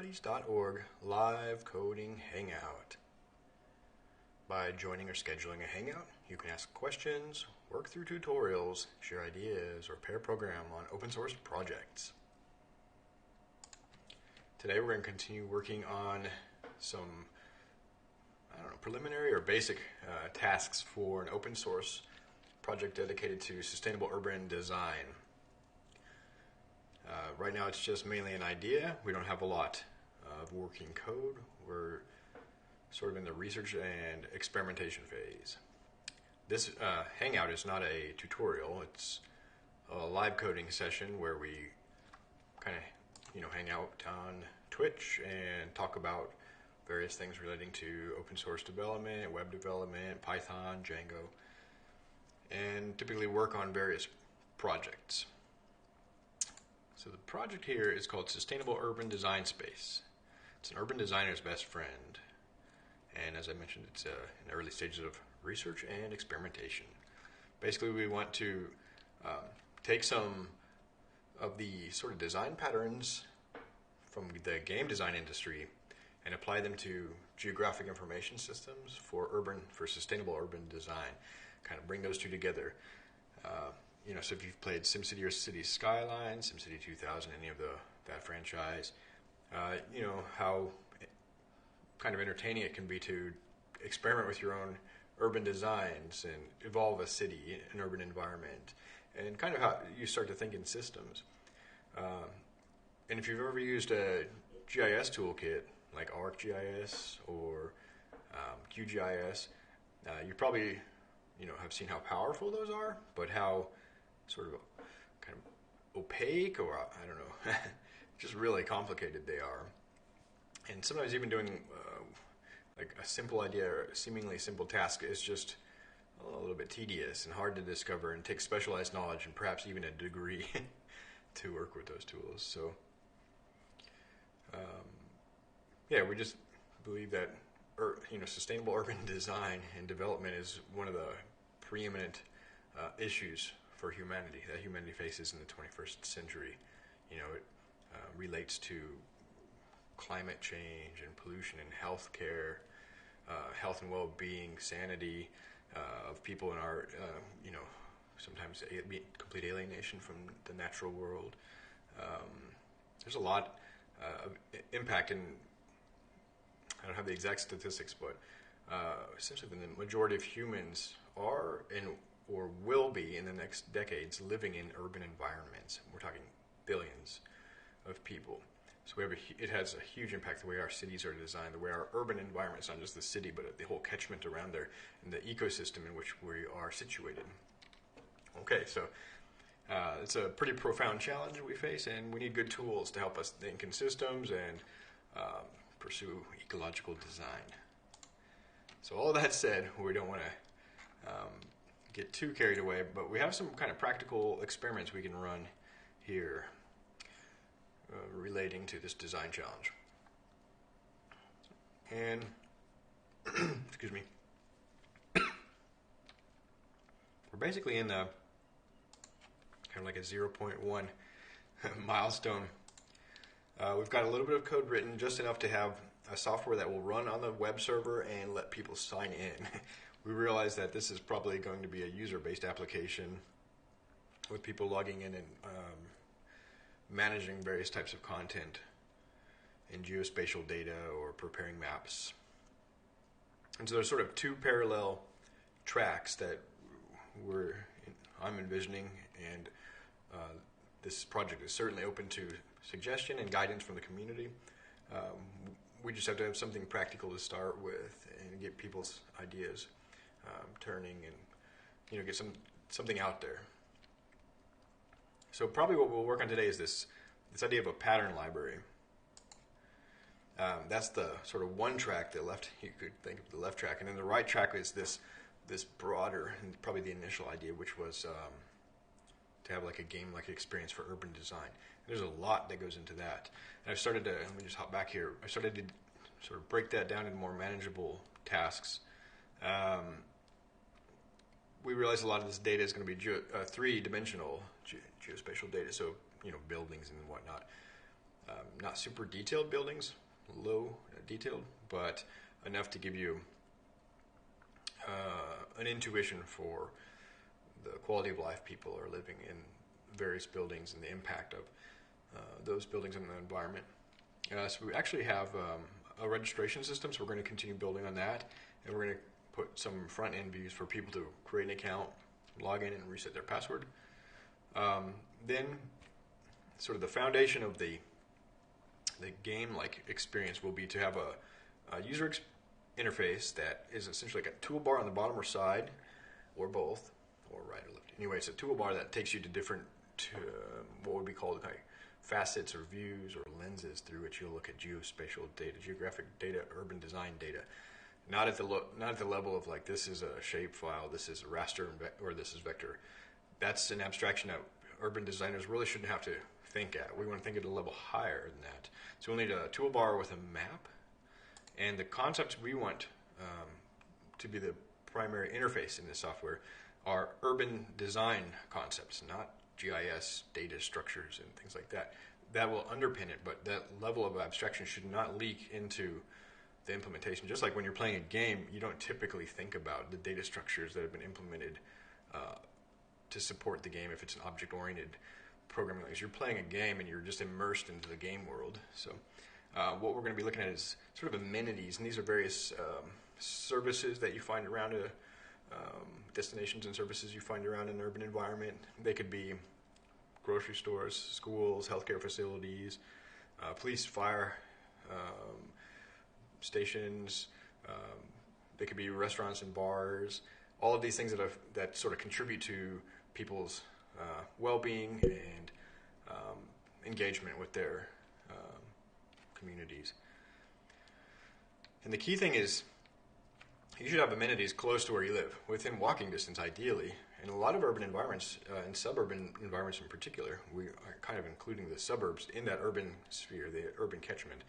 WalkabilityStudies.org live coding hangout. By joining or scheduling a hangout, you can ask questions, work through tutorials, share ideas, or pair program on open source projects. Today we're going to continue working on some preliminary or basic tasks for an open source project dedicated to sustainable urban design. Right now it's just mainly an idea. We don't have a lot of working code. We're sort of in the research and experimentation phase. This hangout is not a tutorial. It's a live coding session where we kind of hang out on Twitch and talk about various things relating to open source development, web development, Python, Django, and typically work on various projects. So the project here is called Sustainable Urban Design Space. It's an urban designer's best friend. And as I mentioned, it's in the early stages of research and experimentation. Basically, we want to take some of the sort of design patterns from the game design industry and apply them to geographic information systems for sustainable urban design. Kind of bring those two together. So if you've played SimCity or Cities Skylines, SimCity 2000, any of that franchise, how kind of entertaining it can be to experiment with your own urban designs and evolve a city, an urban environment, and kind of how you start to think in systems. And if you've ever used a GIS toolkit like ArcGIS or QGIS, you probably have seen how powerful those are, but how sort of kind of opaque, or I don't know, just really complicated they are. And sometimes even doing like a simple idea or a seemingly simple task is just a little bit tedious and hard to discover, and takes specialized knowledge and perhaps even a degree to work with those tools. So we just believe that sustainable urban design and development is one of the preeminent issues for humanity that humanity faces in the 21st century. It relates to climate change and pollution and healthcare, health and well-being, sanity of people in our, sometimes complete alienation from the natural world. There's a lot of impact in, I don't have the exact statistics, but essentially the majority of humans are or will be in the next decades living in urban environments. We're talking billions of people. So it has a huge impact the way our cities are designed, the way our urban environments, not just the city, but the whole catchment around there, and the ecosystem in which we are situated. Okay, so it's a pretty profound challenge we face, and we need good tools to help us think in systems and pursue ecological design. So all that said, we don't want to get too carried away, but we have some kind of practical experiments we can run here relating to this design challenge. And, excuse me, we're basically in the kind of like a 0.1 milestone. We've got a little bit of code written, just enough to have a software that will run on the web server and let people sign in. We realize that this is probably going to be a user-based application with people logging in and managing various types of content in geospatial data or preparing maps. And so there's sort of two parallel tracks that I'm envisioning, and this project is certainly open to suggestion and guidance from the community. We just have to have something practical to start with and get people's ideas turning, and get something out there. So probably what we'll work on today is this idea of a pattern library. That's the sort of one track. You could think of the left track, and then the right track is this broader, and probably the initial idea, which was to have like a game-like experience for urban design. There's a lot that goes into that. And I've started to, let me just hop back here, I started to sort of break that down into more manageable tasks. We realize a lot of this data is going to be three-dimensional geospatial data, so buildings and whatnot. Not super detailed buildings, low detailed, but enough to give you an intuition for the quality of life people are living in various buildings and the impact of those buildings in the environment. So we actually have a registration system, so we're going to continue building on that, and we're going to put some front-end views for people to create an account, log in, and reset their password. Then, sort of the foundation of the game-like experience will be to have a user interface that is essentially like a toolbar on the bottom or side, or both, or right or left. Anyway, it's a toolbar that takes you to different, what would be called like facets or views or lenses through which you'll look at geospatial data, geographic data, urban design data. Not at the level of like this is a shape file, this is a raster, or this is vector. That's an abstraction that urban designers really shouldn't have to think at. We want to think at a level higher than that. So we'll need a toolbar with a map, and the concepts we want to be the primary interface in this software are urban design concepts, not GIS data structures and things like that. That will underpin it, but that level of abstraction should not leak into the implementation. Just like when you're playing a game, you don't typically think about the data structures that have been implemented to support the game if it's an object-oriented programming language. You're playing a game and you're just immersed into the game world. So what we're going to be looking at is sort of amenities, and these are various services that you find around destinations and services you find around an urban environment. They could be grocery stores, schools, healthcare facilities, police, fire stations. They could be restaurants and bars. All of these things that sort of contribute to people's well-being and engagement with their communities. And the key thing is, you should have amenities close to where you live, within walking distance ideally. In a lot of urban environments, and suburban environments in particular, we are kind of including the suburbs in that urban sphere, the urban catchment.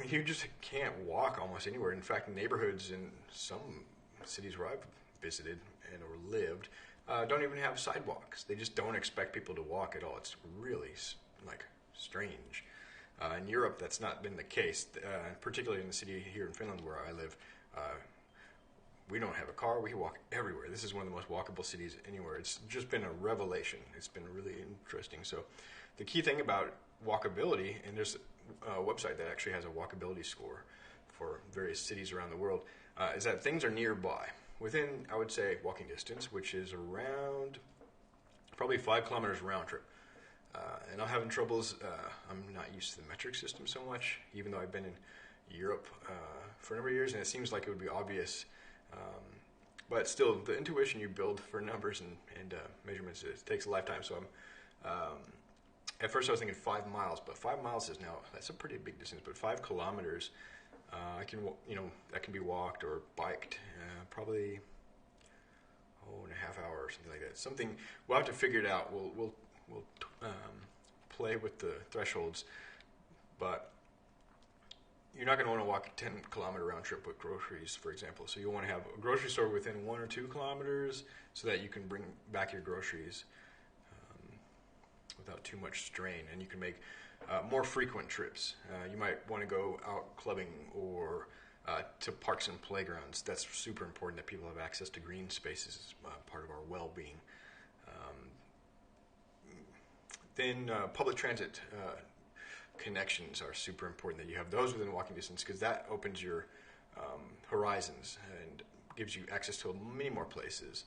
You just can't walk almost anywhere. In fact, neighborhoods in some cities where I've visited and or lived don't even have sidewalks. They just don't expect people to walk at all. It's really strange. In Europe, that's not been the case, particularly in the city here in Finland where I live. We don't have a car. We can walk everywhere. This is one of the most walkable cities anywhere. It's just been a revelation. It's been really interesting. So the key thing about walkability, and there's a website that actually has a walkability score for various cities around the world, is that things are nearby. Within, I would say, walking distance, which is around probably 5 kilometers round trip. And I'm having troubles. I'm not used to the metric system so much, even though I've been in Europe for a number of years, and it seems like it would be obvious. But still, the intuition you build for numbers and measurements, it takes a lifetime. So at first I was thinking 5 miles, but 5 miles is now, that's a pretty big distance. But 5 kilometers, that can be walked or biked, probably in a half hour or something like that. Something we'll have to figure it out. We'll play with the thresholds, but you're not going to want to walk a 10-kilometer round trip with groceries, for example. So you'll want to have a grocery store within 1 or 2 kilometers so that you can bring back your groceries without too much strain, and you can make more frequent trips. You might want to go out clubbing or to parks and playgrounds. That's super important that people have access to green spaces as part of our well-being. Then public transit connections are super important, that you have those within walking distance, because that opens your horizons and gives you access to many more places,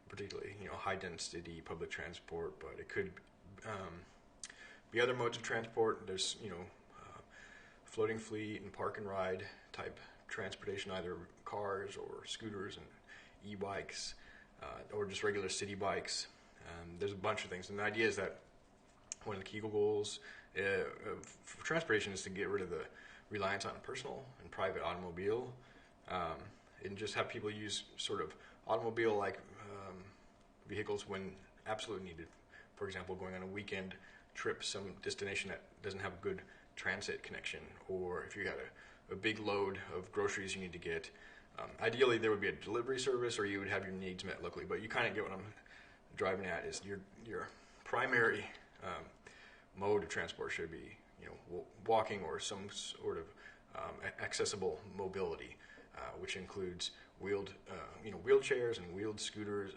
particularly high density public transport, but it could be other modes of transport. There's floating fleet and park and ride type transportation, either cars or scooters and e-bikes or just regular city bikes. There's a bunch of things, and the idea is that one of the key goals for transportation is to get rid of the reliance on personal and private automobile, and just have people use sort of automobile-like vehicles when absolutely needed. For example, going on a weekend trip, some destination that doesn't have a good transit connection, or if you had a big load of groceries you need to get. Ideally, there would be a delivery service, or you would have your needs met locally. But you kind of get what I'm driving at, is your primary mode of transport should be, walking or some sort of accessible mobility, which includes wheelchairs and wheeled scooters,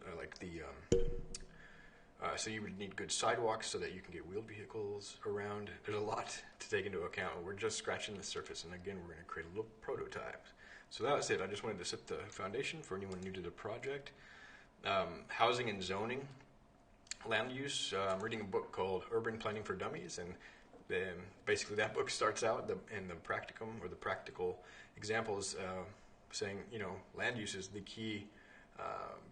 so you would need good sidewalks so that you can get wheeled vehicles around. There's a lot to take into account. We're just scratching the surface, and again, we're going to create a little prototype. So that was it. I just wanted to set the foundation for anyone new to the project. Housing and zoning, land use. I'm reading a book called Urban Planning for Dummies, and basically that book starts out in the practicum or the practical examples saying, land use is the key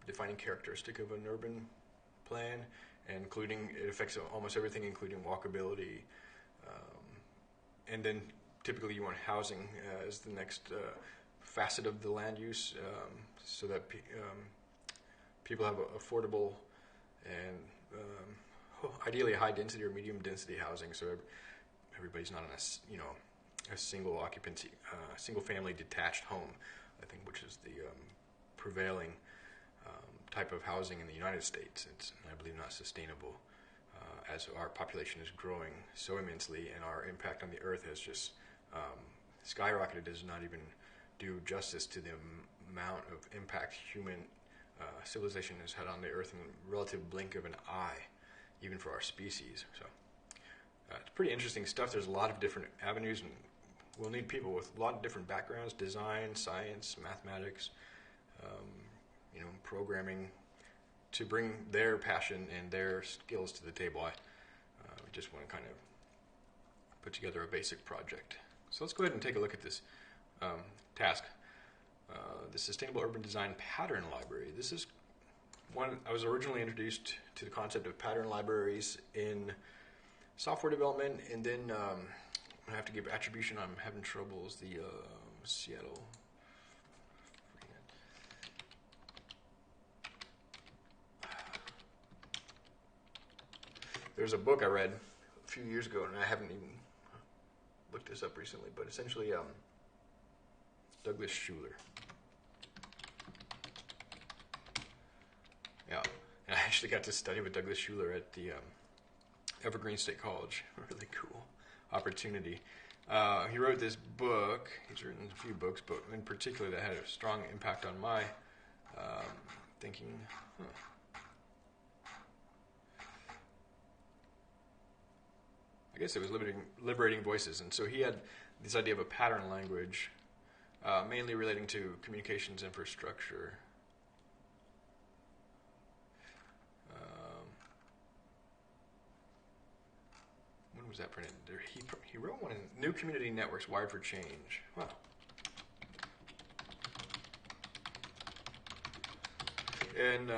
defining characteristic of an urban plan, and including it affects almost everything, including walkability, and then typically you want housing as the next facet of the land use, so that people have affordable and ideally high density or medium density housing, so everybody's not in a single occupancy, single family detached home, I think, which is the prevailing type of housing in the United States. It's, I believe, not sustainable as our population is growing so immensely, and our impact on the earth has just skyrocketed. Does not even do justice to the amount of impact human civilization has had on the earth in the relative blink of an eye, even for our species. So it's pretty interesting stuff. There's a lot of different avenues, and we'll need people with a lot of different backgrounds: design, science, mathematics, programming, to bring their passion and their skills to the table. I just want to kind of put together a basic project. So let's go ahead and take a look at this task. The Sustainable Urban Design Pattern Library. This is one, I was originally introduced to the concept of pattern libraries in software development, and then I have to give attribution. I'm having troubles. The Seattle. There's a book I read a few years ago, and I haven't even looked this up recently, but essentially Douglas Schuler. Yeah, and I actually got to study with Douglas Schuler at the Evergreen State College. Really cool opportunity. He wrote this book. He's written a few books, but in particular that had a strong impact on my thinking. I guess it was liberating voices, and so he had this idea of a pattern language, mainly relating to communications infrastructure. When was that printed? He wrote one in New Community Networks, Wired for Change. Wow. And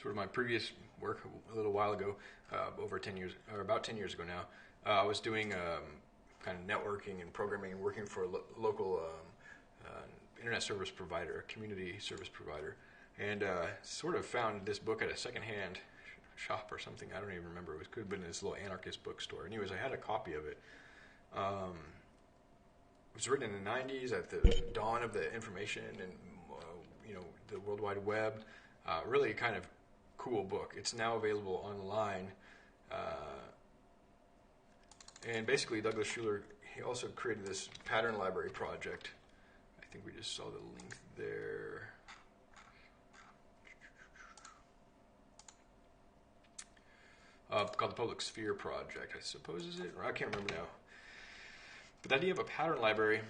sort of my previous work a little while ago, over 10 years, or about 10 years ago now, I was doing kind of networking and programming and working for a local internet service provider, a community service provider, and sort of found this book at a secondhand shop or something. I don't even remember. It could have been this little anarchist bookstore. Anyways, I had a copy of it. It was written in the 90s at the dawn of the information and the World Wide Web. Really kind of cool book. It's now available online. And basically, Douglas Schuler, he also created this pattern library project. I think we just saw the link there. Called the Public Sphere Project, I suppose, is it? Or I can't remember now. But the idea of a pattern library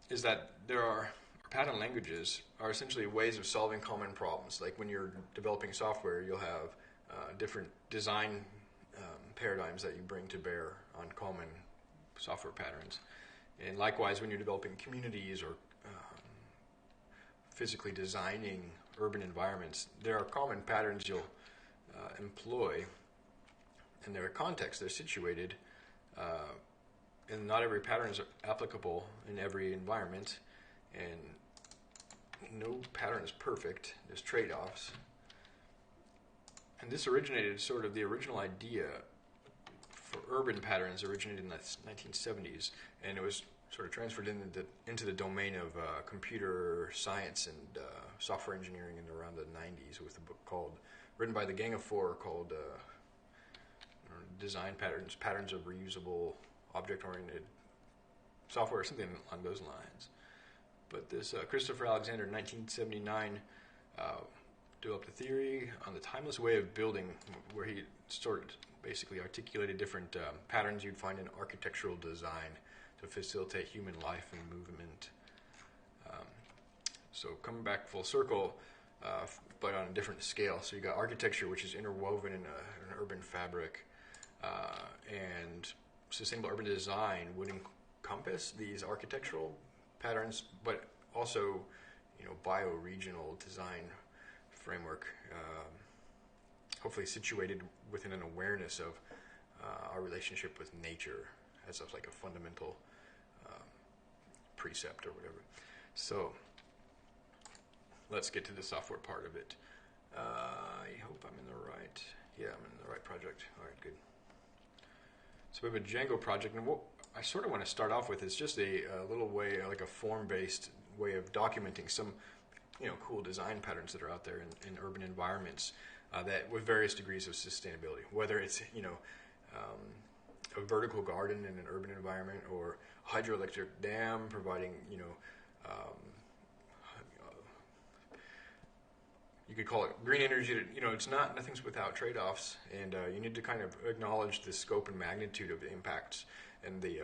is that pattern languages are essentially ways of solving common problems. Like when you're developing software, you'll have different design paradigms that you bring to bear on common software patterns. And likewise, when you're developing communities or physically designing urban environments, there are common patterns you'll employ, and there are contexts, they're situated, and not every pattern is applicable in every environment, and no pattern is perfect. There's trade-offs. And this originated, sort of the original idea for urban patterns originated in the 1970s, and it was sort of transferred into the domain of computer science and software engineering in around the 90s with a book written by the Gang of Four called design patterns, patterns of reusable, object-oriented software, something along those lines. But this Christopher Alexander, 1979, developed a theory on the timeless way of building, where he sort of basically articulated different patterns you'd find in architectural design to facilitate human life and movement. So coming back full circle, but on a different scale. So you got architecture, which is interwoven in an urban fabric, and sustainable urban design would encompass these architectural patterns, but also, bioregional design framework, hopefully situated within an awareness of our relationship with nature as of like a fundamental precept or whatever. So let's get to the software part of it. I hope I'm in the right, I'm in the right project. All right, good. So we have a Django project, and what I sort of want to start off with is just a little way, like a form-based way of documenting some, cool design patterns that are out there in urban environments that with various degrees of sustainability, whether it's, a vertical garden in an urban environment or a hydroelectric dam providing, you could call it green energy. It's nothing's without trade-offs, and you need to kind of acknowledge the scope and magnitude of the impacts and the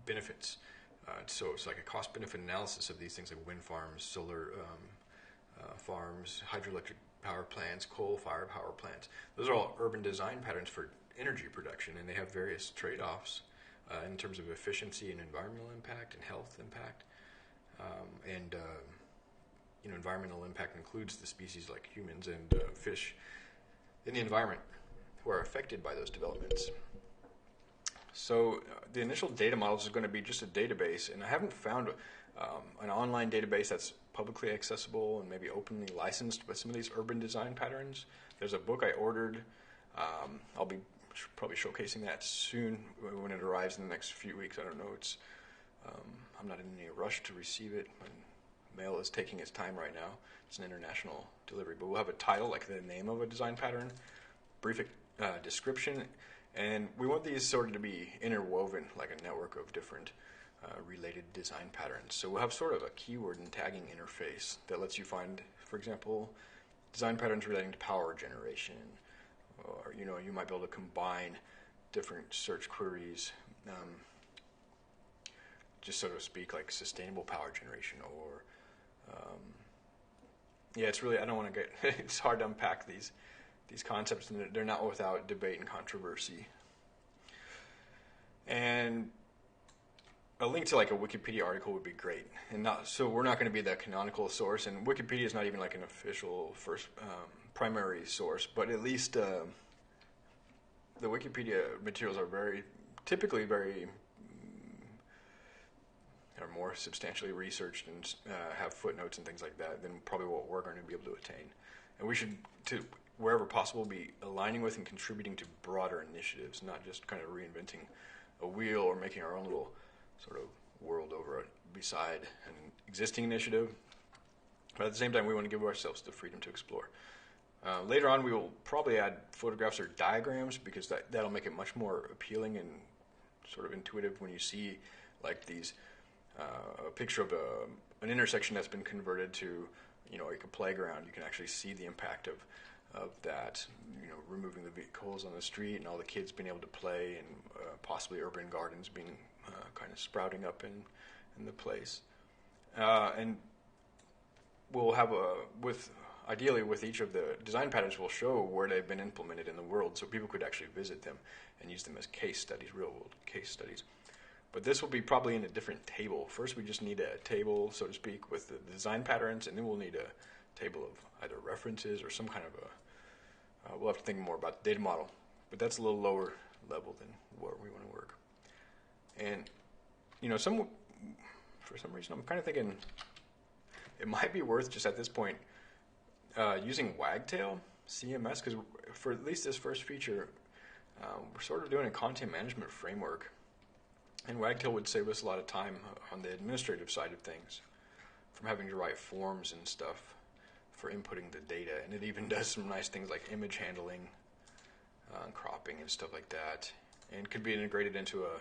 benefits. So it's like a cost-benefit analysis of these things like wind farms, solar farms, hydroelectric power plants, coal-fired power plants. Those are all urban design patterns for energy production, and they have various trade-offs in terms of efficiency and environmental impact and health impact. Environmental impact includes the species like humans and fish in the environment who are affected by those developments. So the initial data models is going to be just a database, and I haven't found an online database that's publicly accessible and maybe openly licensed with some of these urban design patterns. There's a book I ordered. I'll be probably showcasing that soon when it arrives in the next few weeks. I don't know. I'm not in any rush to receive it. My mail is taking its time right now. It's an international delivery, but we'll have a title, like the name of a design pattern, brief description, and we want these sort of to be interwoven, like a network of different related design patterns. So we'll have sort of a keyword and tagging interface that lets you find, for example, design patterns relating to power generation, or you might be able to combine different search queries, just so to speak, like sustainable power generation, or it's really, I don't want to get, it's hard to unpack these concepts, and they're not without debate and controversy. And a link to like a Wikipedia article would be great. So we're not going to be the canonical source, and Wikipedia is not even like an official first primary source, but at least the Wikipedia materials are typically very are more substantially researched and have footnotes and things like that than probably what we're going to be able to attain. And we should, wherever possible, be aligning with and contributing to broader initiatives, not just kind of reinventing a wheel or making our own little sort of world over beside an existing initiative. But at the same time, we want to give ourselves the freedom to explore. Later on, we will probably add photographs or diagrams, because that'll make it much more appealing and sort of intuitive when you see like these a picture of an intersection that's been converted to, like a playground. You can actually see the impact of that, removing the vehicles on the street and all the kids being able to play, and possibly urban gardens being kind of sprouting up in the place. And we'll have ideally with each of the design patterns, we'll show where they've been implemented in the world, so people could actually visit them and use them as case studies, real world case studies. But this will be probably in a different table. First, we just need a table, so to speak, with the design patterns, and then we'll need a table of either references or some kind of we'll have to think more about the data model. But that's a little lower level than where we want to work. And, for some reason, I'm kind of thinking it might be worth just at this point using Wagtail CMS, because for at least this first feature, we're sort of doing a content management framework. And Wagtail would save us a lot of time on the administrative side of things, from having to write forms and stuff for inputting the data. And it even does some nice things like image handling, cropping and stuff like that, and could be integrated into a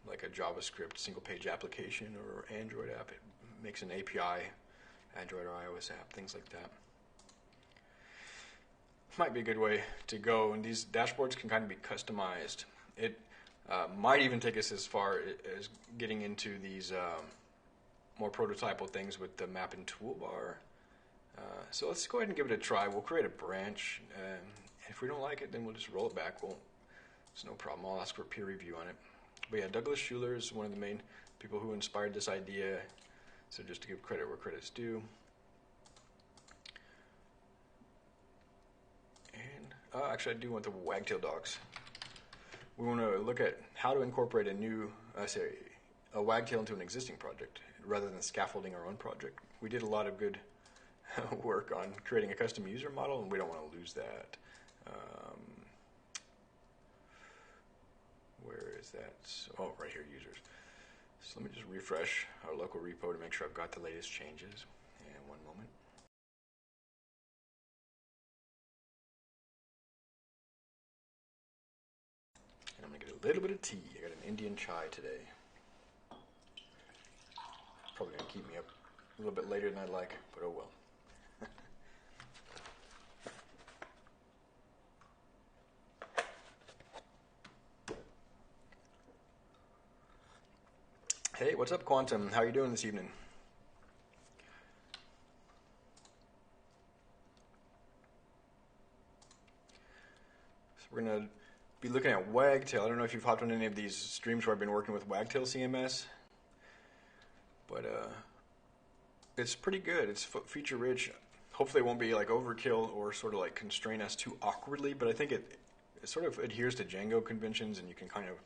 like a JavaScript single page application or Android app. It makes an API, Android or iOS app, things like that. Might be a good way to go, and these dashboards can kind of be customized. It might even take us as far as getting into these more prototypal things with the map and toolbar. So let's go ahead and give it a try. We'll create a branch. If we don't like it, then we'll just roll it back. It's no problem. I'll ask for peer review on it. But yeah, Douglas Schuler is one of the main people who inspired this idea. So just to give credit where credit's due. And actually, I do want the wagtail docs. We want to look at how to incorporate a wagtail into an existing project rather than scaffolding our own project. We did a lot of good work on creating a custom user model, and we don't want to lose that. Where is that? Oh, right here, users. So let me just refresh our local repo to make sure I've got the latest changes. And one moment. And I'm going to get a little bit of tea. I got an Indian chai today. Probably going to keep me up a little bit later than I'd like, but oh well. Hey, what's up, Quantum? How are you doing this evening? So we're going to be looking at Wagtail. I don't know if you've hopped on any of these streams where I've been working with Wagtail CMS, but it's pretty good. It's feature rich. Hopefully it won't be like overkill or sort of like constrain us too awkwardly, but I think it sort of adheres to Django conventions, and you can kind of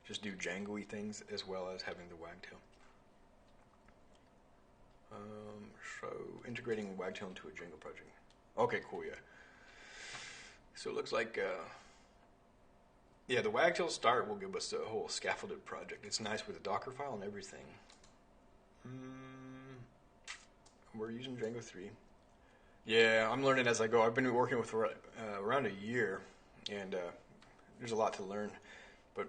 just do Django-y things as well as having the Wagtail. So integrating Wagtail into a Django project. Okay, cool, yeah. So it looks like, yeah, the Wagtail start will give us a whole scaffolded project. It's nice with a Docker file and everything. We're using Django 3. Yeah, I'm learning as I go. I've been working with around a year, and there's a lot to learn. But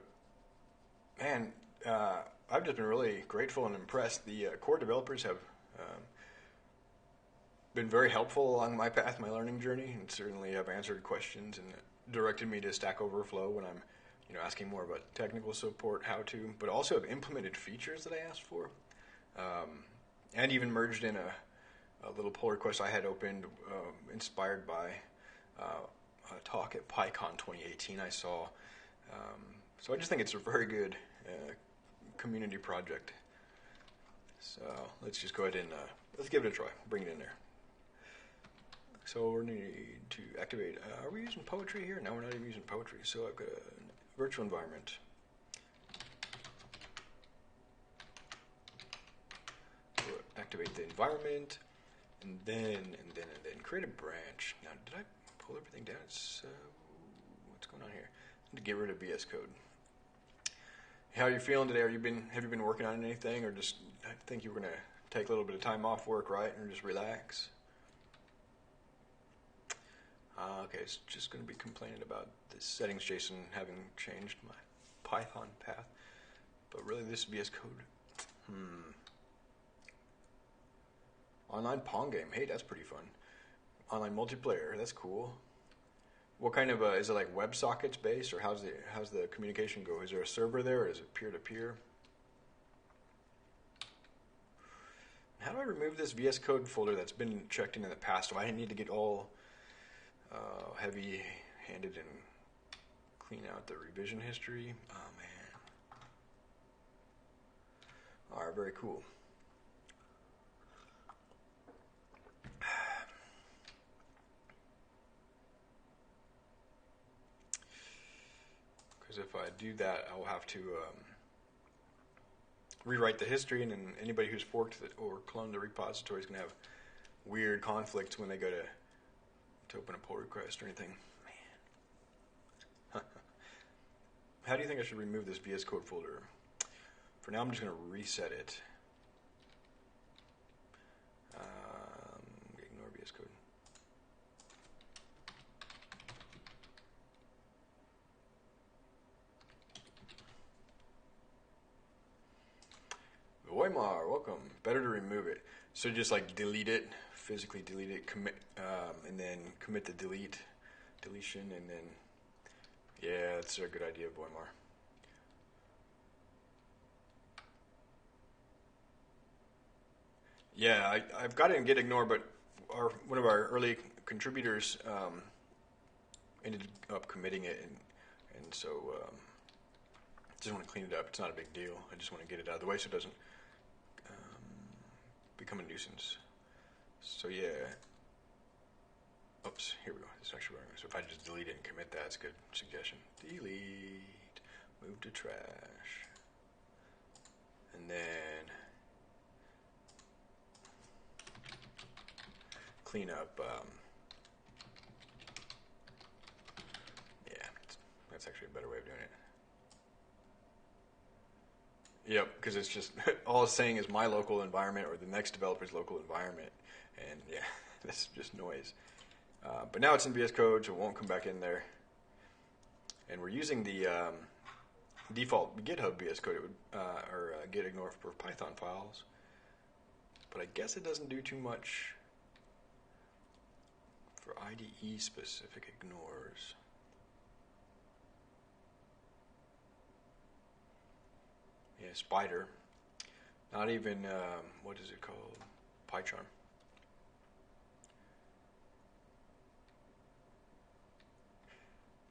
man, I've just been really grateful and impressed. The core developers have been very helpful along my path, my learning journey, and certainly have answered questions and directed me to Stack Overflow when I'm, asking more about technical support, how to, but also have implemented features that I asked for, and even merged in a little pull request I had opened, inspired by a talk at PyCon 2018 I saw. So I just think it's a very good community project. So let's just go ahead and let's give it a try. Bring it in there. So we need to activate. Are we using poetry here? No, we're not even using poetry. So I've got a virtual environment. We'll activate the environment, and then create a branch. Now, did I pull everything down? It's what's going on here? I need to get rid of VS Code. How are you feeling today? Have you been working on anything, or just I think you were going to take a little bit of time off work, right, or just relax? Okay, it's just going to be complaining about the settings JSON having changed my Python path, but really this VS Code. Online Pong game. Hey, that's pretty fun. Online multiplayer. That's cool. What kind of is it like WebSockets based, or how's the communication go? Is there a server there, or is it peer to peer? How do I remove this VS Code folder that's been checked in the past? Do I need to get all heavy-handed and clean out the revision history? Oh man. All right, very cool. Because if I do that, I'll have to rewrite the history, and then anybody who's forked it or cloned the repository is going to have weird conflicts when they go to open a pull request or anything. Man. How do you think I should remove this VS Code folder? For now, I'm just going to reset it. Ignore VS Code. Weimar, welcome. Better to remove it. So just like delete it, physically delete it, commit, and then commit the deletion, and then, yeah, that's a good idea, Weimar. Yeah, I've got it in git ignore, but one of our early contributors ended up committing it, and so just want to clean it up. It's not a big deal. I just want to get it out of the way so it doesn't become a nuisance. So yeah. Oops, here we go. This is actually where I'm going. So if I just delete it and commit that, it's a good suggestion. Delete, move to trash, and then clean up. Yeah, that's actually a better way of doing it. Yep, because it's just all it's saying is my local environment or the next developer's local environment, and yeah, that's just noise. But now it's in VS Code, so it won't come back in there. And we're using the default GitHub VS Code or git ignore for Python files. But I guess it doesn't do too much for IDE specific ignores. Yeah, Spider. Not even, what is it called? PyCharm.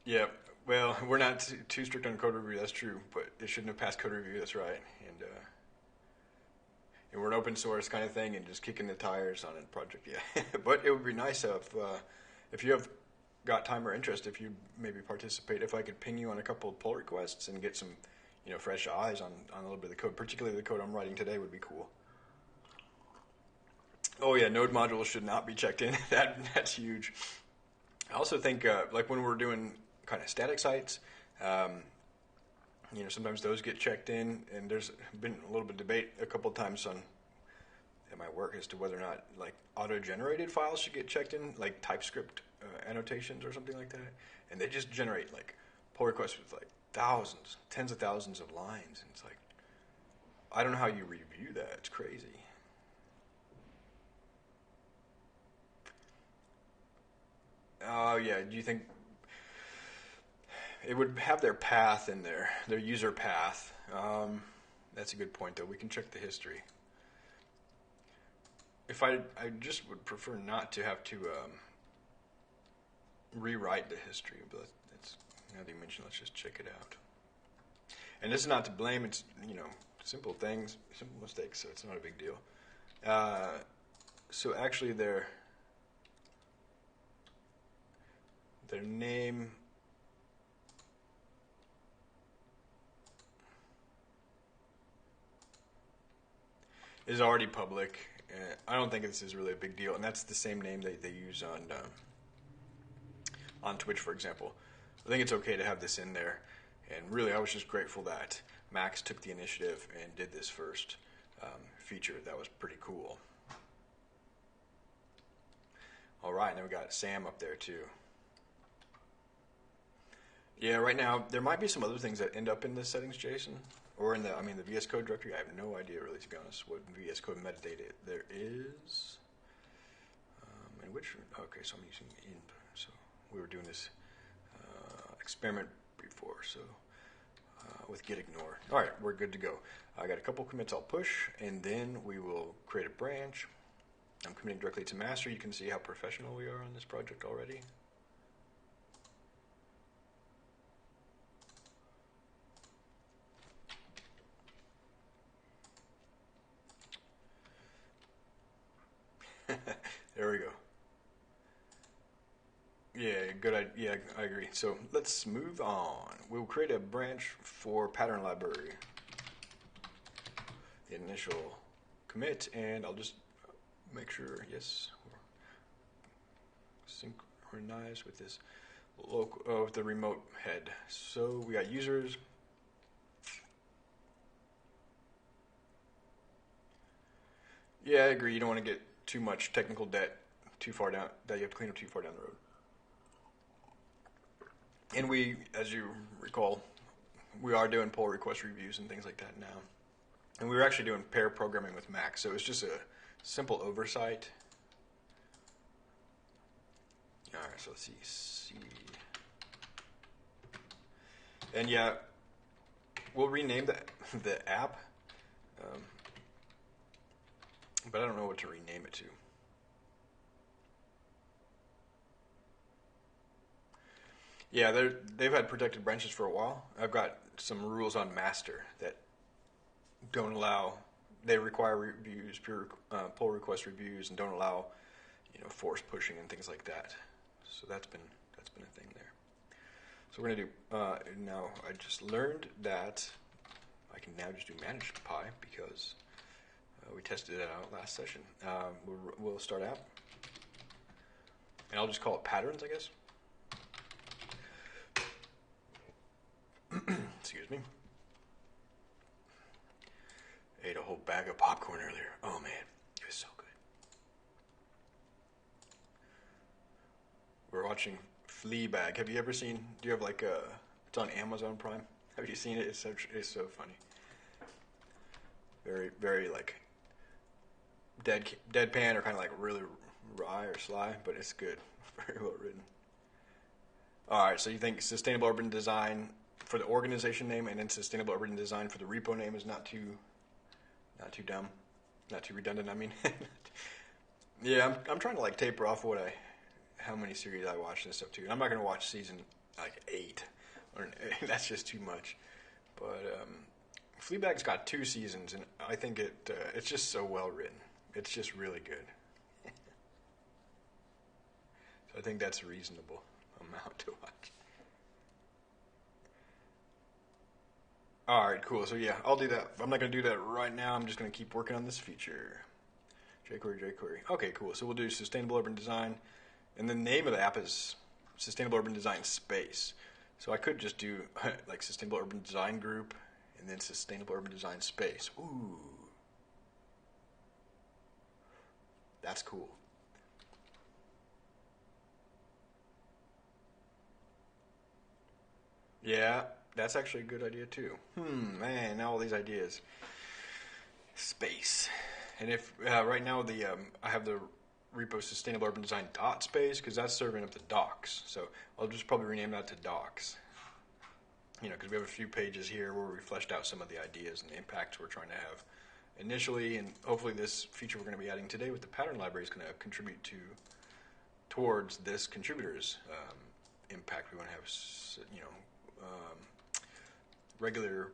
Yeah, well, we're not too strict on code review, that's true, but it shouldn't have passed code review, that's right. And we're an open source kind of thing and just kicking the tires on a project, yeah. But it would be nice if you have got time or interest, if you maybe participate, if I could ping you on a couple of pull requests and get some fresh eyes on a little bit of the code, particularly the code I'm writing today would be cool. Oh yeah, node modules should not be checked in. That's huge. I also think like when we're doing kind of static sites, sometimes those get checked in, and there's been a little bit of debate a couple of times at my work as to whether or not like auto-generated files should get checked in, like TypeScript annotations or something like that, and they just generate like pull requests with like thousands, tens of thousands of lines, and it's like, I don't know how you review that. It's crazy. Oh yeah, do you think it would have their path in there, their user path? That's a good point, though. We can check the history. If I just would prefer not to have to rewrite the history, but that's now that you mentioned, let's just check it out. And this is not to blame. It's simple things, simple mistakes, so it's not a big deal. So actually, their name is already public. I don't think this is really a big deal, and that's the same name they use on Twitch, for example. I think it's okay to have this in there, and really, I was just grateful that Max took the initiative and did this first feature. That was pretty cool. All right, now we got Sam up there too. Yeah, right now there might be some other things that end up in the settings JSON, or in the VS Code directory. I have no idea, really, to be honest, what VS Code metadata there is. And which? Okay, so I'm using in. So we were doing this experiment before. So with git ignore. All right, we're good to go. I got a couple commits I'll push, and then we will create a branch. I'm committing directly to master. You can see how professional we are on this project already. There we go. Yeah, good idea. Yeah, I agree. So let's move on. We'll create a branch for pattern library. The initial commit, and I'll just make sure, yes, synchronize with this local, with the remote head. So we got users. Yeah, I agree. You don't want to get too much technical debt too far down, that you have to clean up too far down the road. And we, as you recall, we are doing pull request reviews and things like that now. And we were actually doing pair programming with Mac, so it was just a simple oversight. All right, so let's see, C. And yeah, we'll rename the app, but I don't know what to rename it to. Yeah, they've had protected branches for a while. I've got some rules on master that don't allow. They require reviews, pull request reviews, and don't allow, force pushing and things like that. So that's been a thing there. So we're gonna do now. I just learned that I can now just do manage Pi because we tested it out last session. We'll start app, and I'll just call it patterns, I guess. Excuse me. Ate a whole bag of popcorn earlier. Oh man, it was so good. We're watching Fleabag. Have you ever seen? Do you have it's on Amazon Prime? Have you seen it? It's so funny. Very very deadpan or kind of really wry or sly, but it's good. Very well written. All right, so you think sustainable urban design for the organization name, and then sustainable urban design for the repo name is not too dumb, not too redundant. I mean, yeah, I'm trying to taper off how many series I watch and stuff too. I'm not going to watch season 8, that's just too much. But Fleabag's got 2 seasons, and I think it's just so well written. It's just really good. So I think that's a reasonable amount to watch. All right, cool. So yeah, I'll do that. I'm not going to do that right now. I'm just going to keep working on this feature. jQuery. Okay, cool. So we'll do sustainable urban design, and the name of the app is Sustainable Urban Design Space. So I could just do Sustainable Urban Design Group, and then Sustainable Urban Design Space. Ooh, that's cool. Yeah. That's actually a good idea too. Man, now all these ideas. Space, and if right now I have the repo sustainable urban design dot space because that's serving up the docs. So I'll just probably rename that to docs. Because we have a few pages here where we fleshed out some of the ideas and the impacts we're trying to have initially, and hopefully this feature we're going to be adding today with the pattern library is going to contribute towards this contributor's impact. We want to have regular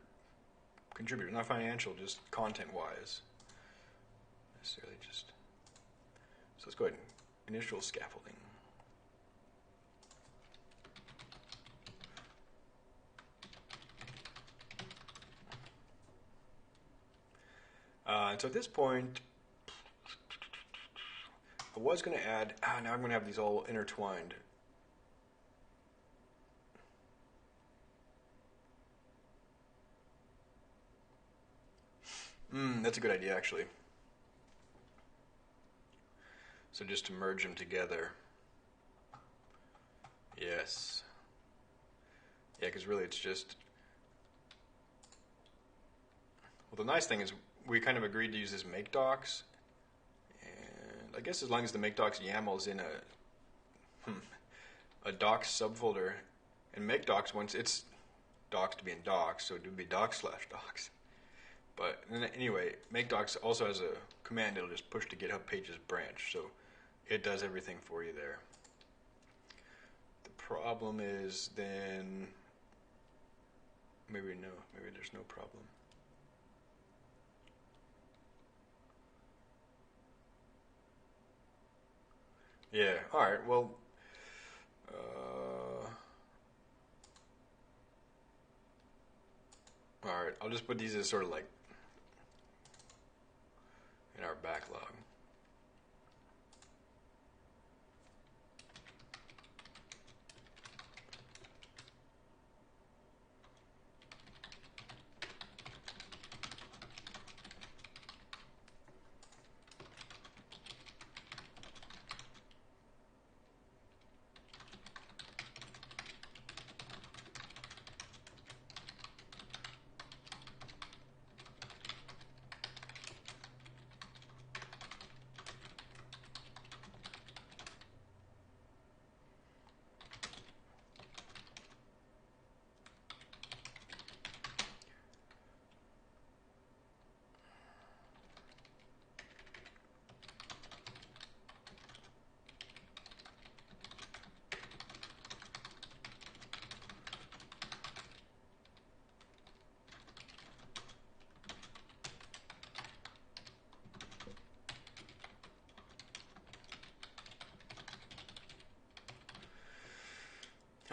contributors, not financial, just content-wise. Necessarily just. So let's go ahead and initial scaffolding. And so at this point, I was going to add. Now I'm going to have these all intertwined. That's a good idea, actually. So just to merge them together. Yes. Yeah, because really it's just... Well, the nice thing is we kind of agreed to use this make docs. And I guess as long as the make docs YAML is in a docs subfolder, and make docs, once it's docs to be in docs, so it would be docs/docs. But anyway, make docs also has a command it'll just push to GitHub Pages branch, so it does everything for you there. The problem is then maybe there's no problem. Yeah. All right. Well. All right. I'll just put these as sort of in our backlog.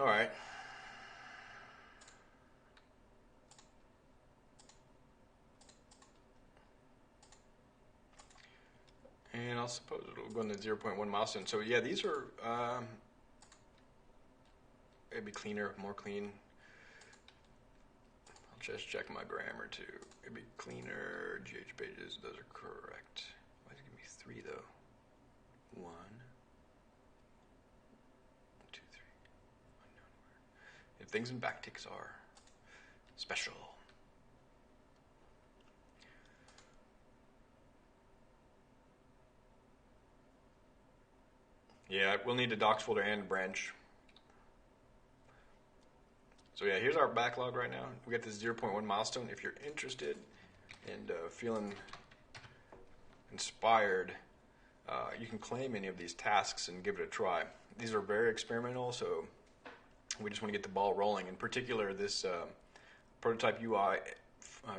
All right. And I'll suppose it'll go in the 0.1 milestone. So yeah, these are it'd be cleaner, more clean. I'll just check my grammar too. It'd be cleaner. GH pages, those are correct. Why does it give me 3 though? 1, 2, 3. Unknown word. If things in backticks are special. Yeah, we'll need a docs folder and branch. So yeah, here's our backlog right now. We got this 0.1 milestone. If you're interested and feeling inspired, you can claim any of these tasks and give it a try. These are very experimental, so we just want to get the ball rolling. In particular, this prototype UI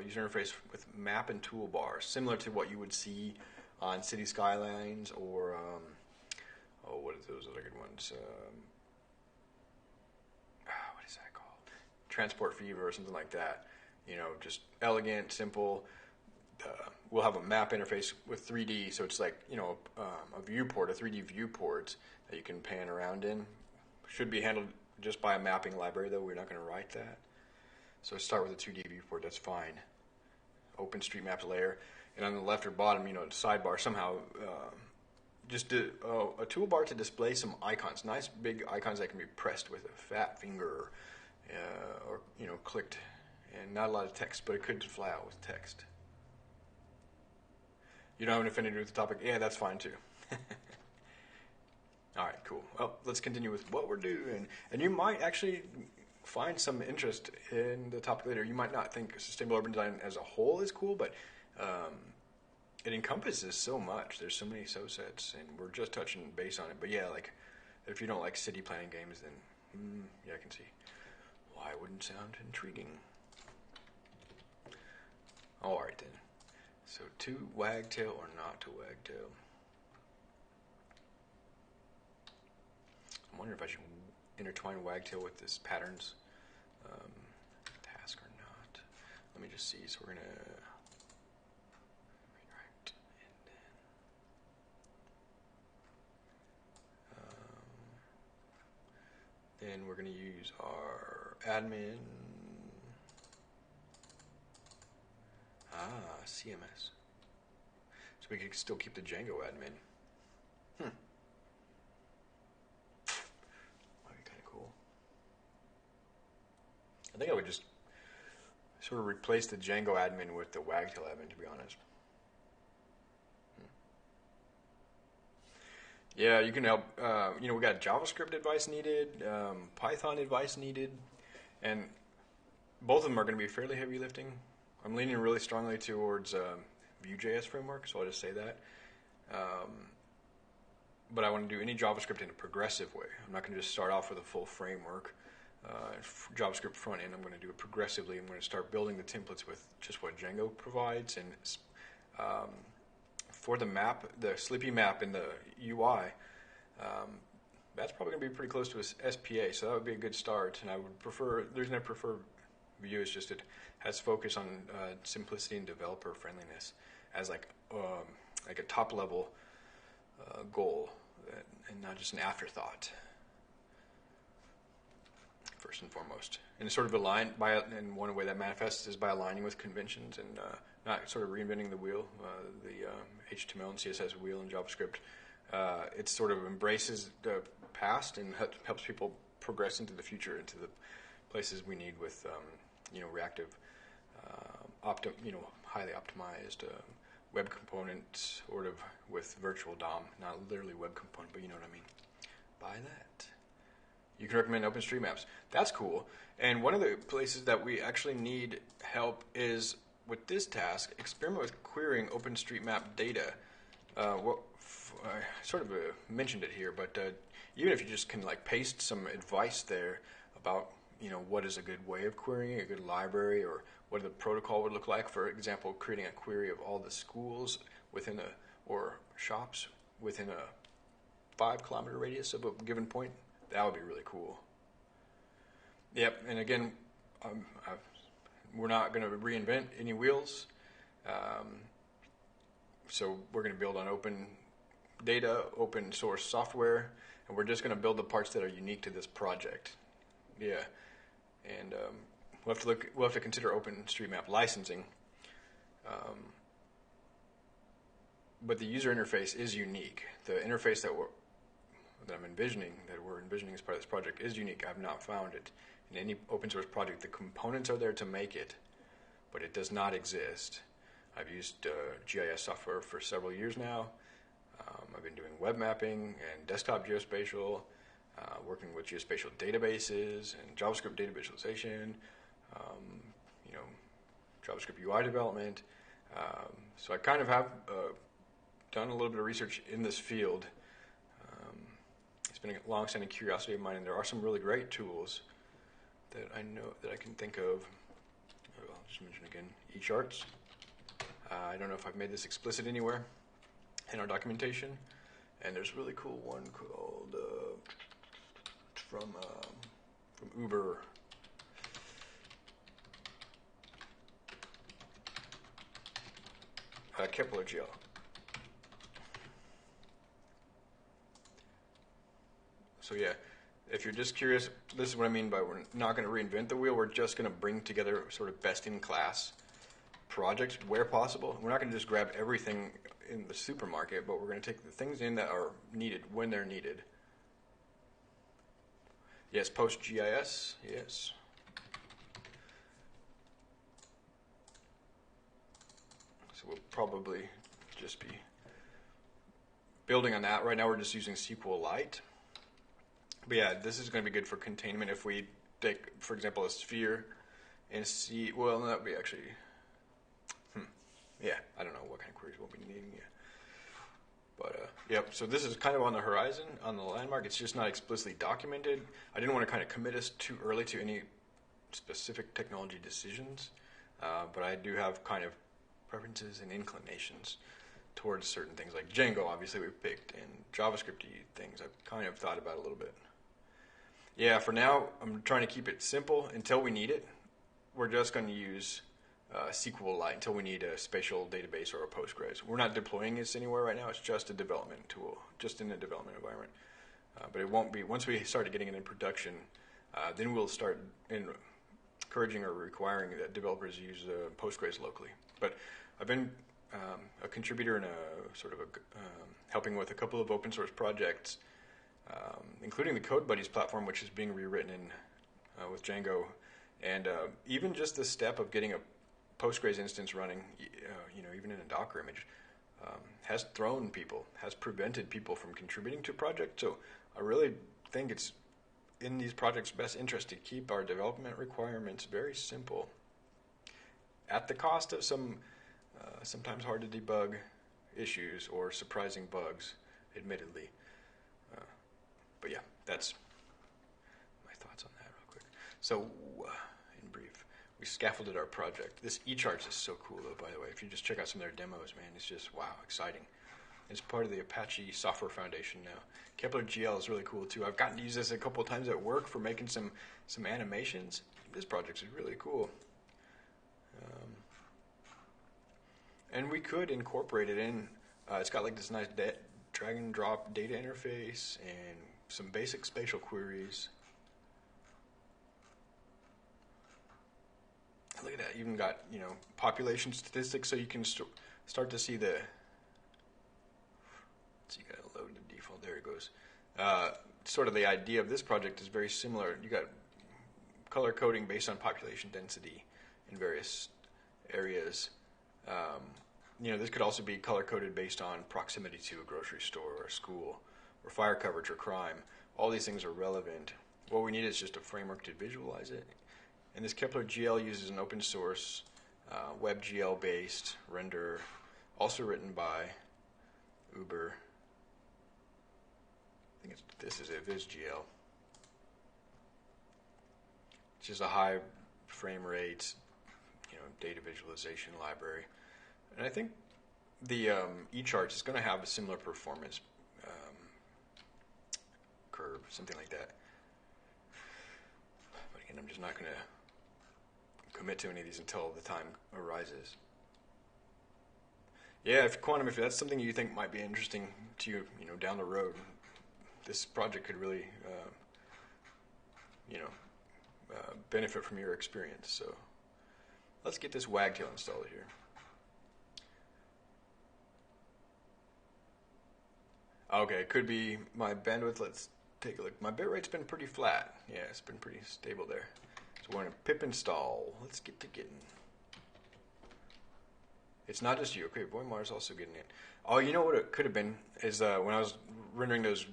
user interface with map and toolbar, similar to what you would see on City Skylines or what are those other good ones? What is that called? Transport Fever or something like that. You know, just elegant, simple. We'll have a map interface with 3D, so it's like, you know, a viewport, a 3D viewport that you can pan around in. Should be handled just by a mapping library, though. We're not going to write that. So start with a 2D viewport, that's fine. OpenStreetMap layer. And on the left or bottom, you know, the sidebar, somehow just a toolbar to display some icons, nice big icons that can be pressed with a fat finger or, you know, clicked. And not a lot of text, but it could fly out with text. You don't have an affinity with the topic? Yeah, that's fine too. All right, cool. Well, let's continue with what we're doing. And you might actually find some interest in the topic later. You might not think sustainable urban design as a whole is cool, but it encompasses so much. There's so many subsets, and we're just touching base on it. But yeah, like, if you don't like city planning games, then yeah, I can see why it wouldn't sound intriguing. All right, then. So to wagtail or not to wagtail? I'm wondering if I should intertwine wagtail with this patterns task or not. Let me just see. So we're going to rewrite and then we're going to use our admin. CMS. So we can still keep the Django admin. Might be kind of cool. I think I would just sort of replace the Django admin with the Wagtail admin, to be honest. Yeah, you can help. You know, we got JavaScript advice needed, Python advice needed, and both of them are going to be fairly heavy lifting. I'm leaning really strongly towards Vue.js framework, so I'll just say that. But I want to do any JavaScript in a progressive way. I'm not going to just start off with a full framework. JavaScript front end, I'm going to do it progressively. I'm going to start building the templates with just what Django provides. And for the map, the Slippy map in the UI, that's probably going to be pretty close to a SPA, so that would be a good start. And I would prefer, the reason I prefer Vue is just it has focus on simplicity and developer friendliness as like a top level goal and not just an afterthought. First and foremost, and it's sort of aligned by, and one way that manifests is by aligning with conventions and not sort of reinventing the wheel, the HTML and CSS wheel in JavaScript. It sort of embraces the past and helps people progress into the future, into the places we need with reactive, highly optimized web component, sort of with virtual DOM, not literally web component, but you know what I mean by that. You can recommend OpenStreetMaps. That's cool. And one of the places that we actually need help is with this task, experiment with querying OpenStreetMap data. I sort of mentioned it here, but even if you just can like paste some advice there about what is a good way of querying, a good library, or what the protocol would look like. For example, creating a query of all the schools within or shops within a 5-kilometer radius of a given point. That would be really cool. Yep, and again, we're not going to reinvent any wheels. Um, so we're going to build on open data, open source software, and we're just going to build the parts that are unique to this project. Yeah, and we'll have to consider OpenStreetMap licensing. But the user interface is unique. The interface that we're envisioning as part of this project is unique. I've not found it in any open source project. The components are there to make it, but it does not exist. I've used GIS software for several years now. I've been doing web mapping and desktop geospatial, working with geospatial databases and JavaScript data visualization, JavaScript UI development. So I kind of have done a little bit of research in this field. It's been a long-standing curiosity of mine, and there are some really great tools that I know that I can think of. I'll just mention again, eCharts. I don't know if I've made this explicit anywhere in our documentation, and there's a really cool one called from Uber. Kepler GL. So yeah, if you're just curious, this is what I mean by we're not going to reinvent the wheel. We're just going to bring together sort of best-in-class projects where possible. We're not going to just grab everything in the supermarket, but we're going to take the things in that are needed when they're needed. Yes, post-GIS, yes. So we'll probably just be building on that. Right now we're just using SQLite. But yeah, this is going to be good for containment if we take, for example, a sphere and see, well, that would be actually, yeah, I don't know what kind of queries we'll be needing yet. But, yep, so this is kind of on the horizon, on the landmark. It's just not explicitly documented. I didn't want to kind of commit us too early to any specific technology decisions, but I do have kind of preferences and inclinations towards certain things, like Django, obviously we picked, and JavaScript-y things I've kind of thought about a little bit. Yeah, for now, I'm trying to keep it simple until we need it. We're just going to use SQLite until we need a spatial database or a Postgres. We're not deploying this anywhere right now. It's just a development tool, just in a development environment. But it won't be, once we start getting it in production, then we'll start encouraging or requiring that developers use Postgres locally. But I've been a contributor and a sort of helping with a couple of open source projects, including the CodeBuddies platform, which is being rewritten with Django, and even just the step of getting a Postgres instance running, even in a Docker image, has thrown people, has prevented people from contributing to a project. So I really think it's in these projects' best interest to keep our development requirements very simple, at the cost of some sometimes hard to debug issues or surprising bugs, admittedly. But yeah, that's my thoughts on that real quick. So, in brief, we scaffolded our project. This eCharts is so cool, though, by the way. If you just check out some of their demos, man, it's just, wow, exciting. It's part of the Apache Software Foundation now. Kepler GL is really cool, too. I've gotten to use this a couple of times at work for making some animations. This project is really cool. And we could incorporate it in. It's got like this nice drag and drop data interface and some basic spatial queries. Look at that. Even got, population statistics, so you can start to see the. So you got to load the default. There it goes. Sort of the idea of this project is very similar. You got color coding based on population density in various areas. This could also be color-coded based on proximity to a grocery store or a school or fire coverage or crime. All these things are relevant. What we need is just a framework to visualize it. And this Kepler GL uses an open source WebGL-based renderer, also written by Uber. I think this is it, VizGL. It's just a high frame rate, data visualization library. And I think the eCharts is going to have a similar performance curve, something like that. But and I'm just not going to commit to any of these until the time arises. Yeah, if Quantum, if that's something you think might be interesting to you, down the road, this project could really, benefit from your experience. So let's get this Wagtail installed here. Okay, it could be my bandwidth. Let's take a look. My bitrate's been pretty flat. Yeah, it's been pretty stable there. So we're going to pip install. Let's get to getting. It's not just you. Okay, Voimar's also getting it. Oh, you know what it could have been is when I was rendering those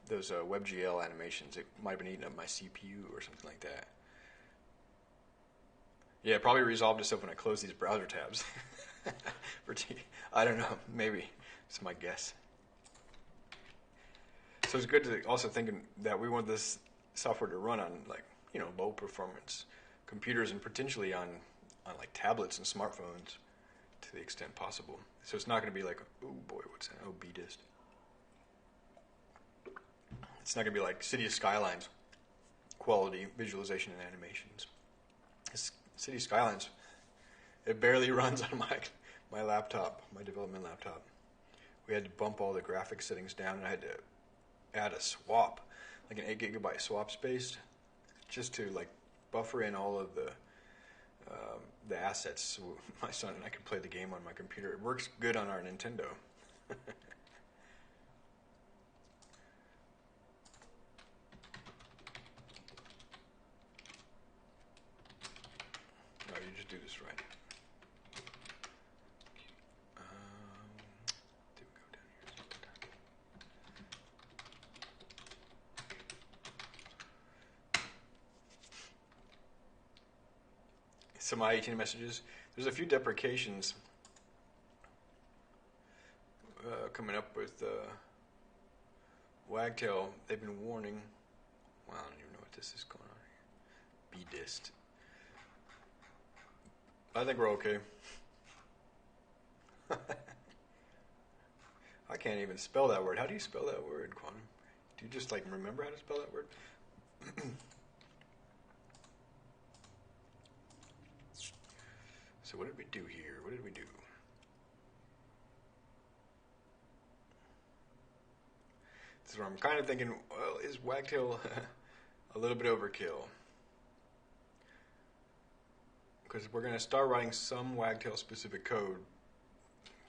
WebGL animations, it might have been eating up my CPU or something like that. Yeah, it probably resolved itself when I closed these browser tabs. I don't know. Maybe. It's my guess. So it's good to also thinking that we want this software to run on low performance computers and potentially on like tablets and smartphones to the extent possible. So it's not going to be like, oh boy, what's that? Oh, BDist. It's not going to be like City Skylines quality visualization and animations. City Skylines, it barely runs on my laptop, my development laptop. We had to bump all the graphics settings down, and I had to add a swap, like an 8 gigabyte swap space, just to like buffer in all of the assets so my son and I can play the game on my computer. It works good on our Nintendo. No, you just do this right. Do we go down here? Some I-18 messages. There's a few deprecations coming up with Wagtail. They've been warning. Well, I don't even know what this is going on here. BDist. I think we're okay. I can't even spell that word. How do you spell that word, Quantum? Do you just remember how to spell that word? So what did we do here? What did we do? So I'm kind of thinking, well, is Wagtail a little bit overkill? Because we're going to start writing some Wagtail specific code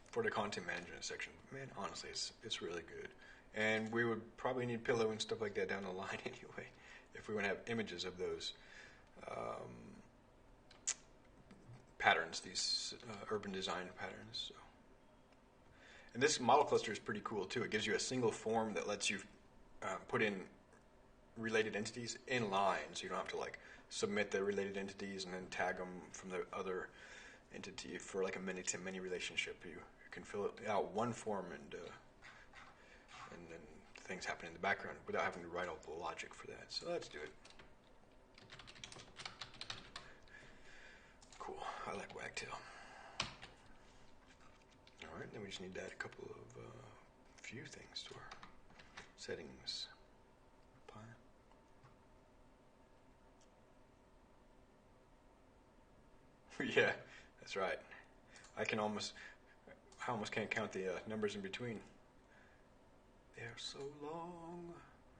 for the content management section. Man, honestly, it's really good. And we would probably need Pillow and stuff like that down the line anyway, if we want to have images of those patterns, these urban design patterns. So. And this model cluster is pretty cool too. It gives you a single form that lets you put in related entities in line, so you don't have to submit the related entities and then tag them from the other entity for a many-to-many relationship. You can fill it out one form and then things happen in the background without having to write all the logic for that. So let's do it. Cool. I like Wagtail. All right, then we just need to add a couple of few things to our settings. Yeah, that's right. I almost can't count the numbers in between. They're so long.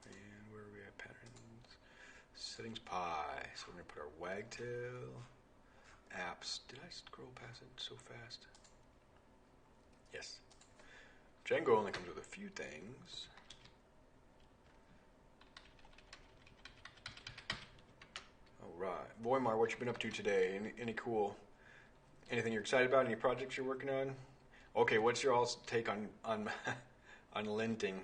And where are we at? Patterns. Settings pi. So we're going to put our Wagtail. Apps. Did I scroll past it so fast? Yes. Django only comes with a few things. Alright. Voimar, what you been up to today? Anything you're excited about? Any projects you're working on? Okay, what's your all's take on on linting?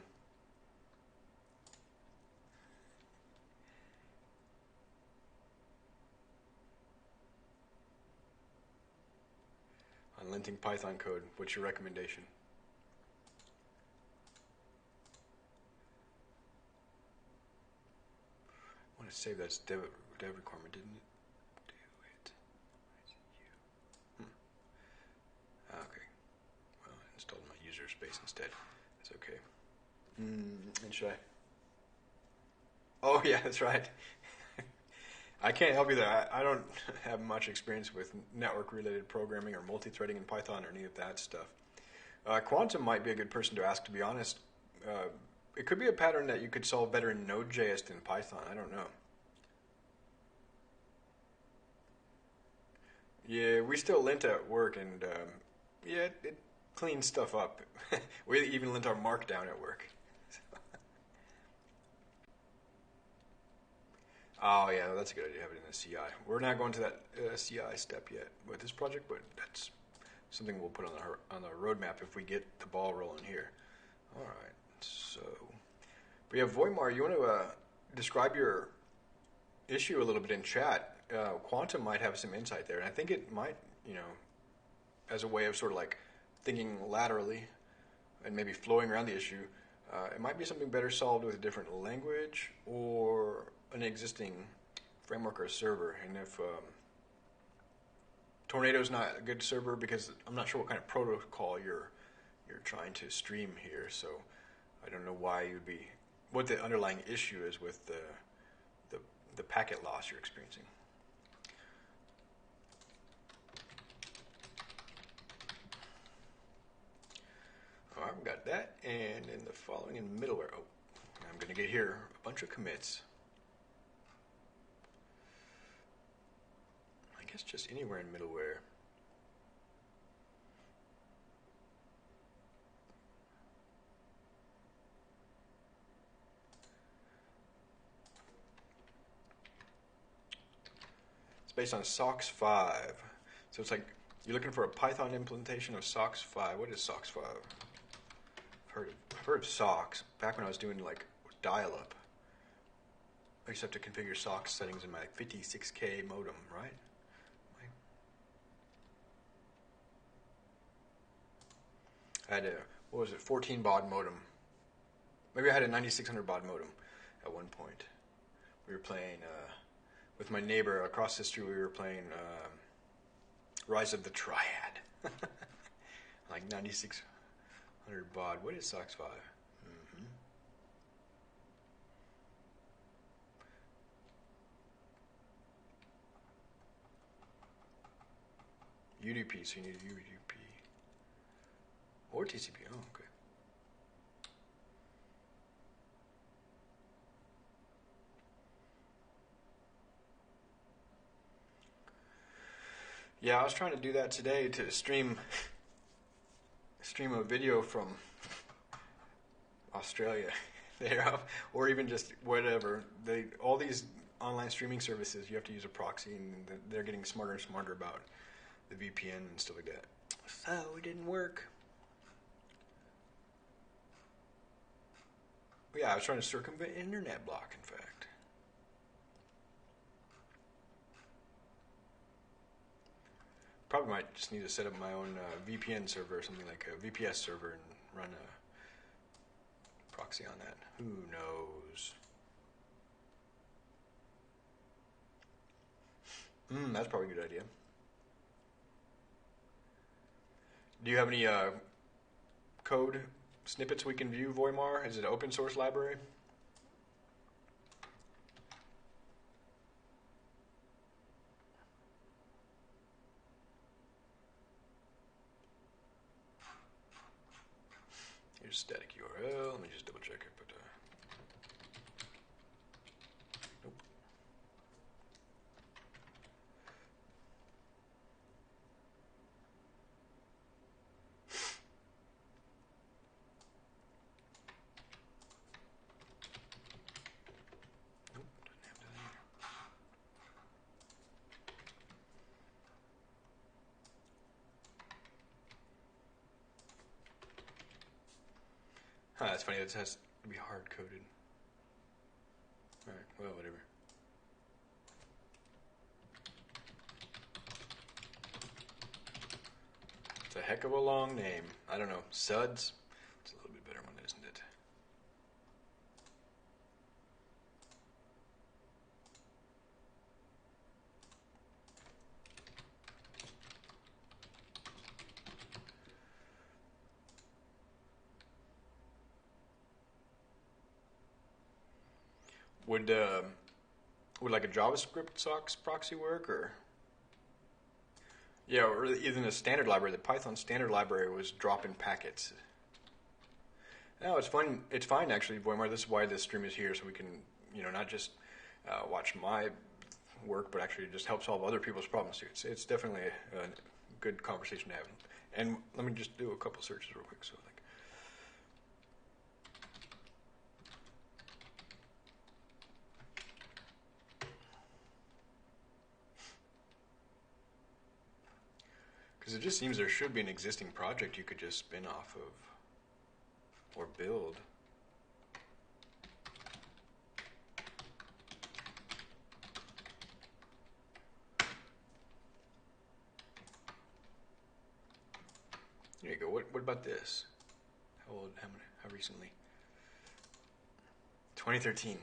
On linting Python code, what's your recommendation? I want to save that dev requirement, didn't it? Do it. Okay. Well, I installed my user space instead. That's okay. And should I? Oh, yeah, that's right. I can't help you there. I don't have much experience with network-related programming or multi-threading in Python or any of that stuff. Quantum might be a good person to ask, to be honest. It could be a pattern that you could solve better in Node.js than Python. I don't know. Yeah, we still lint at work, and yeah, it cleans stuff up. We even lint our markdown at work. Oh yeah, that's a good idea. Have it in the CI. We're not going to that CI step yet with this project, but that's something we'll put on the roadmap if we get the ball rolling here. All right. So, but yeah, Voimar, you want to describe your issue a little bit in chat? Quantum might have some insight there, and I think it might, as a way of sort of like thinking laterally and maybe flowing around the issue. It might be something better solved with a different language or an existing framework or server. And if Tornado's not a good server, because I'm not sure what kind of protocol you're trying to stream here, so I don't know why you'd be, what the underlying issue is with the packet loss you're experiencing. All right, we got that, and in the following in middleware, I'm going to get here a bunch of commits. I guess just anywhere in middleware. It's based on SOX 5. So it's like you're looking for a Python implementation of SOX 5. What is SOX 5? I've heard of SOX back when I was doing like dial-up. I used to have to configure SOX settings in my 56K modem, right? I had a, what was it, 14 baud modem. Maybe I had a 9600 baud modem at one point. We were playing, with my neighbor across the street, we were playing Rise of the Triad. Like 9600 baud. What is SOX 5? UDP, so you need a UDP. Or TCP, oh, okay. Yeah, I was trying to do that today to stream a video from Australia there, or even just whatever. All these online streaming services, you have to use a proxy, and they're getting smarter and smarter about the VPN and stuff like that. So it didn't work. But yeah, I was trying to circumvent an internet block, in fact. Probably might just need to set up my own VPN server or something like a VPS server and run a proxy on that. Who knows? That's probably a good idea. Do you have any code snippets we can view, Voimar? Is it an open source library? Here's static URL. Let me just double check it. But nope. Nope, doesn't have that either. Huh, that's funny. It has to be hard coded. Alright, well, whatever. It's a heck of a long name. I don't know. Suds? It's a little bit better one, isn't it? Would would like a JavaScript socks proxy work, or yeah, or even a standard library. The Python standard library was dropping packets. No, it's fun. It's fine actually, Voimar. This is why this stream is here, so we can, not just watch my work, but actually just help solve other people's problems too. It's definitely a good conversation to have. And let me just do a couple searches real quick. So because it just seems there should be an existing project you could just spin off of or build. There you go. What about this? How old? How recently? 2013.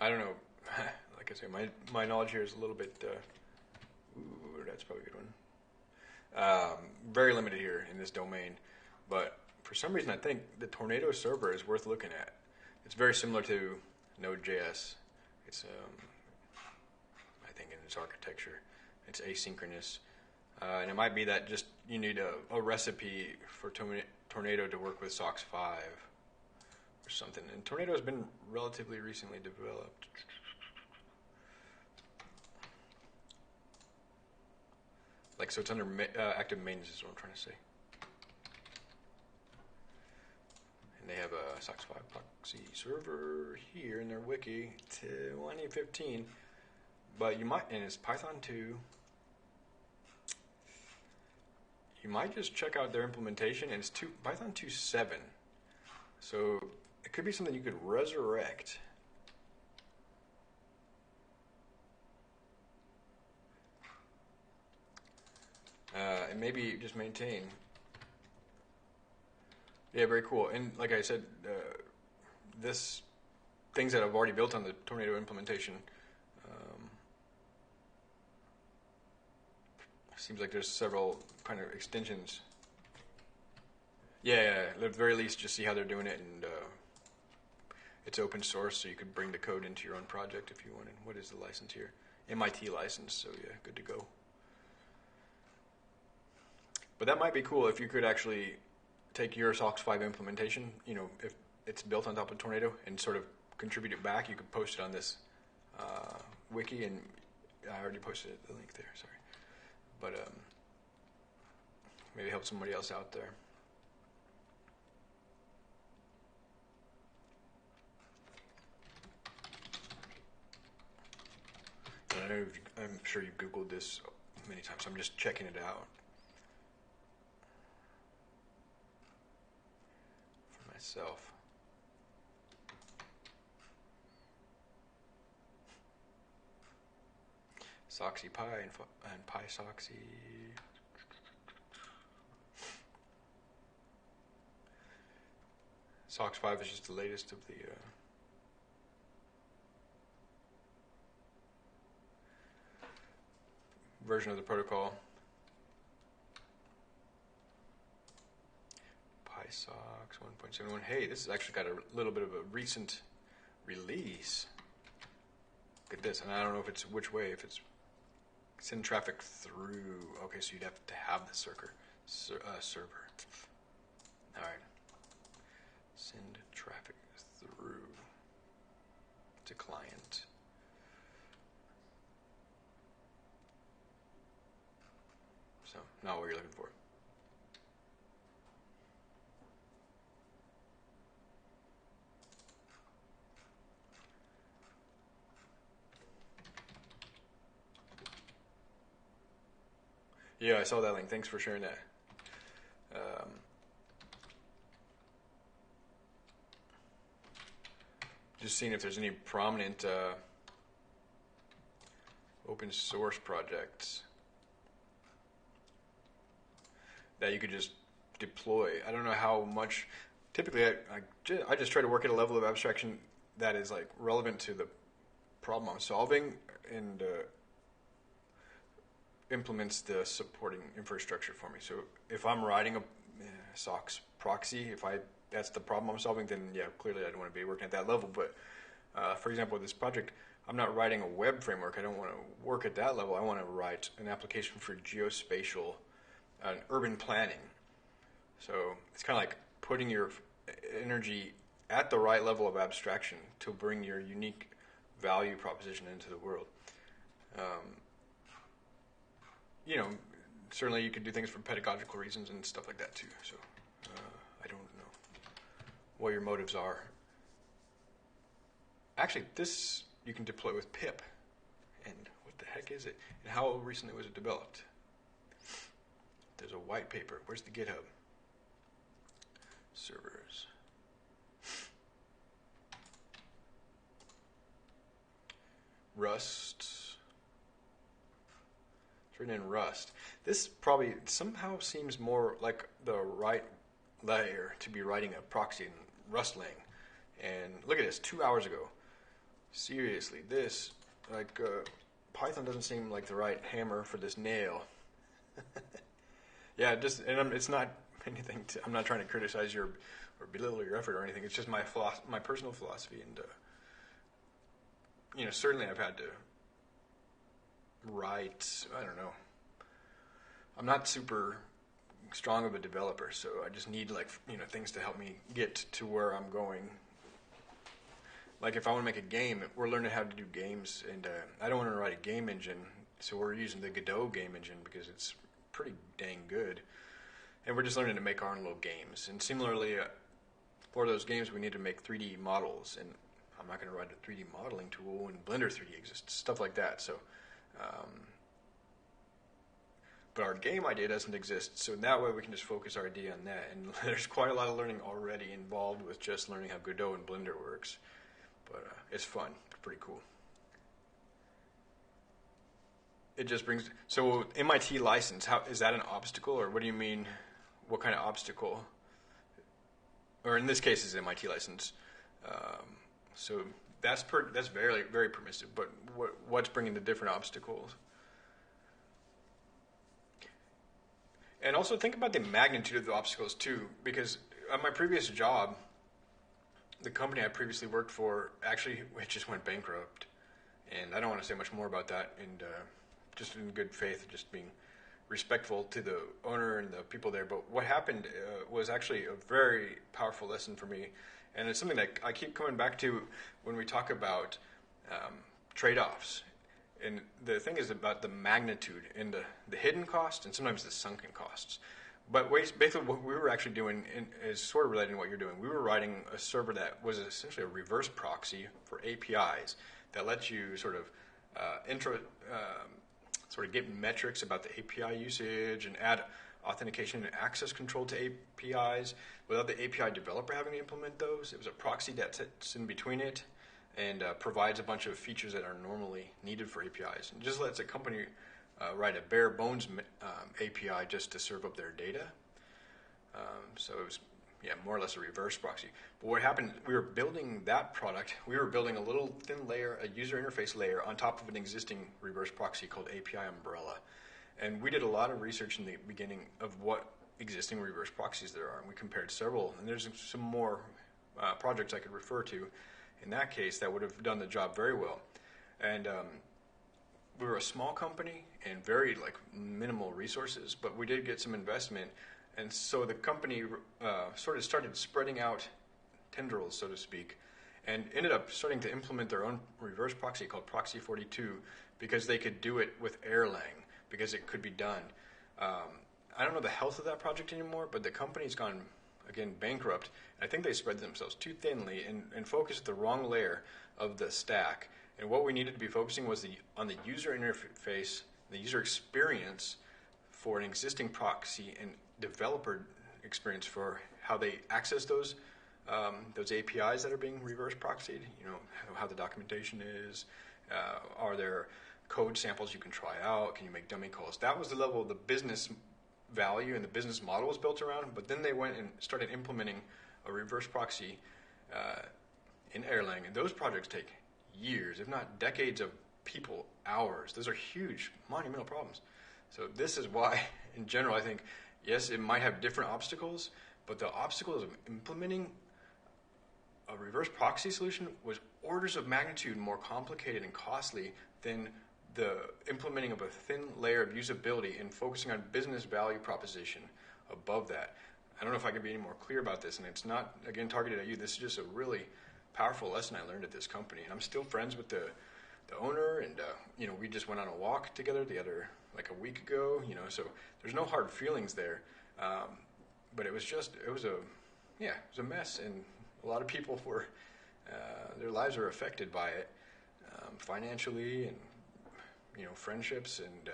I don't know. Like I say, my knowledge here is a little bit. That's probably a good one. Very limited here in this domain, but for some reason I think the Tornado server is worth looking at. It's very similar to Node.js. It's I think in its architecture, it's asynchronous, and it might be that just you need a recipe for Tornado to work with SOX 5. Or something. And Tornado has been relatively recently developed. Like, so it's under active maintenance is what I'm trying to say. And they have a SOX 5 proxy server here in their wiki, 2015. But you might, and it's Python 2. You might just check out their implementation, and it's Python 2.7. So it could be something you could resurrect. And maybe just maintain. Yeah, very cool. And like I said, things that I've already built on the Tornado implementation. Seems like there's several kind of extensions. Yeah, at the very least, just see how they're doing it, and it's open source, so you could bring the code into your own project if you wanted. What is the license here? MIT license, so yeah, good to go. But that might be cool if you could actually take your SOX 5 implementation, if it's built on top of Tornado, and sort of contribute it back. You could post it on this wiki, and I already posted the link there, sorry. But maybe help somebody else out there. I'm sure you've Googled this many times, so I'm just checking it out for myself. Soxy Pi and Pi Soxy. SOX 5 is just the latest of the version of the protocol. PySox 1.71. Hey, this has actually got a little bit of a recent release. Look at this, and I don't know if it's which way, if it's send traffic through. Okay, so you'd have to have the server. All right. Send traffic through to client. So, not what you're looking for. Yeah, I saw that link. Thanks for sharing that. Just seeing if there's any prominent open source projects. that you could just deploy. I don't know how much. Typically, I just try to work at a level of abstraction that is like relevant to the problem I'm solving and implements the supporting infrastructure for me. So if I'm writing a SOX proxy, that's the problem I'm solving, then yeah, clearly I don't want to be working at that level. But for example, with this project, I'm not writing a web framework. I don't want to work at that level. I want to write an application for geospatial and urban planning. So it's kind of like putting your energy at the right level of abstraction to bring your unique value proposition into the world. Certainly you could do things for pedagogical reasons and stuff like that too. So I don't know what your motives are. Actually, this you can deploy with pip. And what the heck is it? And how recently was it developed? There's a white paper. Where's the GitHub? Servers. Rust. It's written in Rust. This probably somehow seems more like the right layer to be writing a proxy in Rustlang. And look at this, 2 hours ago. Seriously, this, Python doesn't seem like the right hammer for this nail. Yeah, it's not anything. I'm not trying to criticize or belittle your effort or anything. It's just my personal philosophy, and certainly I've had to write. I don't know. I'm not super strong of a developer, so I just need things to help me get to where I'm going. Like if I want to make a game, we're learning how to do games, and I don't want to write a game engine, so we're using the Godot game engine because it's pretty dang good. And we're just learning to make our own little games. And similarly, for those games, we need to make 3D models, and I'm not going to write a 3D modeling tool, and Blender 3D exists, stuff like that. So, but our game idea doesn't exist, so that way we can just focus our idea on that. And there's quite a lot of learning already involved with just learning how Godot and Blender works. But it's fun. It's pretty cool. It just brings... So MIT license, is that an obstacle? Or what do you mean? What kind of obstacle? Or in this case, is MIT license. So that's very, very permissive. But what's bringing the different obstacles? And also think about the magnitude of the obstacles too. Because on my previous job, the company I previously worked for, actually, it just went bankrupt. And I don't want to say much more about that. And just in good faith, just being respectful to the owner and the people there. But what happened was actually a very powerful lesson for me. And it's something that I keep coming back to when we talk about trade-offs. And the thing is about the magnitude and the hidden cost and sometimes the sunken costs. But basically what we were actually doing is sort of related to what you're doing. We were writing a server that was essentially a reverse proxy for APIs that lets you sort of get metrics about the API usage and add authentication and access control to APIs without the API developer having to implement those. It was a proxy that sits in between it and provides a bunch of features that are normally needed for APIs. And just lets a company write a bare bones API just to serve up their data. So it was, more or less a reverse proxy. But what happened, we were building that product. We were building a little thin layer, a user interface layer on top of an existing reverse proxy called API Umbrella. And we did a lot of research in the beginning of what existing reverse proxies there are. And we compared several. And there's some more projects I could refer to in that case that would have done the job very well. And we were a small company and very minimal resources, but we did get some investment. And so the company sort of started spreading out tendrils, so to speak, and ended up starting to implement their own reverse proxy called Proxy 42 because they could do it with Erlang, because it could be done. I don't know the health of that project anymore, but the company's gone, again, bankrupt. I think they spread themselves too thinly and focused the wrong layer of the stack. And what we needed to be focusing was on the user interface, the user experience for an existing proxy and developer experience for how they access those APIs that are being reverse proxied. How the documentation is. Are there code samples you can try out? Can you make dummy calls? That was the level of the business value and the business model was built around, but then they went and started implementing a reverse proxy in Erlang, and those projects take years, if not decades of people hours. Those are huge, monumental problems. So this is why, in general, I think, yes, it might have different obstacles, but the obstacles of implementing a reverse proxy solution was orders of magnitude more complicated and costly than the implementing of a thin layer of usability and focusing on business value proposition above that. I don't know if I can be any more clear about this, and it's not, again, targeted at you. This is just a really powerful lesson I learned at this company. And I'm still friends with the owner, and we just went on a walk together like a week ago, so there's no hard feelings there. But it was a mess, and a lot of people were, their lives are affected by it, financially and, friendships and,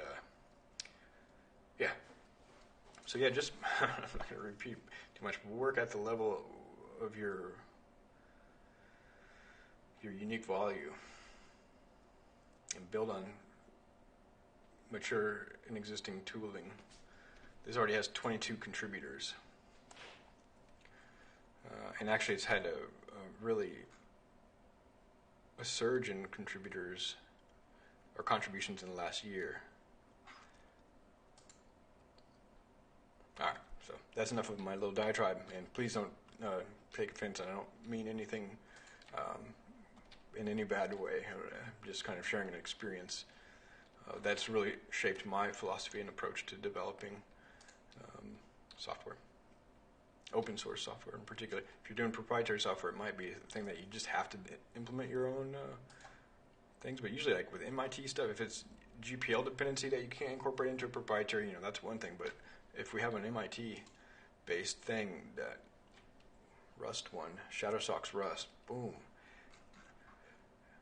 So just, I'm not going to repeat too much, but work at the level of your unique value and build on mature and existing tooling. This already has 22 contributors. And actually it's had a surge in contributors or contributions in the last year. Alright, so that's enough of my little diatribe, and please don't take offense. I don't mean anything in any bad way. I'm just kind of sharing an experience that's really shaped my philosophy and approach to developing software. Open source software in particular. If you're doing proprietary software, it might be a thing that you just have to implement your own things, but usually like with MIT stuff, if it's GPL dependency that you can't incorporate into a proprietary, that's one thing, but if we have an MIT based thing, that Rust one, Shadowsock's Rust, boom.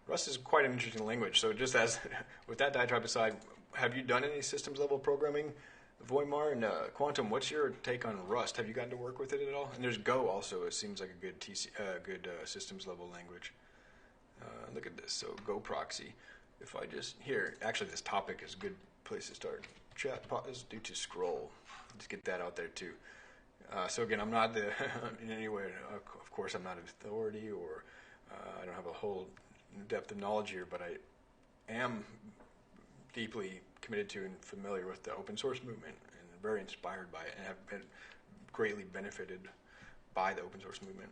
Rust is quite an interesting language, so just as, with that diatribe aside, have you done any systems level programming? Voimar and Quantum, what's your take on Rust? Have you gotten to work with it at all? And there's Go also. It seems like a good systems level language. Look at this. So Go proxy. If I actually this topic is a good place to start. Chat pause due to scroll. Just get that out there too. So again, I'm not in any way, of course, I'm not an authority, or I don't have a whole depth of knowledge here, but I am deeply committed to and familiar with the open source movement and very inspired by it, and have been greatly benefited by the open source movement.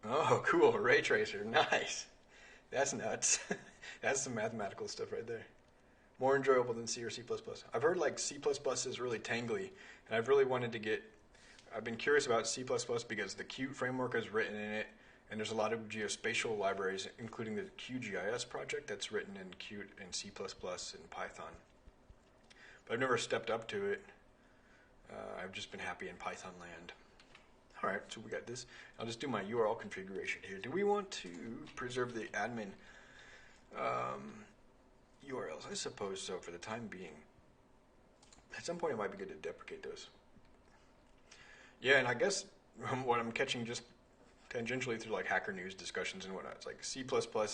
Oh, cool. Ray tracer. Nice. That's nuts. That's some mathematical stuff right there. More enjoyable than C or C++. I've heard like C++ is really tangly, and I've really wanted to I've been curious about C++ because the Qt framework is written in it, and there's a lot of geospatial libraries, including the QGIS project that's written in Qt and C++ and Python. But I've never stepped up to it. I've just been happy in Python land. All right, so we got this. I'll just do my URL configuration here. Do we want to preserve the admin URLs? I suppose so for the time being. At some point it might be good to deprecate those. Yeah, and I guess what I'm catching just tangentially through like Hacker News discussions and whatnot, it's like C++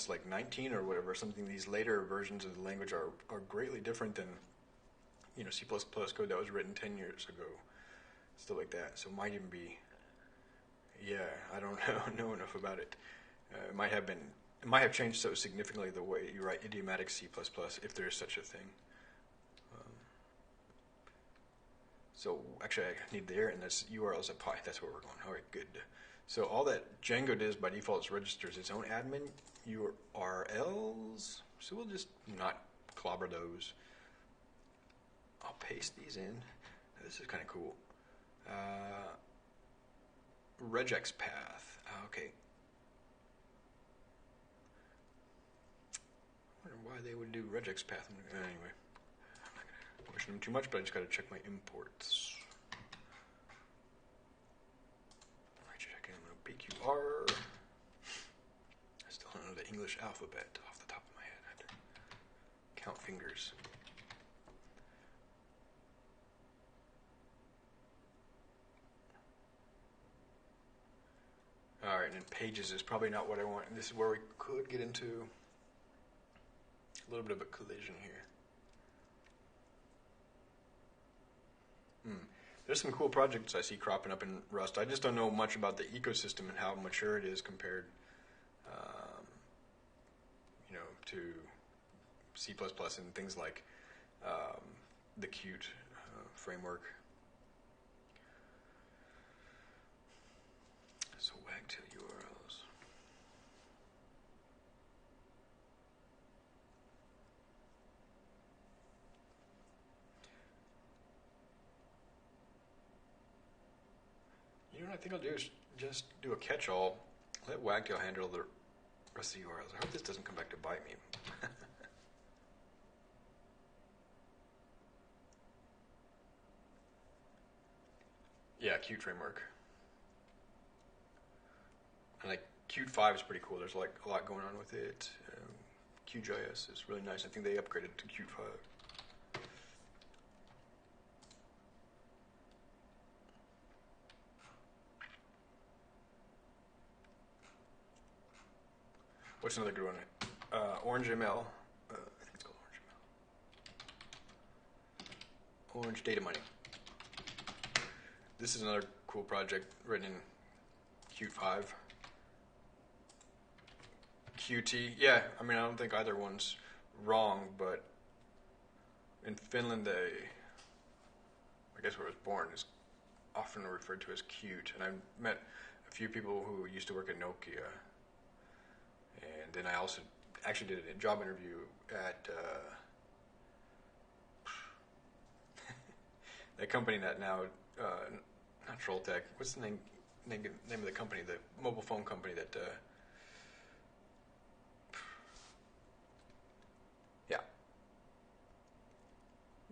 like 19 or whatever, something, these later versions of the language are greatly different than C++ code that was written 10 years ago, stuff like that. So it might even be, I don't know enough about it. It might have changed so significantly the way you write idiomatic C++, if there is such a thing. So actually I need there, and that's URLs at Py. That's where we're going. All right, good. So all that Django does by default is registers its own admin URLs. So we'll just not clobber those. I'll paste these in. This is kind of cool. Regex path. Okay. I wonder why they would do regex path. Anyway, I'm not going to question them too much, but I just got to check my imports. PQR. I still don't know the English alphabet off the top of my head. I have to count fingers. All right, and pages is probably not what I want. This is where we could get into A little bit of a collision here. There's some cool projects I see cropping up in Rust. I just don't know much about the ecosystem and how mature it is compared, to C++ and things like the Qt framework. So wagtail URLs. You know what I think I'll do is just do a catch-all. Let wagtail handle the rest of the URLs. I hope this doesn't come back to bite me. Yeah, Qt framework. And like Qt 5 is pretty cool. There's like a lot going on with it. QGIS is really nice. I think they upgraded to Qt 5. What's another good one? OrangeML. I think it's called OrangeML. Orange data mining. This is another cool project written in Qt 5. Qt, yeah, I mean, I don't think either one's wrong, but in Finland, I guess where I was born, is often referred to as Qt. And I've met a few people who used to work at Nokia. And then I also actually did a job interview at that company that now, not Trolltech, what's the name of the company, the mobile phone company that, yeah.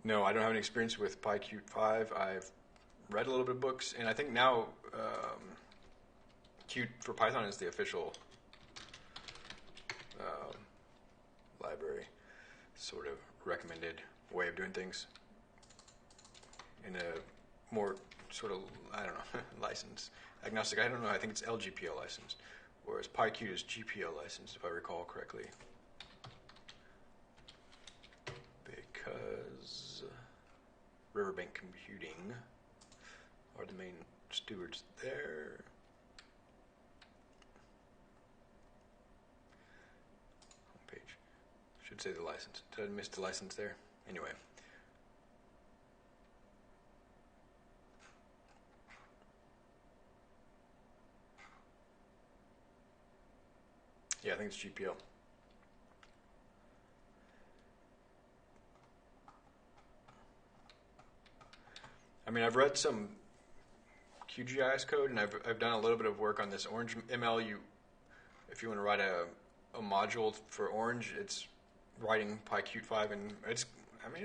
No, I don't have any experience with PyQt 5. I've read a little bit of books, and I think now Qt for Python is the official library, sort of recommended way of doing things in a more sort of, I don't know, license agnostic. I don't know, I think it's LGPL licensed, whereas PyQt is GPL licensed, if I recall correctly. Because Riverbank Computing are the main stewards there. Homepage. Should say the license. Did I miss the license there? Anyway. Yeah, I think it's GPL. I mean, I've read some QGIS code, and I've done a little bit of work on this Orange ML. If you want to write a module for Orange, it's writing PyQt 5, and it's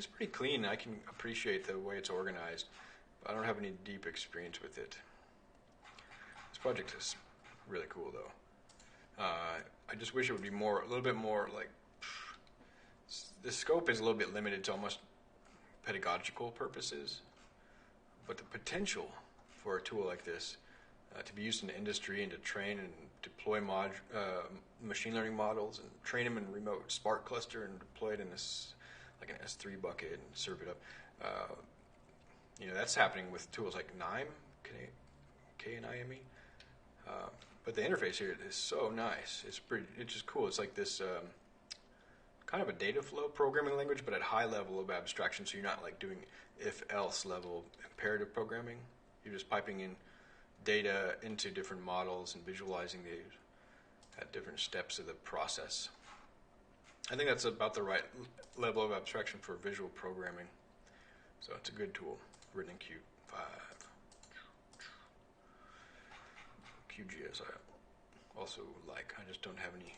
pretty clean. I can appreciate the way it's organized, but I don't have any deep experience with it. This project is really cool, though. I just wish it would be a little bit more like, the scope is a little bit limited to almost pedagogical purposes, but the potential for a tool like this to be used in the industry and to train and deploy machine learning models and train them in a remote Spark cluster and deploy it in this like an S3 bucket and serve it up. That's happening with tools like KNIME, K-N-I-M-E. But the interface here is so nice. It's just cool. It's like this kind of a data flow programming language, but at high level of abstraction. So you're not like doing if-else level imperative programming. You're just piping in data into different models and visualizing these at different steps of the process. I think that's about the right level of abstraction for visual programming. So it's a good tool, written in Qt 5. QGIS I also like. I just don't have any.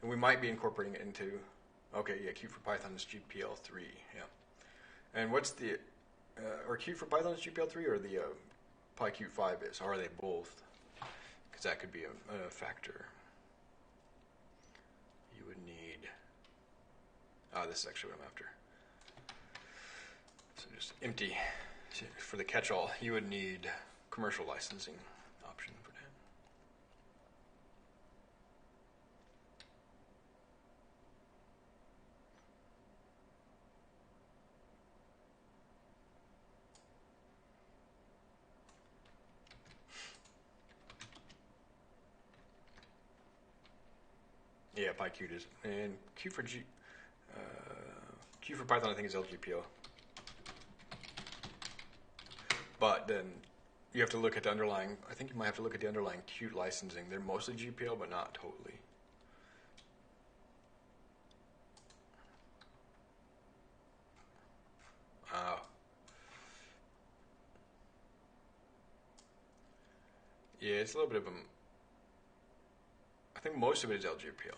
And we might be incorporating it into, Qt for Python is GPL 3, yeah. And what's the, or Qt for Python is GPL 3 or the PyQt 5 is? Or are they both? Because that could be a factor. You would need, this is actually what I'm after. So just empty. For the catch-all, you would need commercial licensing option for that. Yeah, PyQt is. And Q for Q for Python I think is LGPL. But then you have to look at the underlying, I think you might have to look at the underlying Qt licensing. They're mostly GPL, but not totally. Yeah, it's a little bit of a, I think most of it is LGPL.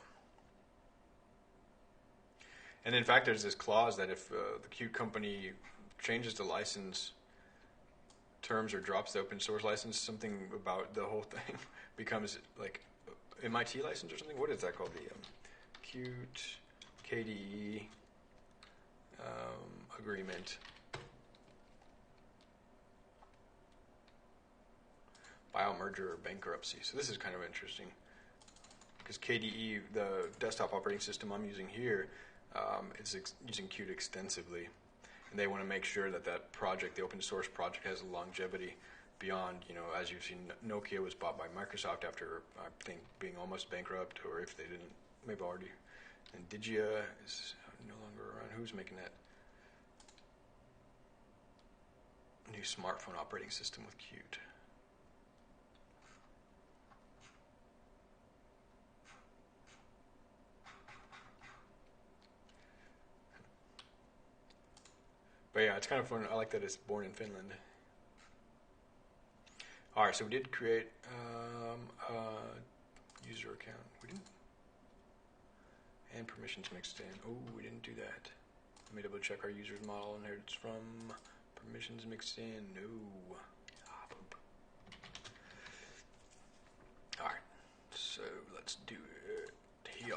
And in fact, there's this clause that if the Qt company changes the license terms or drops the open source license, something about the whole thing becomes like MIT license or something. What is that called? The Qt KDE agreement. File merger or bankruptcy. So this is kind of interesting because KDE, the desktop operating system I'm using here, is using Qt extensively, and they want to make sure that that project, the open source project, has longevity beyond, you know, as you've seen, Nokia was bought by Microsoft after, I think, being almost bankrupt, or if they didn't, maybe already. And Digia is no longer around. Who's making that new smartphone operating system with Qt? But yeah, it's kind of fun. I like that it's born in Finland. All right, so we did create a user account. We didn't. And permissions mixed in. Oh, we didn't do that. Let me double check our users model inherits from permissions mixed in. No. Poop. All right, so let's do it here.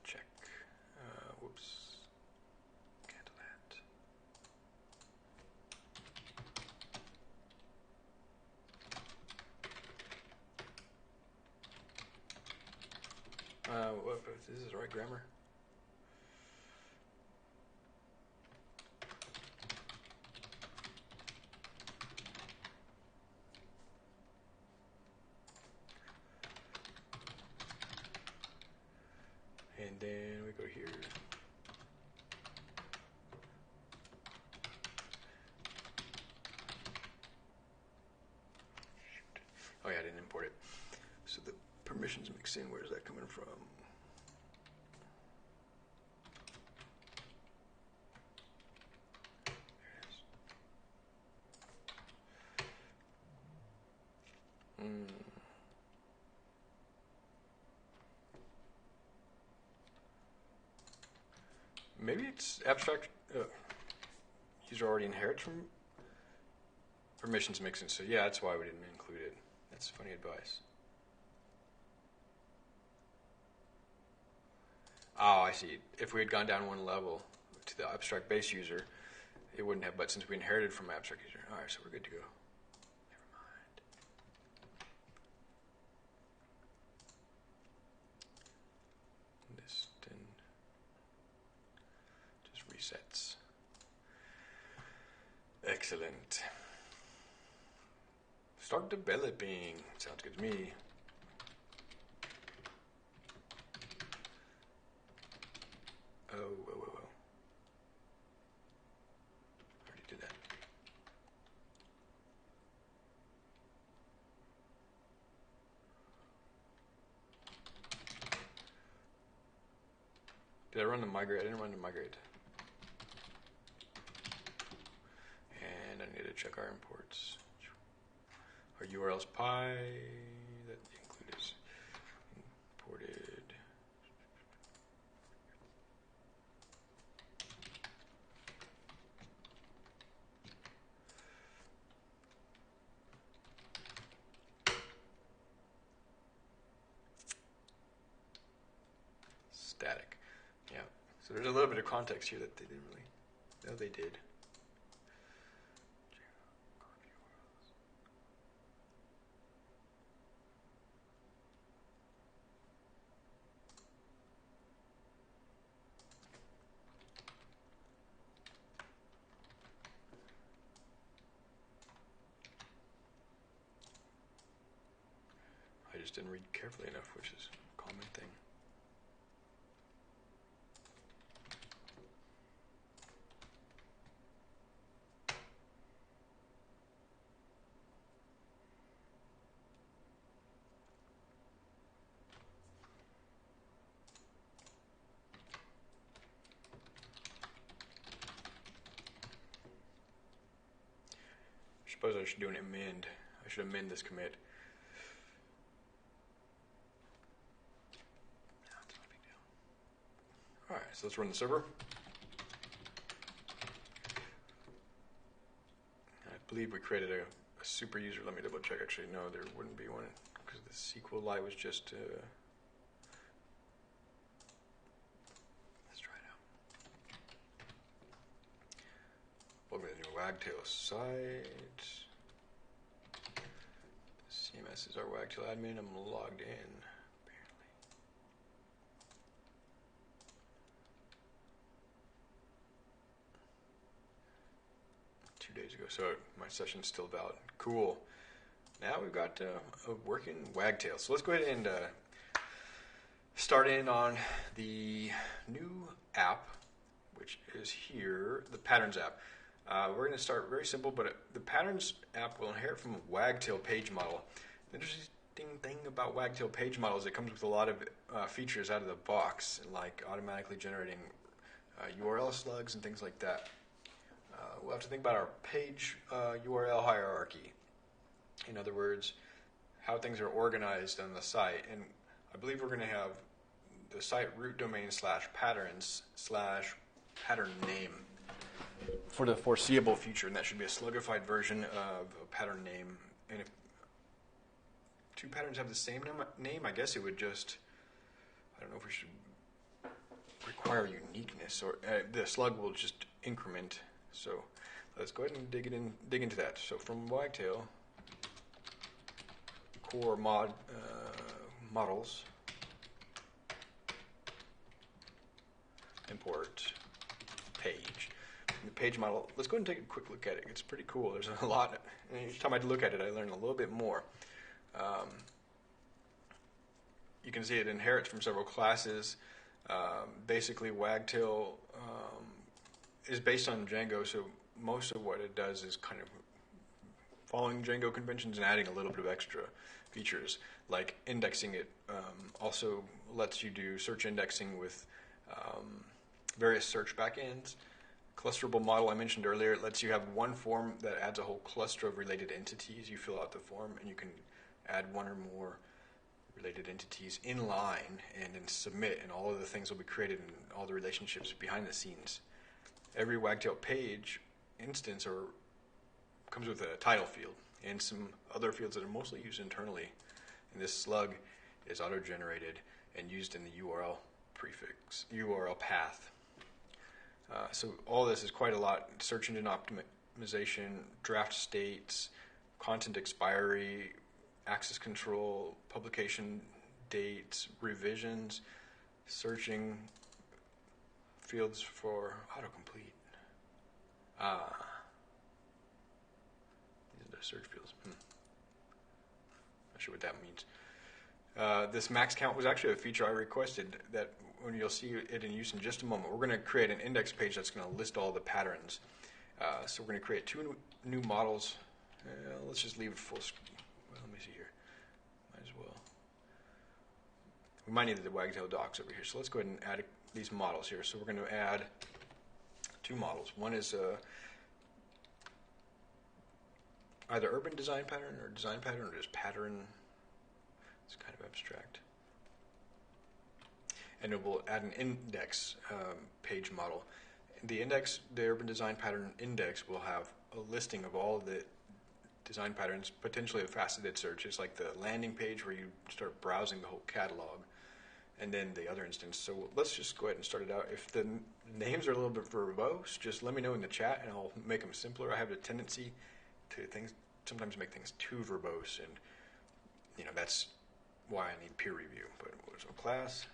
Check. Whoops. Can't do that. This is the right grammar. And then we go here. Oh yeah, I didn't import it. So the permissions mix in, where's that coming from? Maybe it's abstract. User already inherits from permissions mixing. So yeah, that's why we didn't include it. That's funny advice. Oh, I see. If we had gone down one level to the abstract base user, it wouldn't have. But since we inherited from abstract user, all right, so we're good to go. Never mind. This then just resets. Excellent. Start developing. Sounds good to me. Oh, whoa, whoa, whoa. Already did that. Did I run the migrate? I didn't run the migrate. And I need to check our imports. Our URL's py that include is imported. Static. Yeah. So there's a little bit of context here that they didn't really. No, they did. just didn't read carefully enough, which is a common thing. I suppose I should do an amend. I should amend this commit. Alright, so let's run the server. I believe we created a super user. Let me double check. Actually, no, there wouldn't be one because the SQLite was just. Let's try it out. Welcome to the new Wagtail site. CMS is our Wagtail admin. I'm logged in. 2 days ago, so my session's still valid. Cool. Now we've got a working Wagtail. So let's go ahead and start in on the new app, which is here, the Patterns app. We're going to start very simple, but the Patterns app will inherit from a Wagtail page model. The interesting thing about Wagtail page model is it comes with a lot of features out of the box, like automatically generating URL slugs and things like that. We'll have to think about our page URL hierarchy. In other words, how things are organized on the site. And I believe we're going to have the site root domain /patterns/pattern name for the foreseeable future. And that should be a slugified version of a pattern name. And if two patterns have the same name, I guess it would just, I don't know if we should require uniqueness, or the slug will just increment. So let's go ahead and dig into that. So from Wagtail, core models, import page. The page model, let's go ahead and take a quick look at it. It's pretty cool. There's a lot, and each time I look at it, I learn a little bit more. You can see it inherits from several classes. Basically, Wagtail is based on Django, so most of what it does is kind of following Django conventions and adding a little bit of extra features, like indexing it. Also lets you do search indexing with various search backends. Clusterable model I mentioned earlier, it lets you have one form that adds a whole cluster of related entities. You fill out the form and you can add one or more related entities in line and then submit, and all of the things will be created in all the relationships behind the scenes. Every Wagtail page instance comes with a title field and some other fields that are mostly used internally. And this slug is auto-generated and used in the URL prefix, URL path. So all this is quite a lot. Search engine optimization, draft states, content expiry, access control, publication dates, revisions, searching fields for autocomplete. These are the search fields. Not sure what that means. This max count was actually a feature I requested that when you'll see it in use in just a moment. We're going to create an index page that's going to list all the patterns. So we're going to create two new models. Let's just leave it full screen. Well, let me see here. Might as well. We might need the Wagtail docs over here. So let's go ahead and add these models here. So we're going to add two models. One is either urban design pattern or design pattern or just pattern. It's kind of abstract. And it will add an index page model. The index, the urban design pattern index, will have a listing of all of the design patterns, potentially a faceted search. It's like the landing page where you start browsing the whole catalog. And then the other instance. So let's just go ahead and start it out. If the names are a little bit verbose, just let me know in the chat and I'll make them simpler. I have a tendency to sometimes make things too verbose, and that's why I need peer review. But so class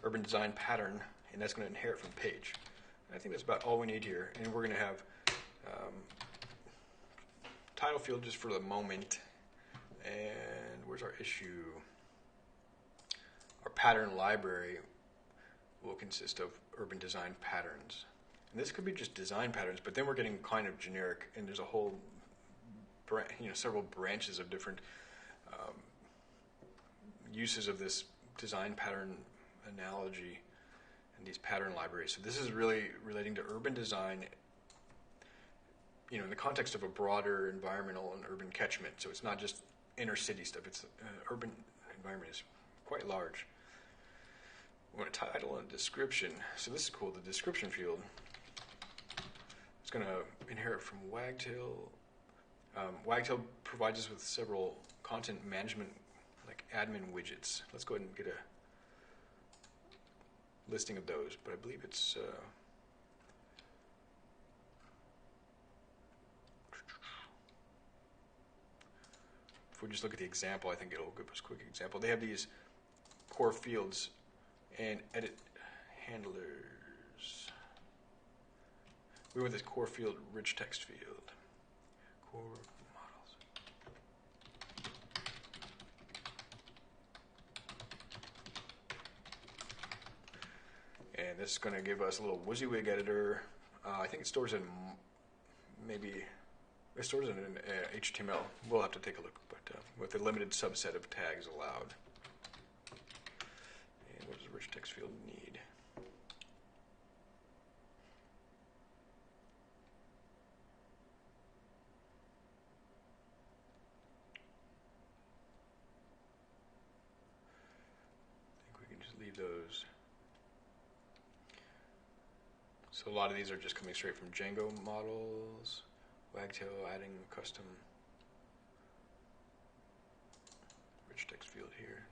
urban design pattern, and that's going to inherit from page. I think that's about all we need here, and we're going to have title field just for the moment. And where's our issue? Our pattern library will consist of urban design patterns. And this could be just design patterns, but then we're getting kind of generic, and there's a whole, several branches of different uses of this design pattern analogy and these pattern libraries. So this is really relating to urban design, in the context of a broader environmental and urban catchment. So it's not just inner city stuff. It's urban environment is quite large. We want a title and a description. So this is cool. The description field is going to inherit from Wagtail. Wagtail provides us with several content management, like admin widgets. Let's go ahead and get a listing of those, but I believe it's if we just look at the example, I think it'll give us a quick example. They have these core fields and edit handlers. We want this core field rich text field. Core models. And this is going to give us a little WYSIWYG editor. I think it stores in it stores in HTML. We'll have to take a look, but with a limited subset of tags allowed. And what does a rich text field need? I think we can just leave those. So a lot of these are just coming straight from Django models. Wagtail adding custom rich text field here.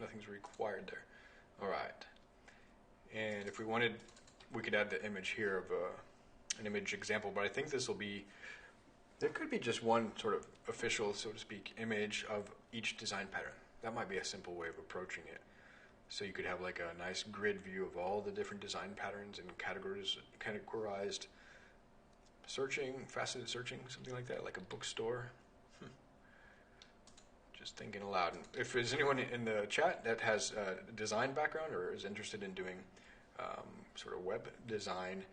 Nothing's required there. All right. And if we wanted, we could add the image here of an image example, but I think this will be, there could be just one sort of official, so to speak, image of each design pattern. That might be a simple way of approaching it. So you could have like a nice grid view of all the different design patterns and categorized searching, faceted searching, something like that, like a bookstore. Just thinking aloud. And if there's anyone in the chat that has a design background or is interested in doing sort of web design,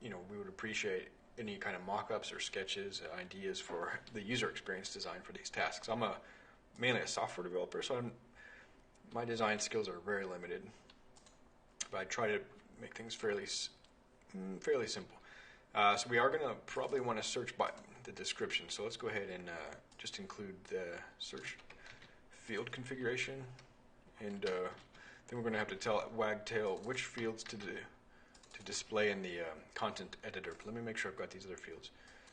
we would appreciate any kind of mock-ups or sketches, ideas for the user experience design for these tasks. I'm mainly a software developer, so my design skills are very limited, but I try to make things fairly simple. So we are going to probably want to search by the description. So let's go ahead and just include the search field configuration. And then we're going to have to tell Wagtail which fields to display in the content editor. But let me make sure I've got these other fields.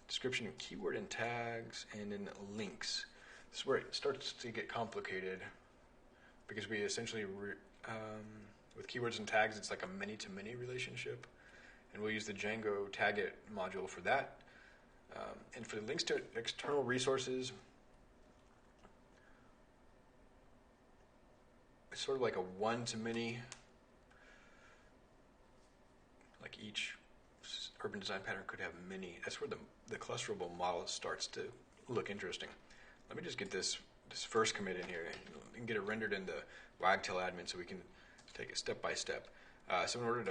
Description, keyword and tags, and then links. This is where it starts to get complicated because we essentially, with keywords and tags, it's like a many-to-many relationship. And we'll use the Django tagit module for that. And for the links to external resources, it's sort of like a one-to-many, like each urban design pattern could have many. That's where the clusterable model starts to look interesting. Let me just get this first commit in here and get it rendered in the Wagtail admin so we can take it step by step. So in order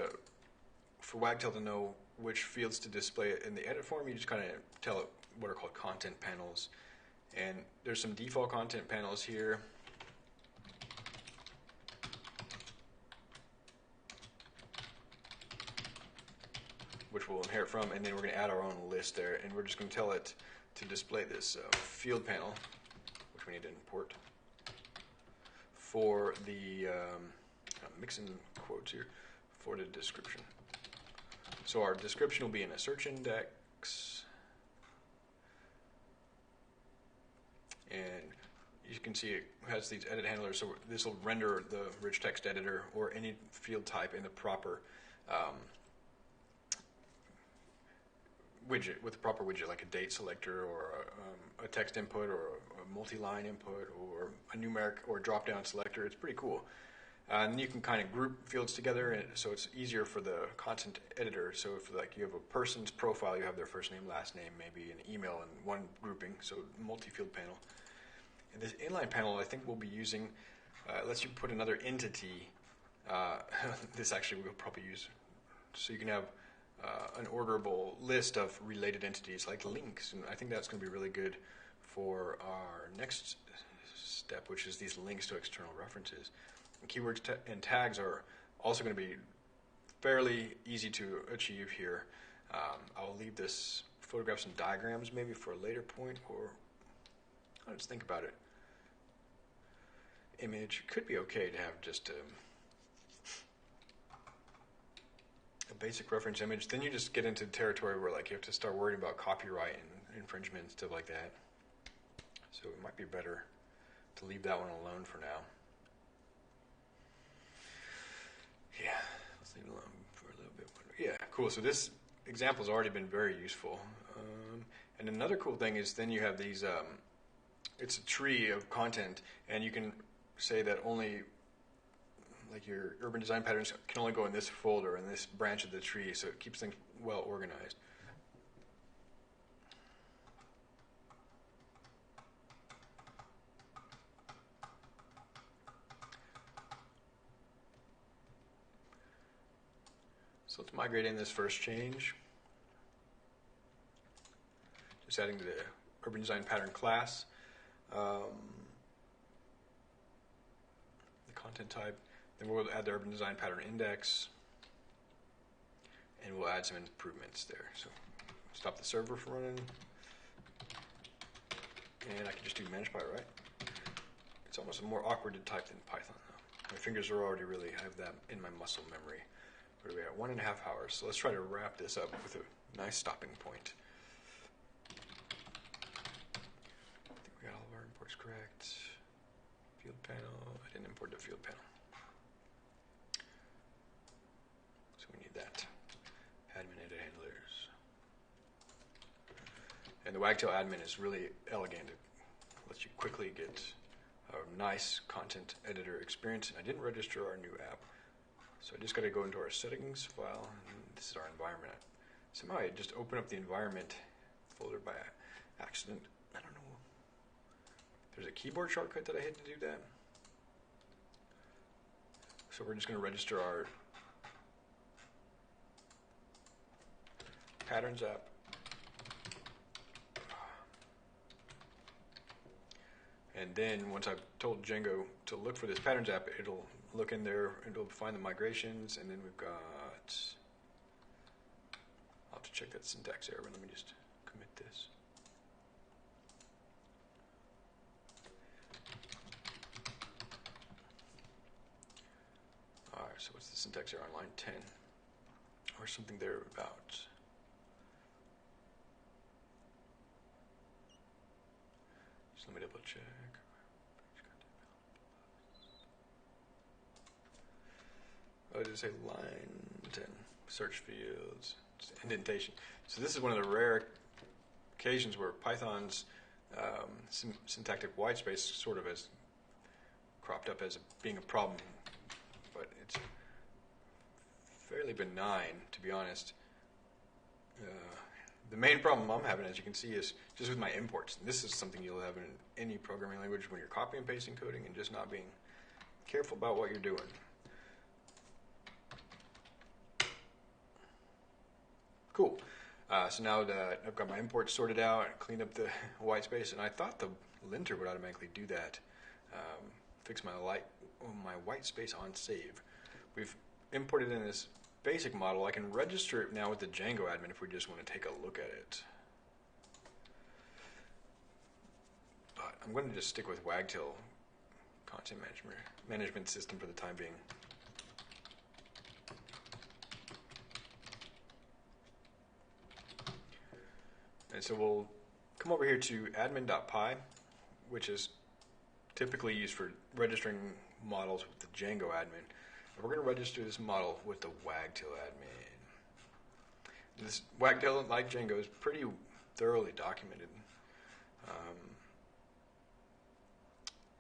for Wagtail to know which fields to display it in the edit form, you just kind of tell it what are called content panels. And there's some default content panels here. Which we'll inherit from, and then we're going to add our own list there, and we're just going to tell it to display this field panel, which we need to import for the, I'm mixing quotes here, for the description. So our description will be in a search index, and you can see it has these edit handlers, so this will render the rich text editor or any field type in the proper widget, with the proper widget, like a date selector or a text input or a multi-line input or a numeric or a drop-down selector. It's pretty cool. And then you can kind of group fields together, and so it's easier for the content editor. So if like you have a person's profile, you have their first name, last name, maybe an email in one grouping, so multi-field panel. And this inline panel, I think we'll be using, lets you put another entity. This actually we'll probably use, so you can have an orderable list of related entities like links, and I think that's going to be really good for our next step, which is these links to external references. And keywords and tags are also going to be fairly easy to achieve here. I'll leave this photographs and diagrams maybe for a later point, or let's think about it. Image could be okay to have just a basic reference image. Then you just get into territory where like you have to start worrying about copyright and infringement and stuff like that. So it might be better to leave that one alone for now. Yeah, let's leave it alone for a little bit. Yeah, cool. So this example has already been very useful. And another cool thing is then you have these, it's a tree of content, and you can say that only, like your urban design patterns can only go in this folder, in this branch of the tree, so it keeps things well organized. So let's migrate in this first change. Just adding the urban design pattern class, the content type. Then we'll add the urban design pattern index, and we'll add some improvements there. So stop the server from running, and I can just do manage by, right? It's almost more awkward to type than Python, though. My fingers are already really, I have that in my muscle memory. What are we at? 1.5 hours. So let's try to wrap this up with a nice stopping point. I think we got all of our imports correct. Field panel. I didn't import the field panel. So we need that. Admin edit handlers. And the Wagtail admin is really elegant. It lets you quickly get a nice content editor experience. And I didn't register our new app. So I just got to go into our settings file, and this is our environment. Somehow I just opened up the environment folder by accident. I don't know. There's a keyboard shortcut that I hit to do that. So we're just going to register our patterns app. And then once I've told Django to look for this patterns app, it'll look in there, it'll find the migrations, and then we've got, I'll have to check that syntax error, but let me just commit this. All right, so what's the syntax error on line 10? Or something there about. Just let me double check. Oh, did it say line 10? Search fields, indentation. So this is one of the rare occasions where Python's syntactic whitespace sort of has cropped up as being a problem, but it's fairly benign, to be honest. The main problem I'm having, as you can see, is just with my imports. And this is something you'll have in any programming language when you're copying and pasting coding and just not being careful about what you're doing. Cool. So now that I've got my imports sorted out and cleaned up the white space, and I thought the linter would automatically do that, fix my white space on save. We've imported in this basic model. I can register it now with the Django admin if we just want to take a look at it. But I'm going to just stick with Wagtail content management system for the time being. And so we'll come over here to admin.py, which is typically used for registering models with the Django admin. And we're going to register this model with the Wagtail admin. This Wagtail, like Django, is pretty thoroughly documented.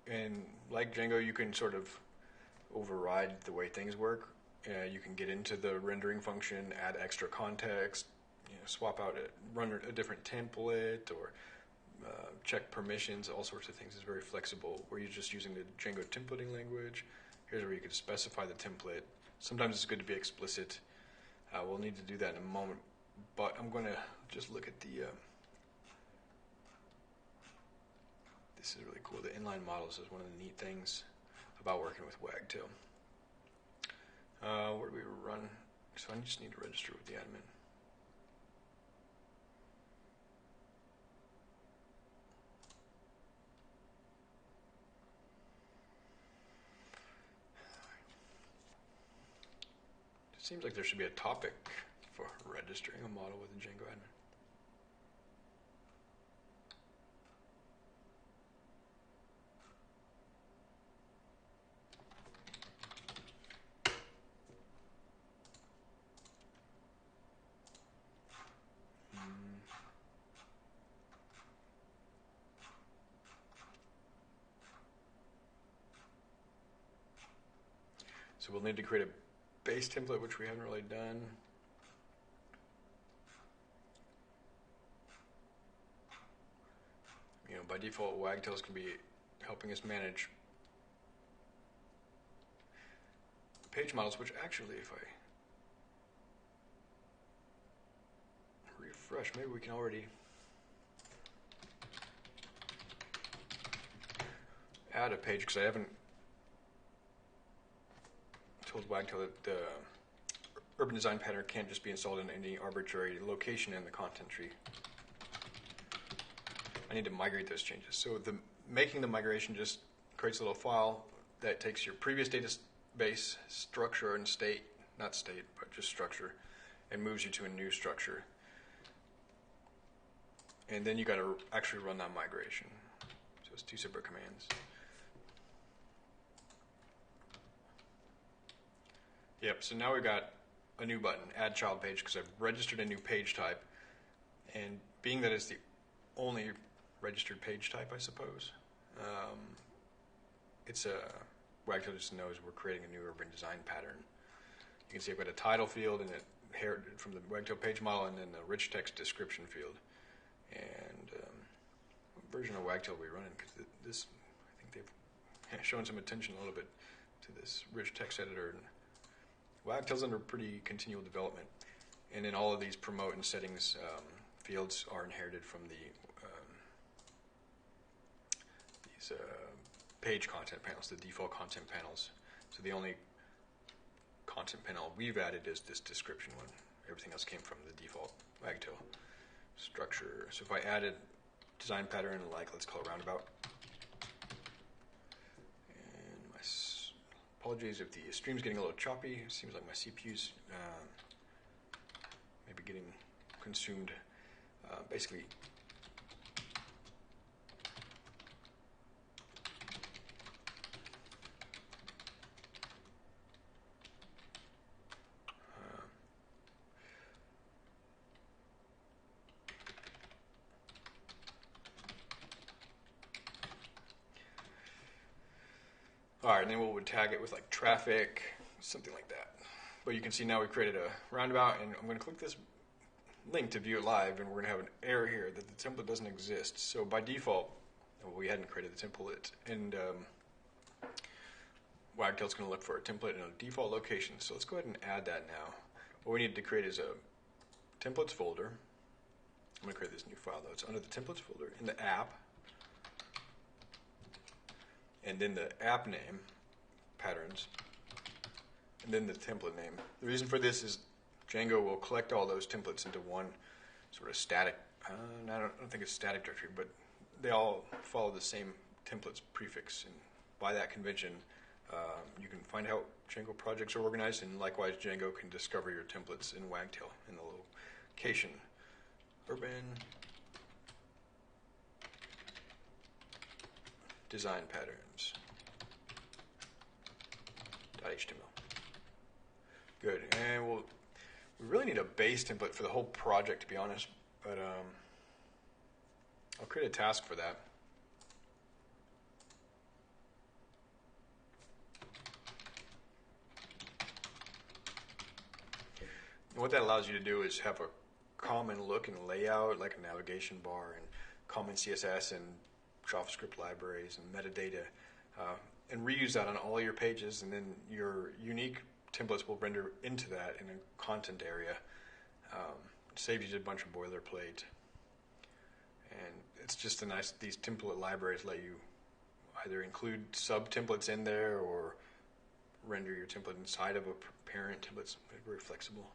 And like Django, you can sort of override the way things work. You can get into the rendering function, add extra context, swap out run a different template, or check permissions. All sorts of things. It's very flexible. Where you're just using the Django templating language. Here's where you can specify the template. Sometimes it's good to be explicit. We'll need to do that in a moment, but I'm going to just look at the. This is really cool. The inline models is one of the neat things about working with Wagtail. Where do we run? So I just need to register with the admin. It seems like there should be a topic for registering a model with the Django admin. So we'll need to create a base template, which we haven't really done. By default, Wagtails can be helping us manage page models, which actually, if I refresh, maybe we can already add a page, because I haven't told Wagtail that the urban design pattern can't just be installed in any arbitrary location in the content tree. I need to migrate those changes. So making the migration just creates a little file that takes your previous database structure and state, not state, but just structure, and moves you to a new structure. And then you got to actually run that migration. So it's two separate commands. Yep, so now we've got a new button, add child page, because I've registered a new page type. And being that it's the only registered page type, I suppose, Wagtail just knows we're creating a new urban design pattern. You can see I've got a title field, and it inherited from the Wagtail page model, and then the rich text description field. And what version of Wagtail are we running? Because this, I think they've shown some attention a little bit to this rich text editor. And Wagtail's under pretty continual development, and then all of these promote and settings fields are inherited from these page content panels, the default content panels. So the only content panel we've added is this description one. Everything else came from the default Wagtail structure. So if I added design pattern, like let's call it roundabout, and my apologies if the stream's getting a little choppy. It seems like my CPU's maybe getting consumed. Basically, all right, and then we would tag it with like traffic, something like that. But you can see now we created a roundabout, and I'm going to click this link to view it live, and we're going to have an error here that the template doesn't exist. So by default, we hadn't created the template, and Wagtail's going to look for a template in a default location. So let's go ahead and add that now. What we need to create is a templates folder. I'm going to create this new file, though. It's under the templates folder in the app, and then the app name, patterns, and then the template name. The reason for this is Django will collect all those templates into one sort of static, I don't think it's static directory, but they all follow the same templates prefix. And by that convention, you can find how Django projects are organized, and likewise Django can discover your templates in Wagtail in the location. Urban design patterns .html. Good, and we really need a base template for the whole project, to be honest, but I'll create a task for that. And what that allows you to do is have a common look and layout, like a navigation bar and common CSS and JavaScript libraries and metadata, and reuse that on all your pages, and then your unique templates will render into that in a content area. Saves you a bunch of boilerplate. And it's just these template libraries let you either include sub-templates in there or render your template inside of a parent template. It's very flexible.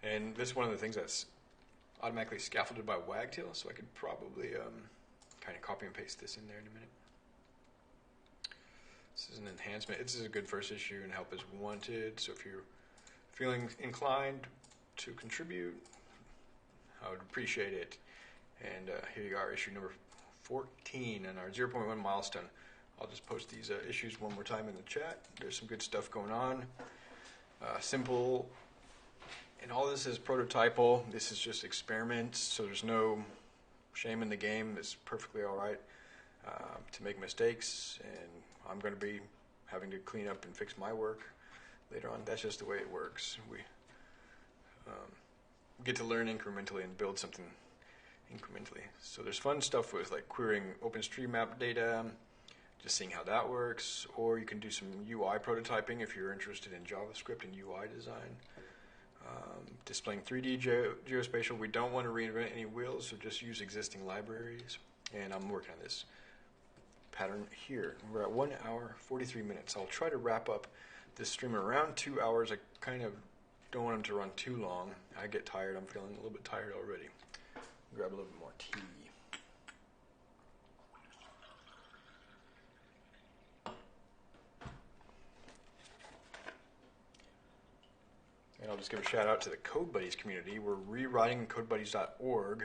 And this is one of the things that's automatically scaffolded by Wagtail, so I could probably kind of copy and paste this in there in a minute. This is an enhancement. This is a good first issue, and help is wanted. So if you're feeling inclined to contribute, I would appreciate it. And here you are, issue number 14 and our 0.1 milestone. I'll just post these issues one more time in the chat. There's some good stuff going on. Simple. And all this is prototypal. This is just experiments, so there's no shame in the game. It's perfectly all right to make mistakes, and I'm going to be having to clean up and fix my work later on. That's just the way it works. We get to learn incrementally and build something incrementally. So there's fun stuff with like querying OpenStreetMap data, just seeing how that works, or you can do some UI prototyping if you're interested in JavaScript and UI design. Displaying 3D geospatial. We don't want to reinvent any wheels, so just use existing libraries. And I'm working on this pattern here. We're at 1 hour, 43 minutes. I'll try to wrap up this stream in around 2 hours. I kind of don't want them to run too long. I get tired. I'm feeling a little bit tired already. Grab a little bit more tea. And I'll just give a shout out to the CodeBuddies community. We're rewriting CodeBuddies.org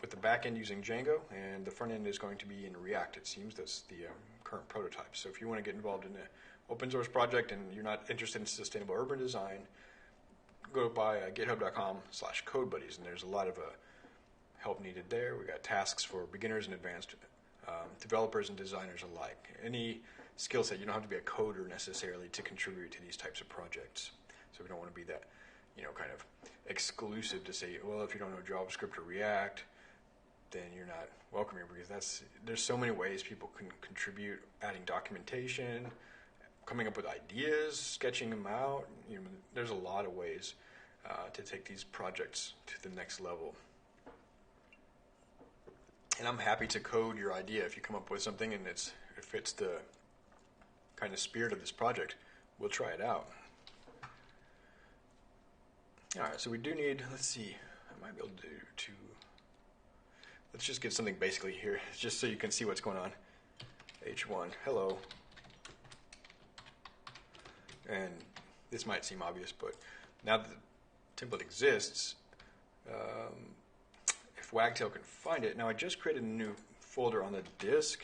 with the back end using Django, and the front end is going to be in React. It seems that's the current prototype. So if you want to get involved in an open source project and you're not interested in sustainable urban design, go by github.com/CodeBuddies, and there's a lot of help needed there. We got tasks for beginners and advanced developers and designers alike. Any skill set, you don't have to be a coder necessarily to contribute to these types of projects. So we don't want to be that, kind of exclusive to say, well, if you don't know JavaScript or React, then you're not welcome here, because there's so many ways people can contribute, adding documentation, coming up with ideas, sketching them out. There's a lot of ways to take these projects to the next level. And I'm happy to code your idea if you come up with something and it fits the kind of spirit of this project. We'll try it out. All right, so we do need, let's see, I might be able to do let's just get something basically here, just so you can see what's going on. H1, hello. And this might seem obvious, but now that the template exists, if Wagtail can find it, now I just created a new folder on the disk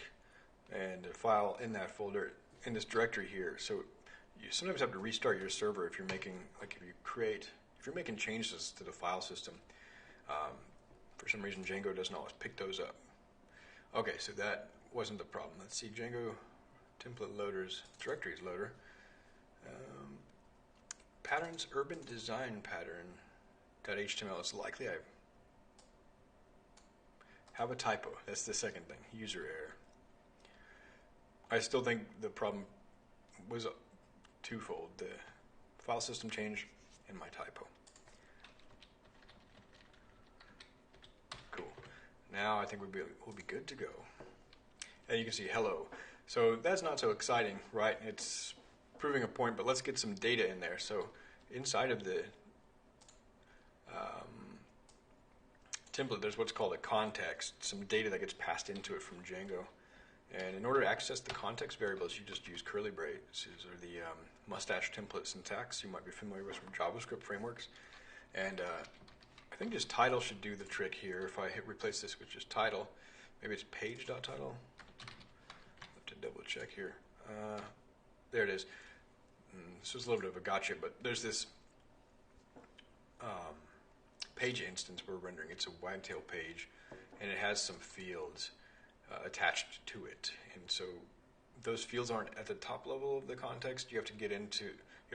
and a file in that folder in this directory here. So you sometimes have to restart your server if you're making, if you're making changes to the file system. For some reason, Django doesn't always pick those up. Okay, so that wasn't the problem. Let's see, Django template loaders, directories loader. Patterns, urban design pattern.html. It's likely I have a typo. That's the second thing, user error. I still think the problem was twofold, the file system change and my typo. Cool. Now I think we'll be good to go. And you can see hello. So that's not so exciting, right? It's proving a point, but let's get some data in there. So inside of the template, there's what's called a context, some data that gets passed into it from Django. And in order to access the context variables, you just use curly braces or the mustache template syntax you might be familiar with from JavaScript frameworks. And I think just title should do the trick here. If I hit replace this with just title, maybe it's page.title. Have to double check here. There it is. This was a little bit of a gotcha, but there's this page instance we're rendering. It's a wagtail page, and it has some fields attached to it. And so those fields aren't at the top level of the context. You have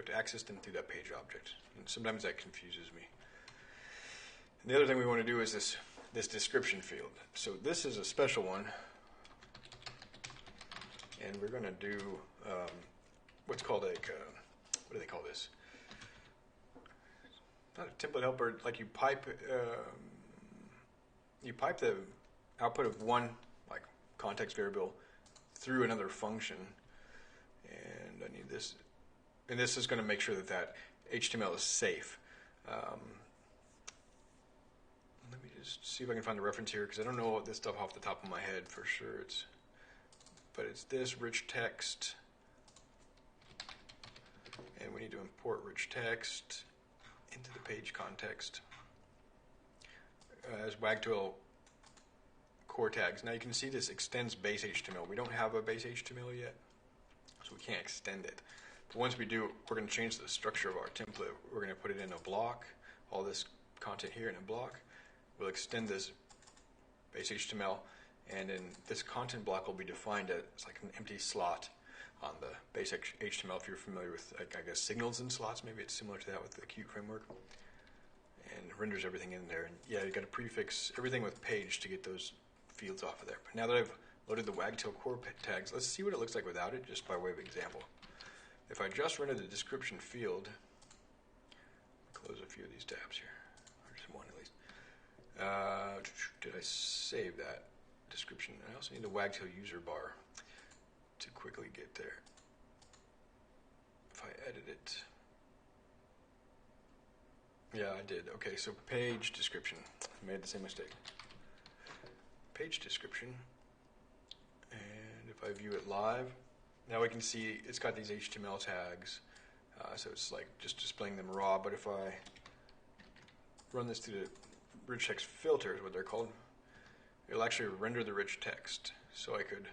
to access them through that page object. And sometimes that confuses me. And the other thing we want to do is this description field. So this is a special one, and we're going to do what's called what do they call this? Not a template helper. Like you pipe the output of one like context variable through another function, and I need this, and this is going to make sure that HTML is safe. Let me just see if I can find the reference here, because I don't know this stuff off the top of my head for sure. But it's this rich text, and we need to import rich text into the page context as wagtail core tags. Now you can see this extends base HTML. We don't have a base HTML yet, so we can't extend it. But once we do, we're going to change the structure of our template. We're going to put it in a block, all this content here in a block. We'll extend this base HTML, and then this content block will be defined as like an empty slot on the basic HTML. If you're familiar with, like, I guess, signals and slots, maybe it's similar to that with the Qt framework, and renders everything in there. And yeah, you got to prefix everything with page to get those fields off of there. But now that I've loaded the wagtail core tags, let's see what it looks like without it, just by way of example. If I just render the description field, close a few of these tabs here, or just one at least. Did I save that description? I also need the wagtail user bar to quickly get there. If I edit it, yeah, I did. Okay, so page description. I made the same mistake. Page description, and if I view it live, now we can see it's got these HTML tags, so it's like just displaying them raw. But if I run this through the rich text filter, is what they're called, it'll actually render the rich text. So I could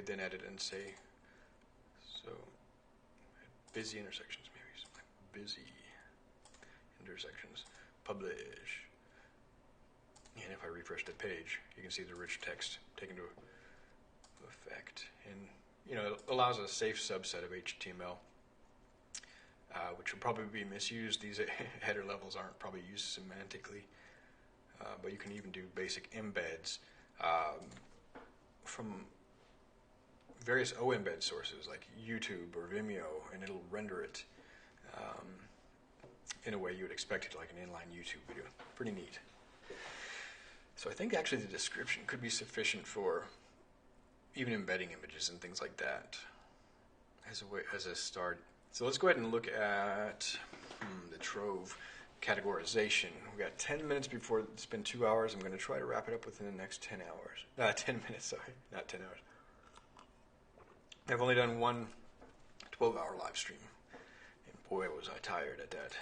then edit and say, so busy intersections, maybe busy intersections, publish. And if I refresh the page, you can see the rich text taken into effect. And you know, it allows a safe subset of HTML, which will probably be misused. These header levels aren't probably used semantically, but you can even do basic embeds from various OEmbed sources like YouTube or Vimeo, and it'll render it in a way you would expect it, like an inline YouTube video. Pretty neat. So I think actually the description could be sufficient for even embedding images and things like that as a start. So let's go ahead and look at the Trove categorization. We've got 10 minutes before it's been 2 hours. I'm going to try to wrap it up within the next 10 hours. 10 minutes, sorry, not 10 hours. I've only done one 12-hour live stream, and boy, was I tired at that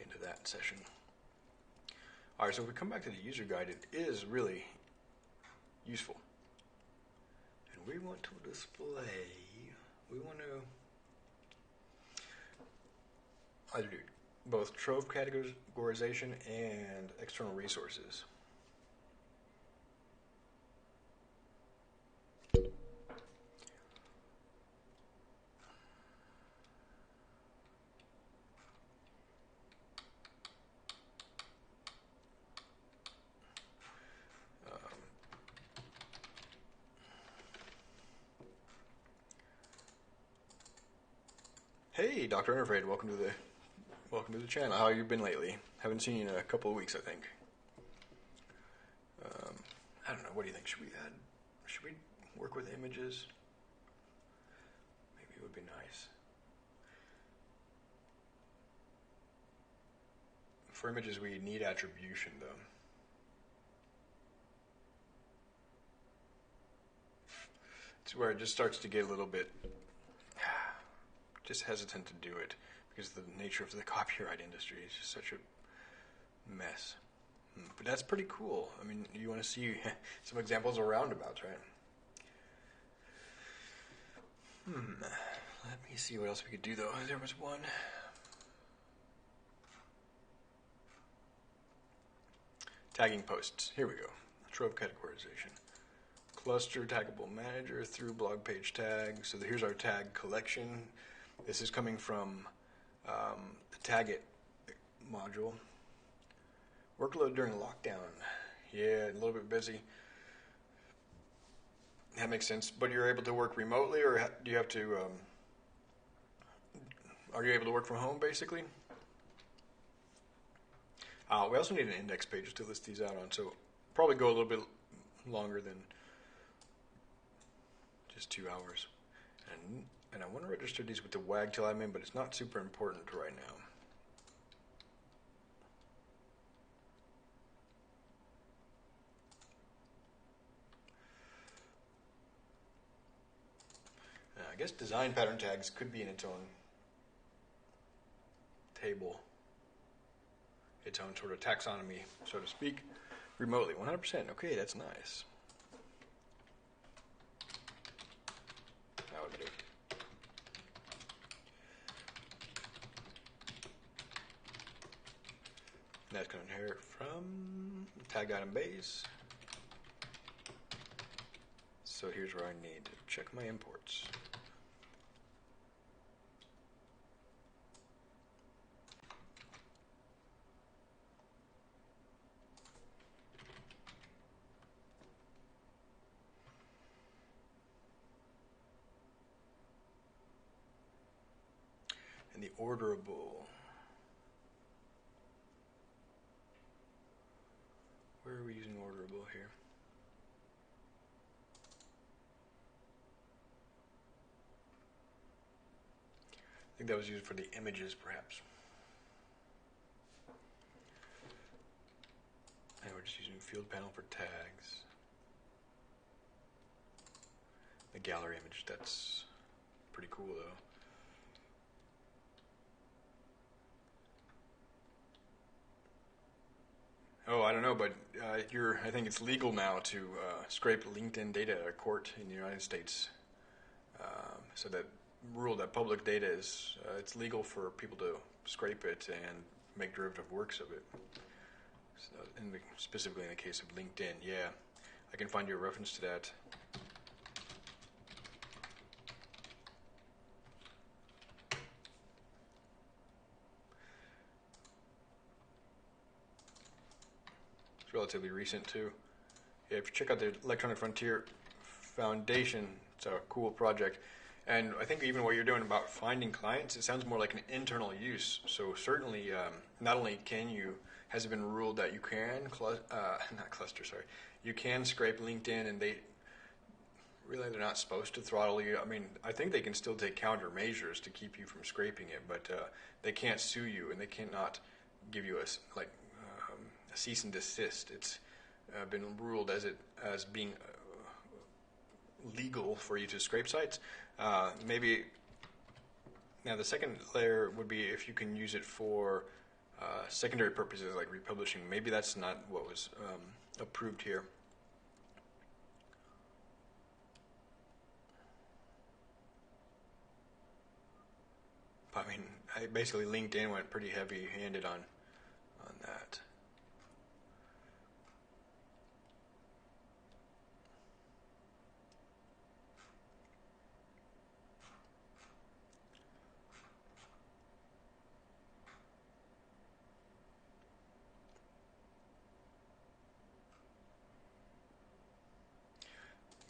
end of that session. All right, so if we come back to the user guide, it is really useful. And we want to display, we want to either do both Trove categorization and external resources. Hey, Dr. Unafraid, welcome to the channel. How have you been lately? Haven't seen you in a couple of weeks, I think. I don't know. What do you think? Should we work with images? Maybe it would be nice. For images, we need attribution, though. where it just starts to get a little bit just hesitant to do it because of the nature of the copyright industry. It's just such a mess. But that's pretty cool. I mean, you want to see some examples of roundabouts, right? Let me see what else we could do, though. There was one. Tagging posts. Here we go. Trove categorization. Cluster taggable manager through blog page tag. So here's our tag collection. This is coming from the Tag It module. Workload during lockdown. Yeah, a little bit busy. That makes sense. But you're able to work remotely, or do you have to? Are you able to work from home, basically? We also need an index page to list these out on, so probably go a little bit longer than just 2 hours. And I want to register these with the wagtail admin, but it's not super important right now. I guess design pattern tags could be in its own table, its own sort of taxonomy, so to speak, remotely. 100%. Okay, that's nice. That would do. That's going to inherit from tag item base. So here's where I need to check my imports. And the orderable. Where are we using orderable here? I think that was used for the images, perhaps. And we're just using field panel for tags. The gallery image, that's pretty cool, though. Oh, I don't know, but I think it's legal now to scrape LinkedIn data at a court in the United States. So that rule that public data is, it's legal for people to scrape it and make derivative works of it. So specifically in the case of LinkedIn, yeah. I can find you a reference to that. Relatively recent too. Yeah, if you check out the Electronic Frontier Foundation, it's a cool project. And I think even what you're doing about finding clients, it sounds more like an internal use. So certainly, not only has it been ruled that you can, you can scrape LinkedIn, and they're not supposed to throttle you. I mean, I think they can still take countermeasures to keep you from scraping it, but they can't sue you, and they cannot give you a cease and desist. It's been ruled as being legal for you to scrape sites. Maybe now the second layer would be if you can use it for secondary purposes like republishing. Maybe that's not what was approved here. I mean, basically LinkedIn went pretty heavy-handed on that.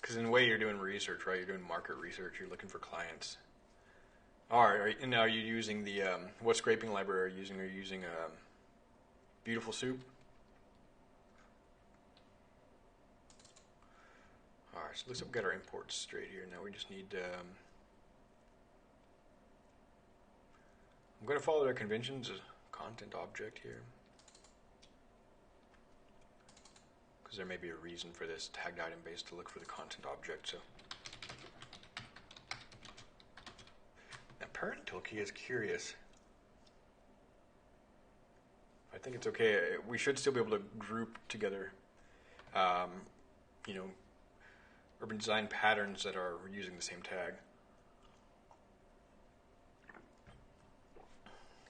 Because in a way you're doing research, right? You're doing market research. You're looking for clients. All right. And now are you using the what scraping library are you using? Are you using Beautiful Soup? All right. So looks like we got our imports straight here. Now we just need. I'm going to follow their conventions as content object here. There may be a reason for this tagged item base to look for the content object. So parental key is curious. I think it's okay. We should still be able to group together, urban design patterns that are using the same tag.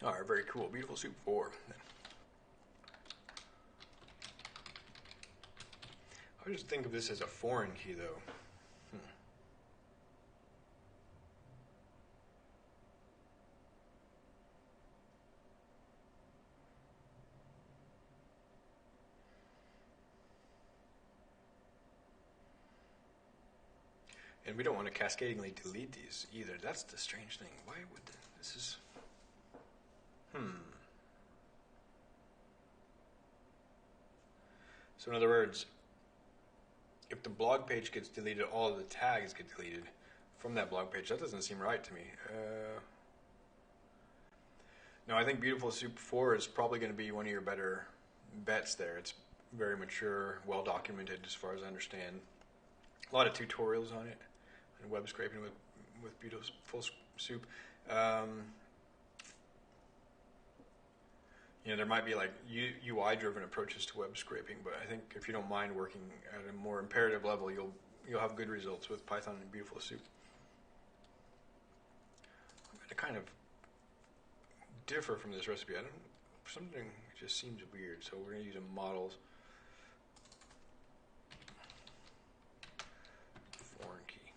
All right, very cool. Beautiful soup 4. I just think of this as a foreign key, though. And we don't want to cascadingly delete these either. That's the strange thing. Why would this is... So in other words, if the blog page gets deleted, all of the tags get deleted from that blog page. That doesn't seem right to me. No, I think Beautiful Soup 4 is probably going to be one of your better bets there. It's very mature, well documented as far as I understand. A lot of tutorials on it, and web scraping with Beautiful Soup. There might be like UI-driven approaches to web scraping, but I think if you don't mind working at a more imperative level, you'll have good results with Python and Beautiful Soup. I'm going to kind of differ from this recipe. Something just seems weird, so we're going to use a models foreign key,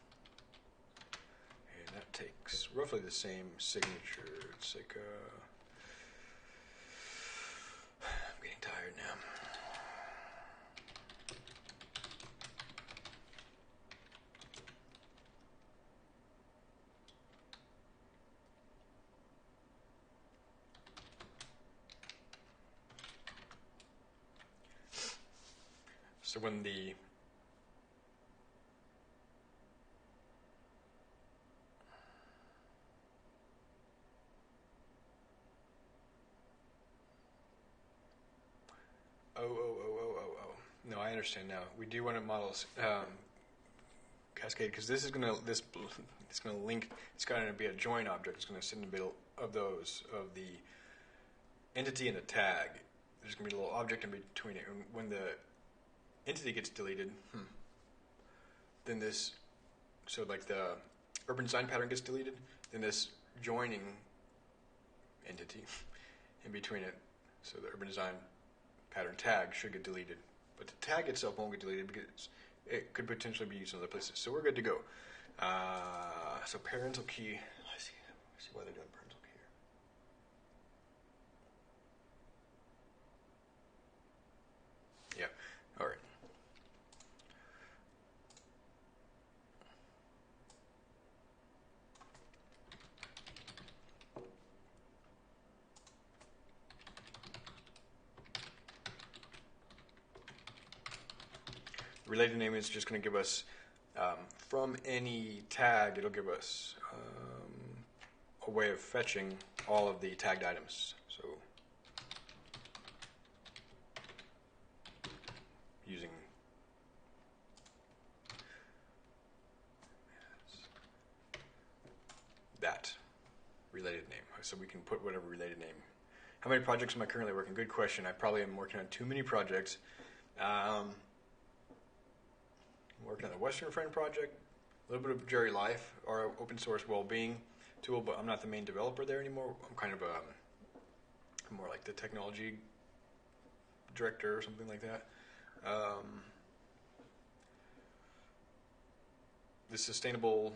and that takes roughly the same signature. It's like I'm getting tired now. So when the No, I understand now. We do want to model cascade because this is going to it's going to link. It's going to be a join object. It's going to sit in the middle of those of the entity and the tag. There's going to be a little object in between it. And when the entity gets deleted, then this, so like the urban design pattern gets deleted, then this joining entity in between it, so the urban design pattern tag should get deleted. But the tag itself won't get deleted because it could potentially be used in other places. So we're good to go. So parental key, let's see why they're doing parental key here. Yeah, all right. Related name is just going to give us, from any tag, it'll give us a way of fetching all of the tagged items. So using that related name. So we can put whatever related name. How many projects am I currently working? Good question. I probably am working on too many projects. I'm working on the Western Friend project, a little bit of Jerry Life, our open source well-being tool, but I'm not the main developer there anymore. I'm kind of more like the technology director or something like that. The Sustainable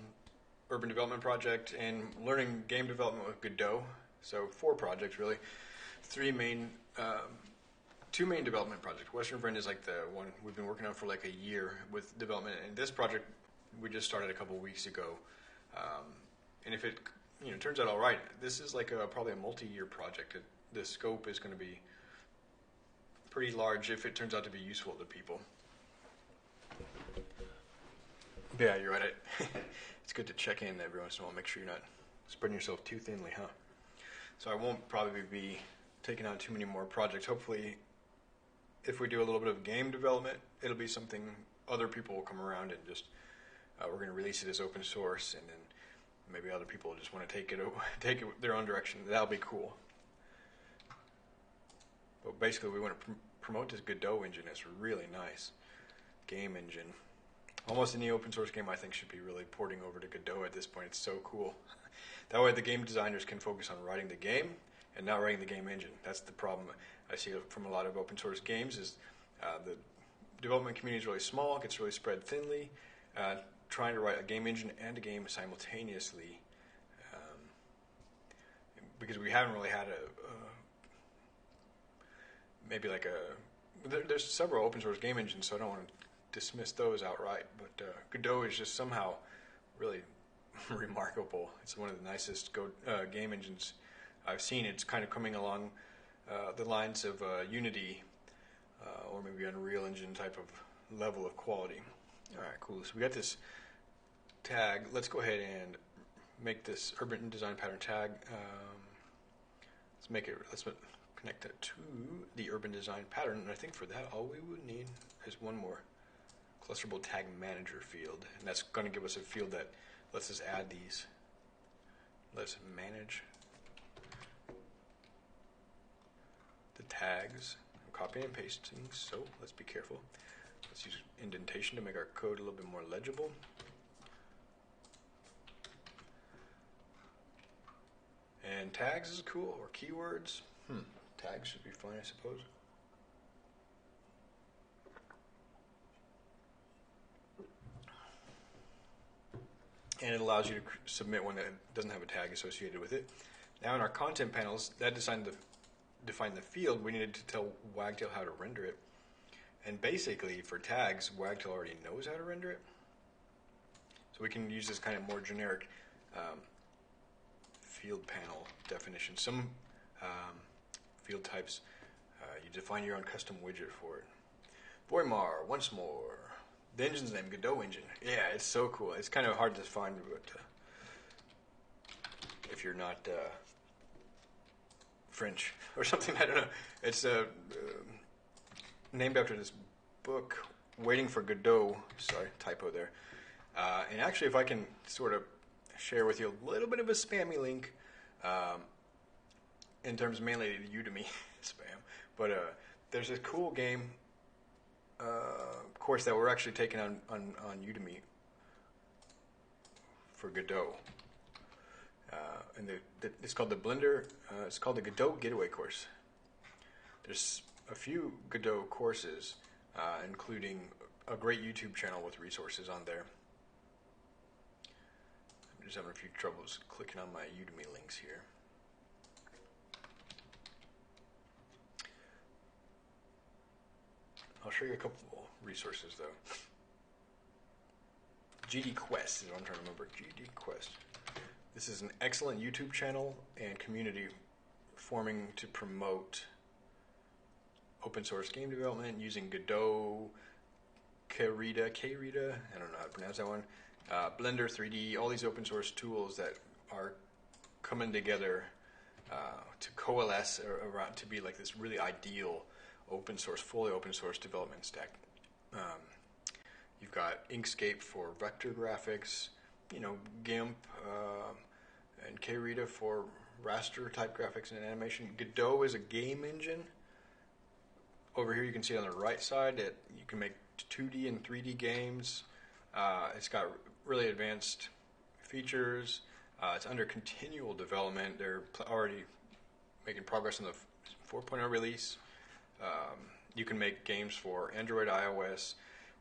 Urban Development project and learning game development with Godot. So 4 projects really. 2 main development projects. Western Friend is like the one we've been working on for like a year with development, and this project we just started a couple weeks ago. And if it turns out all right, this is like probably a multi-year project. The scope is going to be pretty large if it turns out to be useful to people. Yeah, you're right. It's good to check in every once in a while. Make sure you're not spreading yourself too thinly, huh? So I won't probably be taking on too many more projects. Hopefully, if we do a little bit of game development, it'll be something other people will come around and just we're going to release it as open source, and then Maybe other people just want to take it their own direction. That'll be cool. But basically, we want to promote this Godot engine. It's really nice game engine. Almost any open source game, I think, should be really porting over to Godot at this point. It's so cool. That way, the game designers can focus on writing the game and not writing the game engine. That's the problem I see from a lot of open source games. Is the development community is really small, gets really spread thinly. Trying to write a game engine and a game simultaneously, because we haven't really had there's several open source game engines, so I don't want to dismiss those outright, but Godot is just somehow really remarkable. It's one of the nicest game engines I've seen. It's kind of coming along the lines of Unity or maybe Unreal Engine type of level of quality. All right, cool. So we got this tag. Let's go ahead and make this urban design pattern tag. Let's connect it to the urban design pattern, and I think for that all we would need is one more clusterable tag manager field, and that's going to give us a field that lets us add these. Let's manage the tags. I'm copying and pasting, so let's be careful. Let's use indentation to make our code a little bit more legible. And tags is cool, or keywords. Tags should be fine, I suppose. And it allows you to submit one that doesn't have a tag associated with it. Now in our content panels, that define the field, we needed to tell Wagtail how to render it. And basically, for tags, Wagtail already knows how to render it. So we can use this kind of more generic field panel definition. Some field types, you define your own custom widget for it. Voimar, once more. The engine's name, Godot engine. Yeah, it's so cool. It's kind of hard to find, but if you're not French or something, I don't know. It's named after this book, Waiting for Godot. Sorry, typo there. And actually, if I can sort of share with you a little bit of a spammy link, in terms mainly of Udemy spam, but there's this cool game course that we're actually taking on Udemy for Godot. And it's called the Blender. It's called the Godot Getaway course. There's a few Godot courses, including a great YouTube channel with resources on there. I'm just having a few troubles clicking on my Udemy links here. I'll show you a couple resources though. GD Quest is what I'm trying to remember. GD Quest. This is an excellent YouTube channel and community forming to promote open source game development using Godot, K-Rita, I don't know how to pronounce that one, Blender 3D, all these open source tools that are coming together to coalesce around to be like this really ideal open source, fully open source development stack. You've got Inkscape for vector graphics, GIMP, and K-Rita for raster type graphics and animation. Godot is a game engine. Over here you can see on the right side that you can make 2D and 3D games. It's got really advanced features. It's under continual development. They're already making progress on the 4.0 release. You can make games for Android, iOS,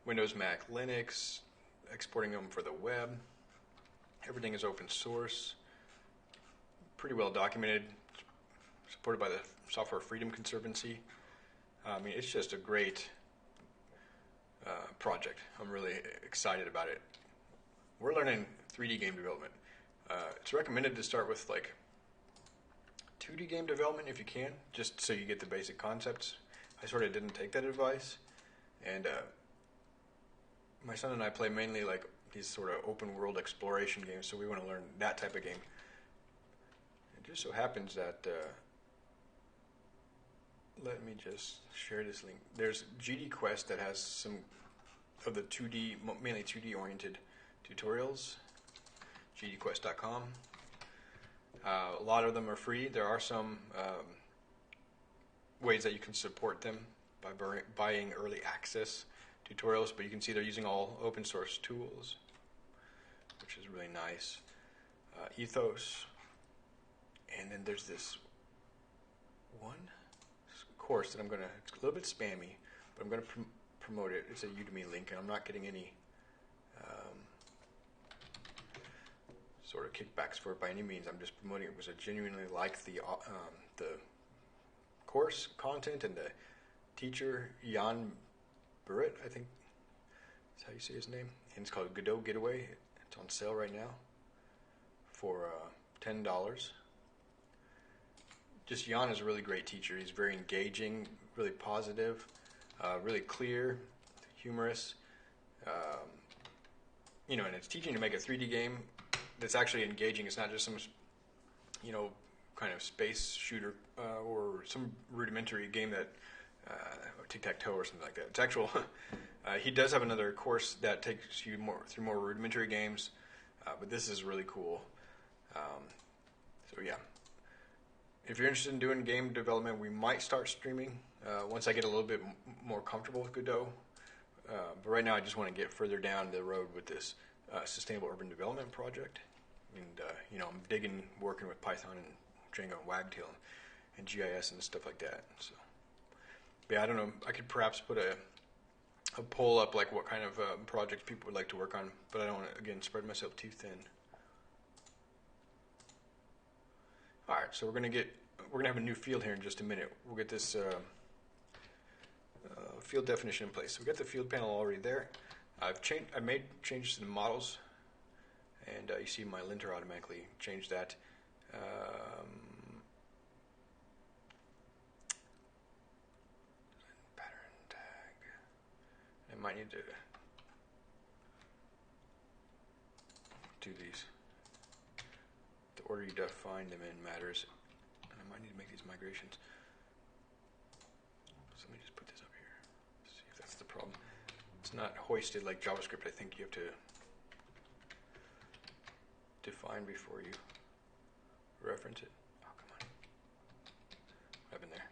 Windows, Mac, Linux, exporting them for the web. Everything is open source, pretty well documented, supported by the Software Freedom Conservancy. I mean, it's just a great project. I'm really excited about it. We're learning 3D game development. It's recommended to start with like 2D game development if you can, just so you get the basic concepts. I sort of didn't take that advice, and my son and I play mainly like these sort of open world exploration games, so we want to learn that type of game. It just so happens that let me just share this link. There's GD Quest that has some of the 2D, mainly 2D oriented tutorials. gdquest.com. A lot of them are free. There are some ways that you can support them by buying early access tutorials, but you can see they're using all open source tools, which is really nice. Ethos, and then there's this one course that I'm going to, it's a little bit spammy, but I'm going to promote it. It's a Udemy link, and I'm not getting any sort of kickbacks for it by any means. I'm just promoting it because I genuinely like the course content and the teacher, Jan Burrett, I think that's how you say his name. And it's called Godot Getaway. It's on sale right now for $10. Just Jan is a really great teacher. He's very engaging, really positive, really clear, humorous. And it's teaching to make a 3D game that's actually engaging. It's not just some, kind of space shooter or some rudimentary game that, tic-tac-toe or something like that. It's actual. He does have another course that takes you through more rudimentary games, but this is really cool. So yeah, if you're interested in doing game development, we might start streaming once I get a little bit more comfortable with Godot. But right now, I just want to get further down the road with this sustainable urban development project. And I'm digging working with Python and Django and Wagtail and GIS and stuff like that. So, but yeah, I don't know. I could perhaps put a poll up, like what kind of projects people would like to work on, but I don't want to, again, spread myself too thin. All right, so we're gonna have a new field here in just a minute. We'll get this field definition in place. So we got the field panel already there. I made changes to the models, and you see my linter automatically changed that. Pattern tag. I might need to do these. The order you define them in matters. And I might need to make these migrations. So let me just put this up here. See if that's the problem. It's not hoisted like JavaScript. I think you have to define before you reference it. Oh, come on. What happened there?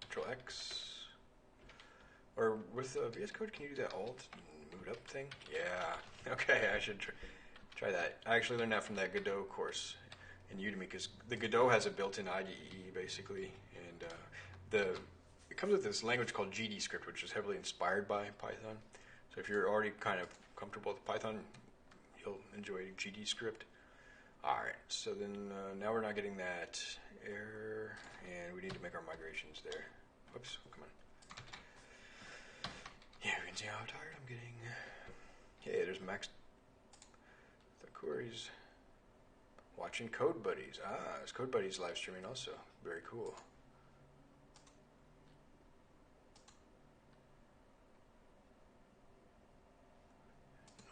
Control X. Or with VS Code, can you do that alt move it up thing? Yeah. Okay, I should try that. I actually learned that from that Godot course in Udemy, because the Godot has a built-in IDE basically, and it comes with this language called GDScript, which is heavily inspired by Python. So if you're already kind of comfortable with Python, you'll enjoy GDScript. All right, so then now we're not getting that error, and we need to make our migrations there. Whoops, come on. Yeah, we can see how tired I'm getting. Hey, there's Max. The queries. Watching Code Buddies. It's Code Buddies live streaming also. Very cool.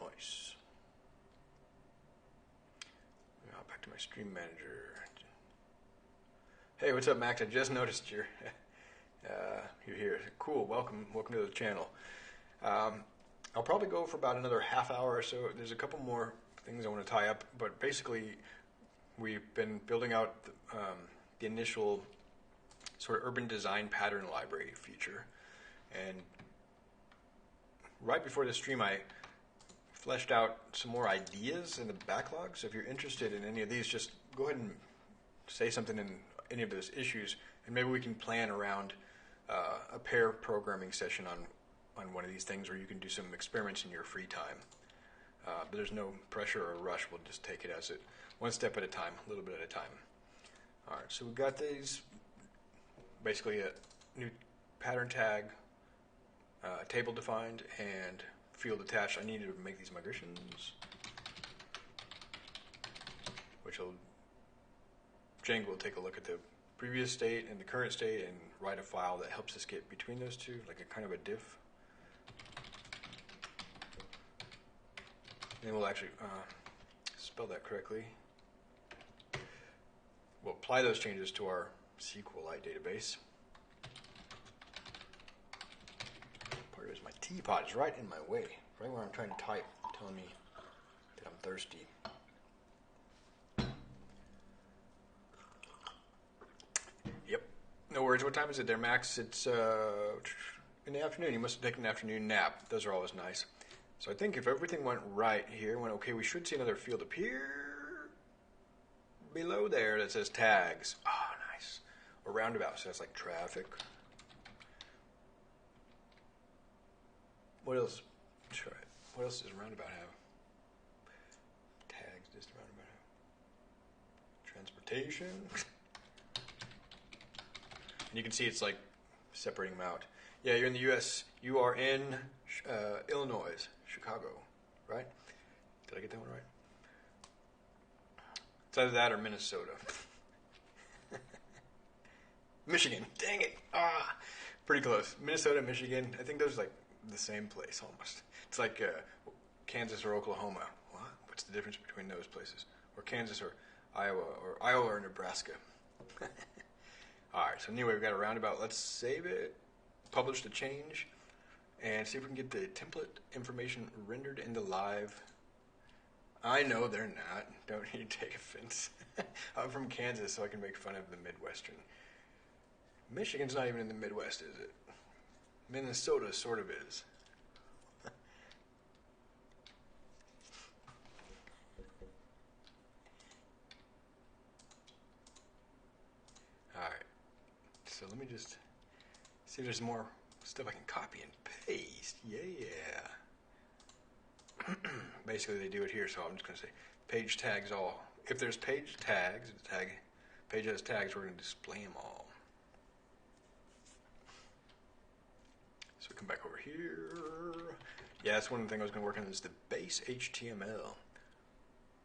Nice. Now back to my stream manager. Hey, what's up, Max? I just noticed you're here. Cool. Welcome to the channel. I'll probably go for about another half hour or so. There's a couple more things I want to tie up, but basically we've been building out the initial sort of urban design pattern library feature, and right before the stream I fleshed out some more ideas in the backlog. So if you're interested in any of these, just go ahead and say something in any of those issues, and maybe we can plan around a pair programming session on one of these things, where you can do some experiments in your free time. But there's no pressure or rush. We'll just take it as it one step at a time, a little bit at a time. All right, so we've got these, basically a new pattern tag, table defined, and field attached. I needed to make these migrations, which Django will take a look at the previous state and the current state and write a file that helps us get between those two, like a kind of a diff. And we'll actually spell that correctly. We'll apply those changes to our SQLite database. Part of it is my teapot is right in my way, right where I'm trying to type, telling me I'm thirsty. Yep. No worries. What time is it there, Max? It's in the afternoon. You must have taken an afternoon nap. Those are always nice. So I think if everything went right here, went okay, we should see another field appear below there that says tags. Oh, nice. Or roundabout, so that's like traffic. What else? Try it. What else does a roundabout have? Tags does the roundabout have? Transportation. And you can see it's like separating them out. Yeah, you're in the U.S. You are in Illinois, Chicago, right? Did I get that one right? It's either that or Minnesota. Michigan. Dang it. Ah, pretty close. Minnesota, Michigan. I think those are like the same place almost. It's like Kansas or Oklahoma. What? What's the difference between those places? Or Kansas or Iowa or Nebraska. All right. So anyway, we've got a roundabout. Let's save it, publish the change, and see if we can get the template information rendered into live. I know they're not. Don't you take offense. I'm from Kansas, so I can make fun of the Midwestern. Michigan's not even in the Midwest, is it? Minnesota sort of is. All right. So let me just see if there's more stuff I can copy and paste. Yeah. Basically, they do it here, so I'm just going to say page tags all. If there's page tags, page has tags, we're going to display them all. So we come back over here. Yeah, that's one thing I was going to work on is the base HTML.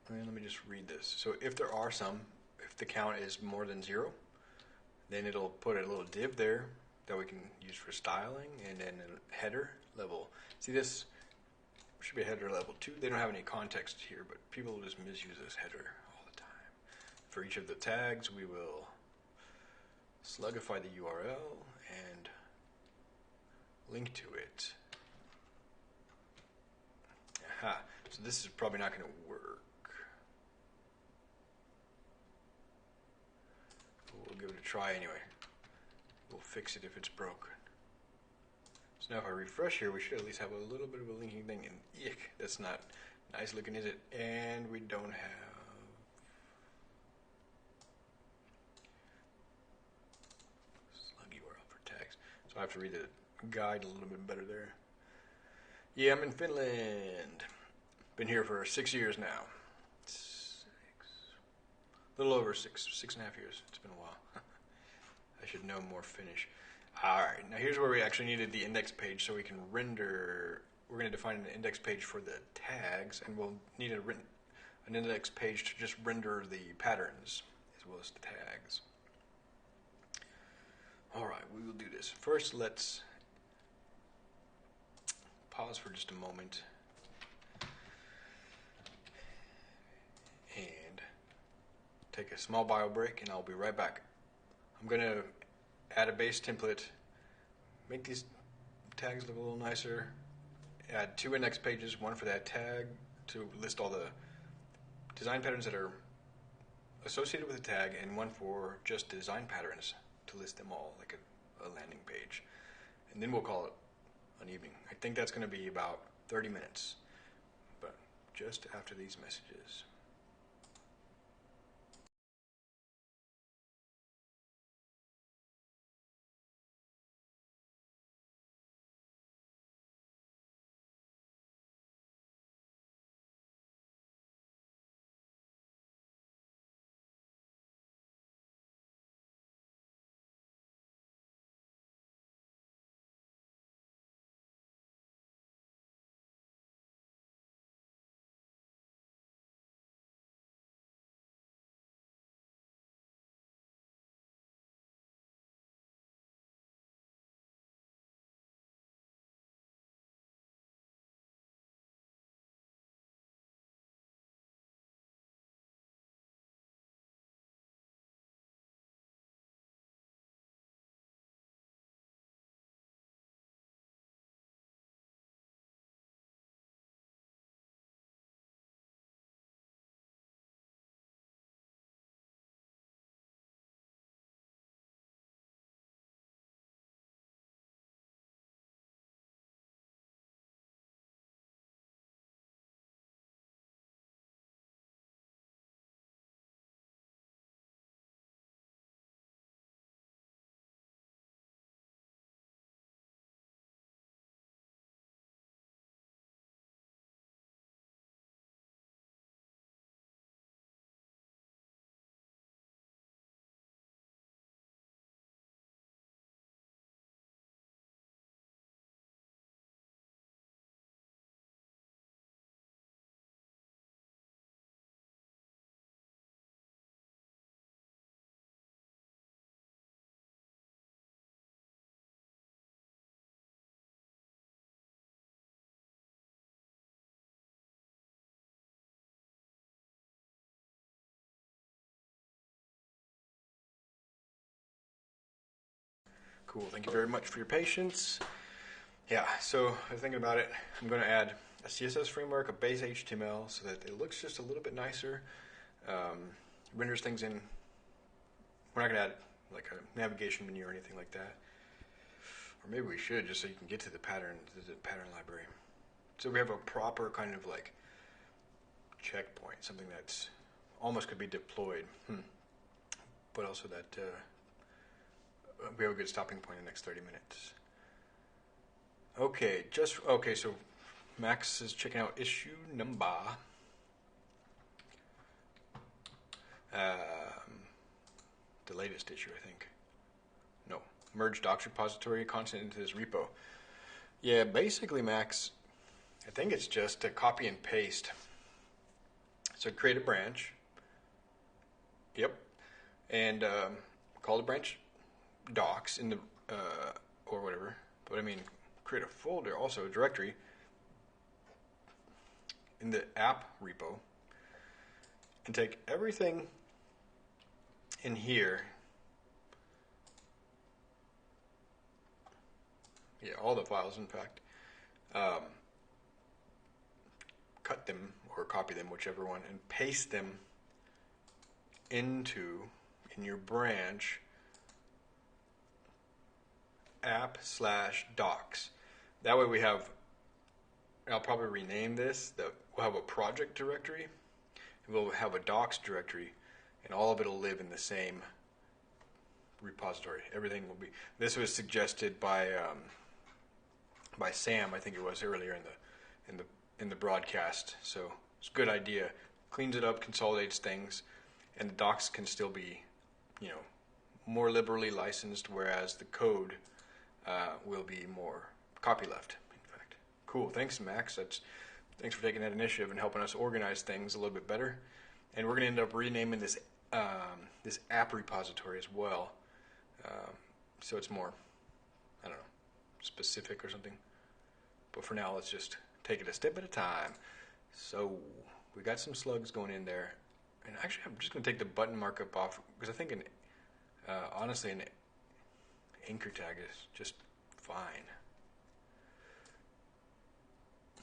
And let me just read this. So if there are some, if the count is more than 0, then it'll put a little div there that we can use for styling, and then a header level. See, this should be a header level 2. They don't have any context here, but people will just misuse this header all the time. For each of the tags, we will slugify the URL and link to it. Aha. So this is probably not going to work. We'll give it a try anyway. We'll fix it if it's broken. So now if I refresh here, we should at least have a little bit of a linking thing. And yuck, that's not nice looking, is it? And we don't have slug URL for tags. So I have to read the guide a little bit better there. Yeah, I'm in Finland. Been here for 6 years now. A little over 6.5 years. It's been a while. I should know more Finnish. Alright, now here's where we actually needed the index page so we can render. We're going to define an index page for the tags, and we'll need an index page to just render the patterns as well as the tags. Alright, we will do this. First, let's pause for just a moment and take a small bio break, and I'll be right back. I'm going to add a base template, make these tags look a little nicer, add 2 index pages, one for that tag to list all the design patterns that are associated with the tag, and one for just design patterns to list them all, like a landing page. And then we'll call it an evening. I think that's going to be about 30 minutes, but just after these messages. Cool. Thank you very much for your patience. Yeah, so I was thinking about it. I'm going to add a CSS framework, a base HTML, so that it looks just a little bit nicer. Renders things in. We're not going to add like a navigation menu or anything like that. Or maybe we should, just so you can get to the pattern library. So we have a proper kind of like checkpoint, something that's almost could be deployed, but also that we have a good stopping point in the next 30 minutes. Okay, so Max is checking out issue number. The latest issue, I think. No, merge docs repository content into this repo. Yeah, basically, Max, I think it's just a copy and paste. So create a branch. Yep. And call the branch docs in the, or whatever. But I mean, create a folder, also a directory in the app repo. And take everything in here. Yeah, all the files, in fact. Cut them or copy them, whichever one, and paste them in your branch app/docs. That way we have, I'll probably rename this, we'll have a project directory, and we'll have a docs directory, and all of it will live in the same repository. Everything will be, this was suggested by Sam, I think it was earlier in the broadcast. So it's a good idea. Cleans it up, consolidates things, and the docs can still be, more liberally licensed, whereas the code will be more copyleft, in fact. Cool. Thanks, Max. Thanks for taking that initiative and helping us organize things a little bit better. And we're going to end up renaming this this app repository as well. So it's more, I don't know, specific or something. But for now, let's just take it a step at a time. So we got some slugs going in there. And actually, I'm just going to take the button markup off, because I think, honestly, an anchor tag is just fine.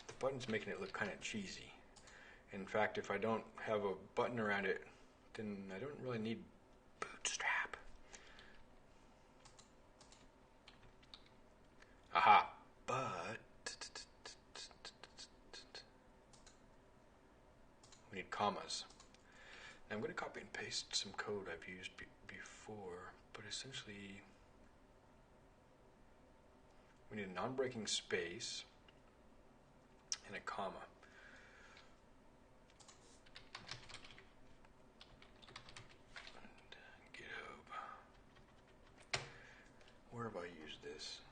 The button's making it look kind of cheesy. In fact, if I don't have a button around it, then I don't really need Bootstrap. Aha. But we need commas. Now I'm going to copy and paste some code I've used before, but essentially we need a non-breaking space and a comma. Where have I used this?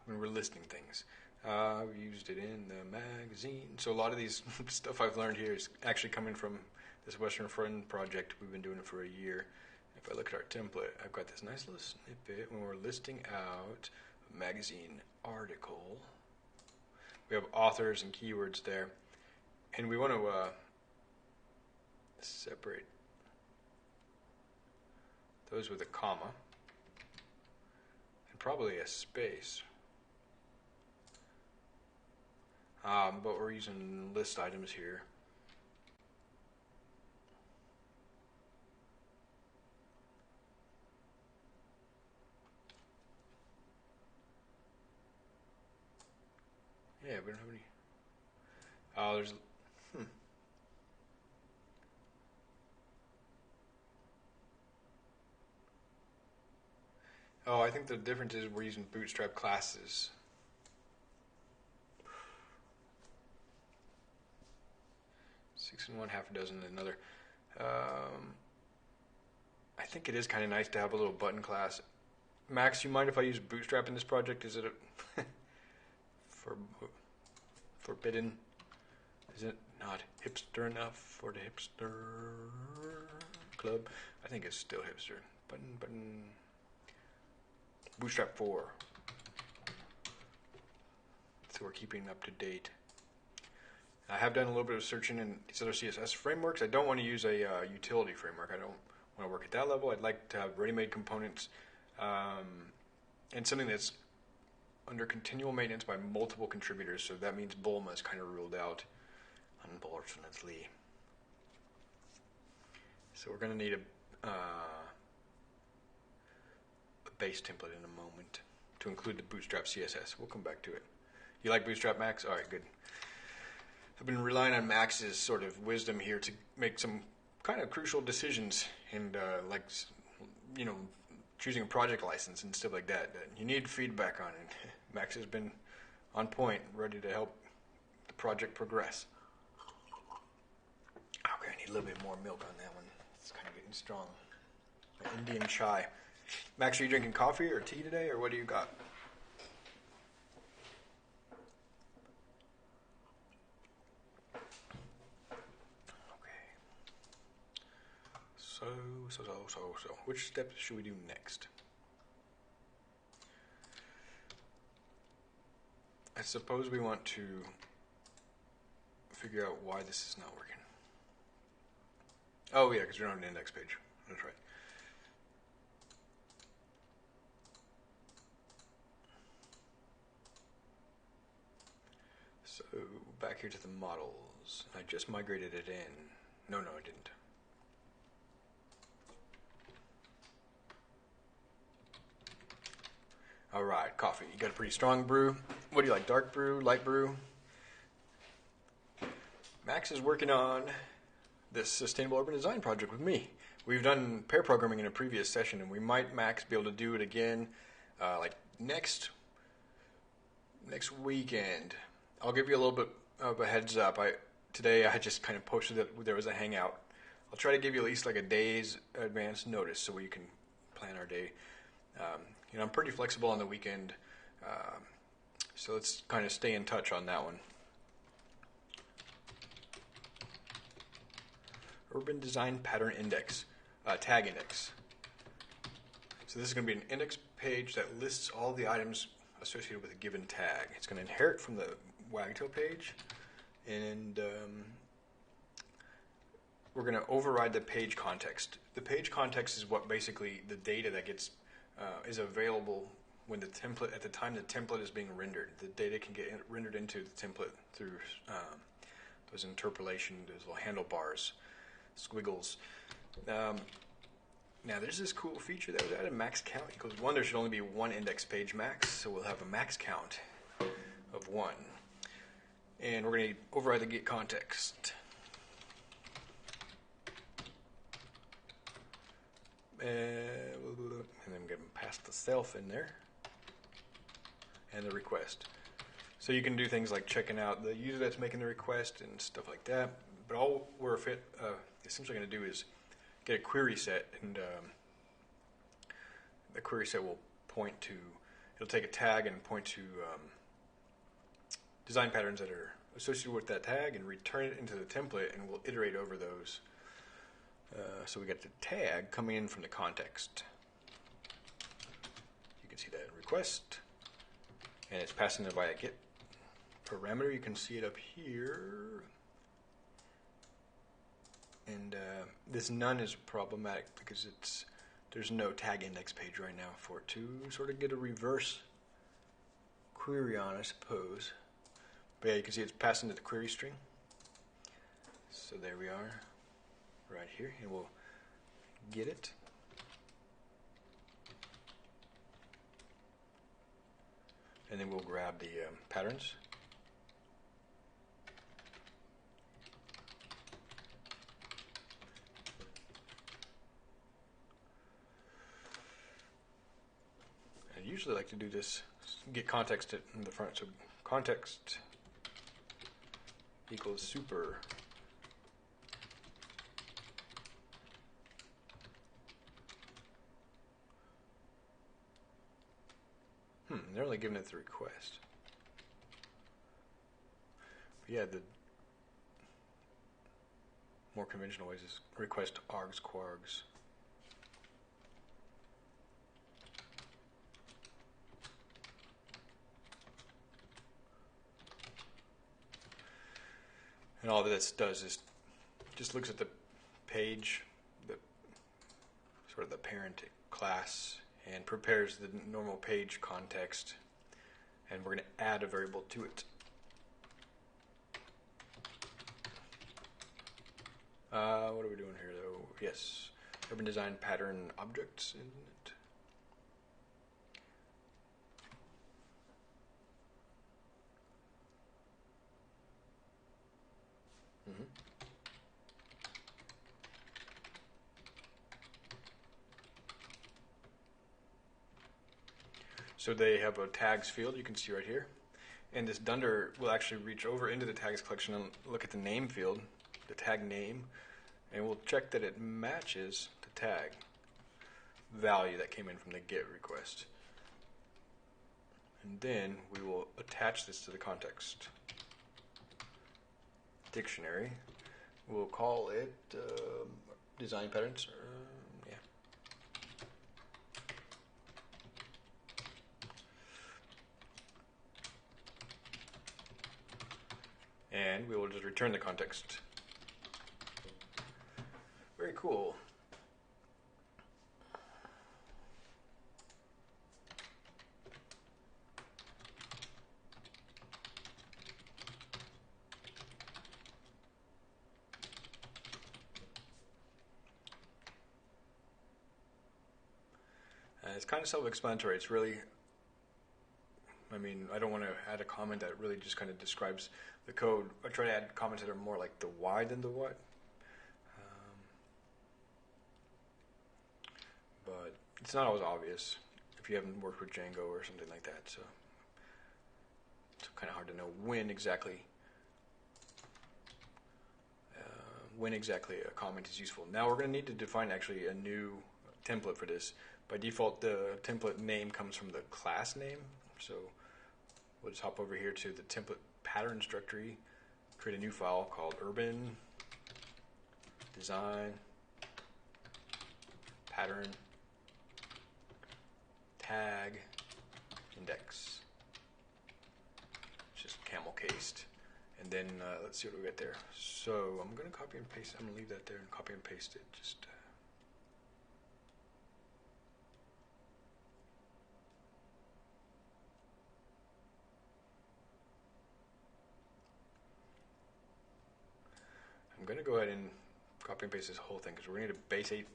When we're listing things. I've used it in the magazine. So a lot of these stuff I've learned here is actually coming from this Western Front project. We've been doing it for a year. If I look at our template, I've got this nice little snippet when we're listing out a magazine article. We have authors and keywords there. And we want to separate those with a comma. Probably a space. But we're using list items here. Yeah, we don't have any. Oh, there's. Oh, I think the difference is we're using Bootstrap classes. Six in one, half a dozen in another. I think it is kind of nice to have a little button class. Max, you mind if I use Bootstrap in this project? Is it forbidden? Is it not hipster enough for the hipster club? I think it's still hipster. Button. Bootstrap 4. So we're keeping up to date. I have done a little bit of searching in these other CSS frameworks. I don't want to use a utility framework. I don't want to work at that level. I'd like to have ready-made components and something that's under continual maintenance by multiple contributors. So that means Bulma is kind of ruled out, unfortunately. So we're going to need a base template in a moment to include the Bootstrap CSS. We'll come back to it. You like Bootstrap, Max? All right, good. I've been relying on Max's sort of wisdom here to make some kind of crucial decisions, and like, you know, choosing a project license and stuff like that. You need feedback on it. Max has been on point, ready to help the project progress. Okay, I need a little bit more milk on that one. It's kind of getting strong. My Indian chai. Max, are you drinking coffee or tea today, or what do you got? Okay. So. Which steps should we do next? I suppose we want to figure out why this is not working. Oh, yeah, because we don't have an index page. That's right. So, back here to the models. I just migrated it in. No, I didn't. All right, coffee. You got a pretty strong brew. What do you like, dark brew, light brew? Max is working on this sustainable urban design project with me. We've done pair programming in a previous session, and we might, Max, be able to do it again like next weekend. I'll give you a little bit of a heads up. Today I just kind of posted that there was a hangout. I'll try to give you at least like a day's advance notice so we can plan our day. You know, I'm pretty flexible on the weekend, so let's kind of stay in touch on that one. Urban Design Pattern Index, Tag Index. So this is going to be an index page that lists all the items associated with a given tag. It's going to inherit from the Wagtail page, and we're going to override the page context. The page context is what basically the data that gets is available when the template, at the time the template is being rendered. The data can get rendered into the template through those interpolation, those little handlebars, squiggles. Now there's this cool feature that was added, max count equals 1. There should only be one index page max, so we'll have a max count of 1. And we're going to override the get context. And then we're going to pass the self in there and the request. So you can do things like checking out the user that's making the request and stuff like that. But all we're essentially going to do is get a query set, and the query set will point to, it'll take a tag and point to design patterns that are associated with that tag and return it into the template, and we'll iterate over those. So we got the tag coming in from the context. You can see that in request, and it's passing it by a get parameter. You can see it up here. And this none is problematic because there's no tag index page right now for it to sort of get a reverse query on, I suppose. But yeah, you can see it's passing to the query string. So there we are, right here, and we'll get it. And then we'll grab the patterns. I usually like to do this, get context in the front. So context equals super. They're only giving it the request. But yeah, the more conventional ways is request args quargs. And all this does is just looks at the page, the sort of the parent class, and prepares the normal page context, and we're going to add a variable to it. What are we doing here though? Yes, urban design pattern objects, isn't it? So they have a tags field you can see right here. And this dunder will actually reach over into the tags collection and look at the name field, the tag name, and we'll check that it matches the tag value that came in from the GET request. And then we will attach this to the context dictionary. We'll call it design patterns. And we will just return the context. Very cool. It's kind of self-explanatory. It's really, I mean, I don't want to add a comment that really just kind of describes the code. I try to add comments that are more like the why than the what. But it's not always obvious if you haven't worked with Django or something like that. So it's kind of hard to know when exactly a comment is useful. Now we're going to need to define actually a new template for this. By default, the template name comes from the class name. So we'll just hop over here to the template patterns directory, create a new file called urban design pattern tag index. It's just camel cased. And then let's see what we got there. So I'm going to copy and paste. I'm going to leave that there and copy and paste it. Just I'm going to go ahead and copy and paste this whole thing because we're going to need a base 8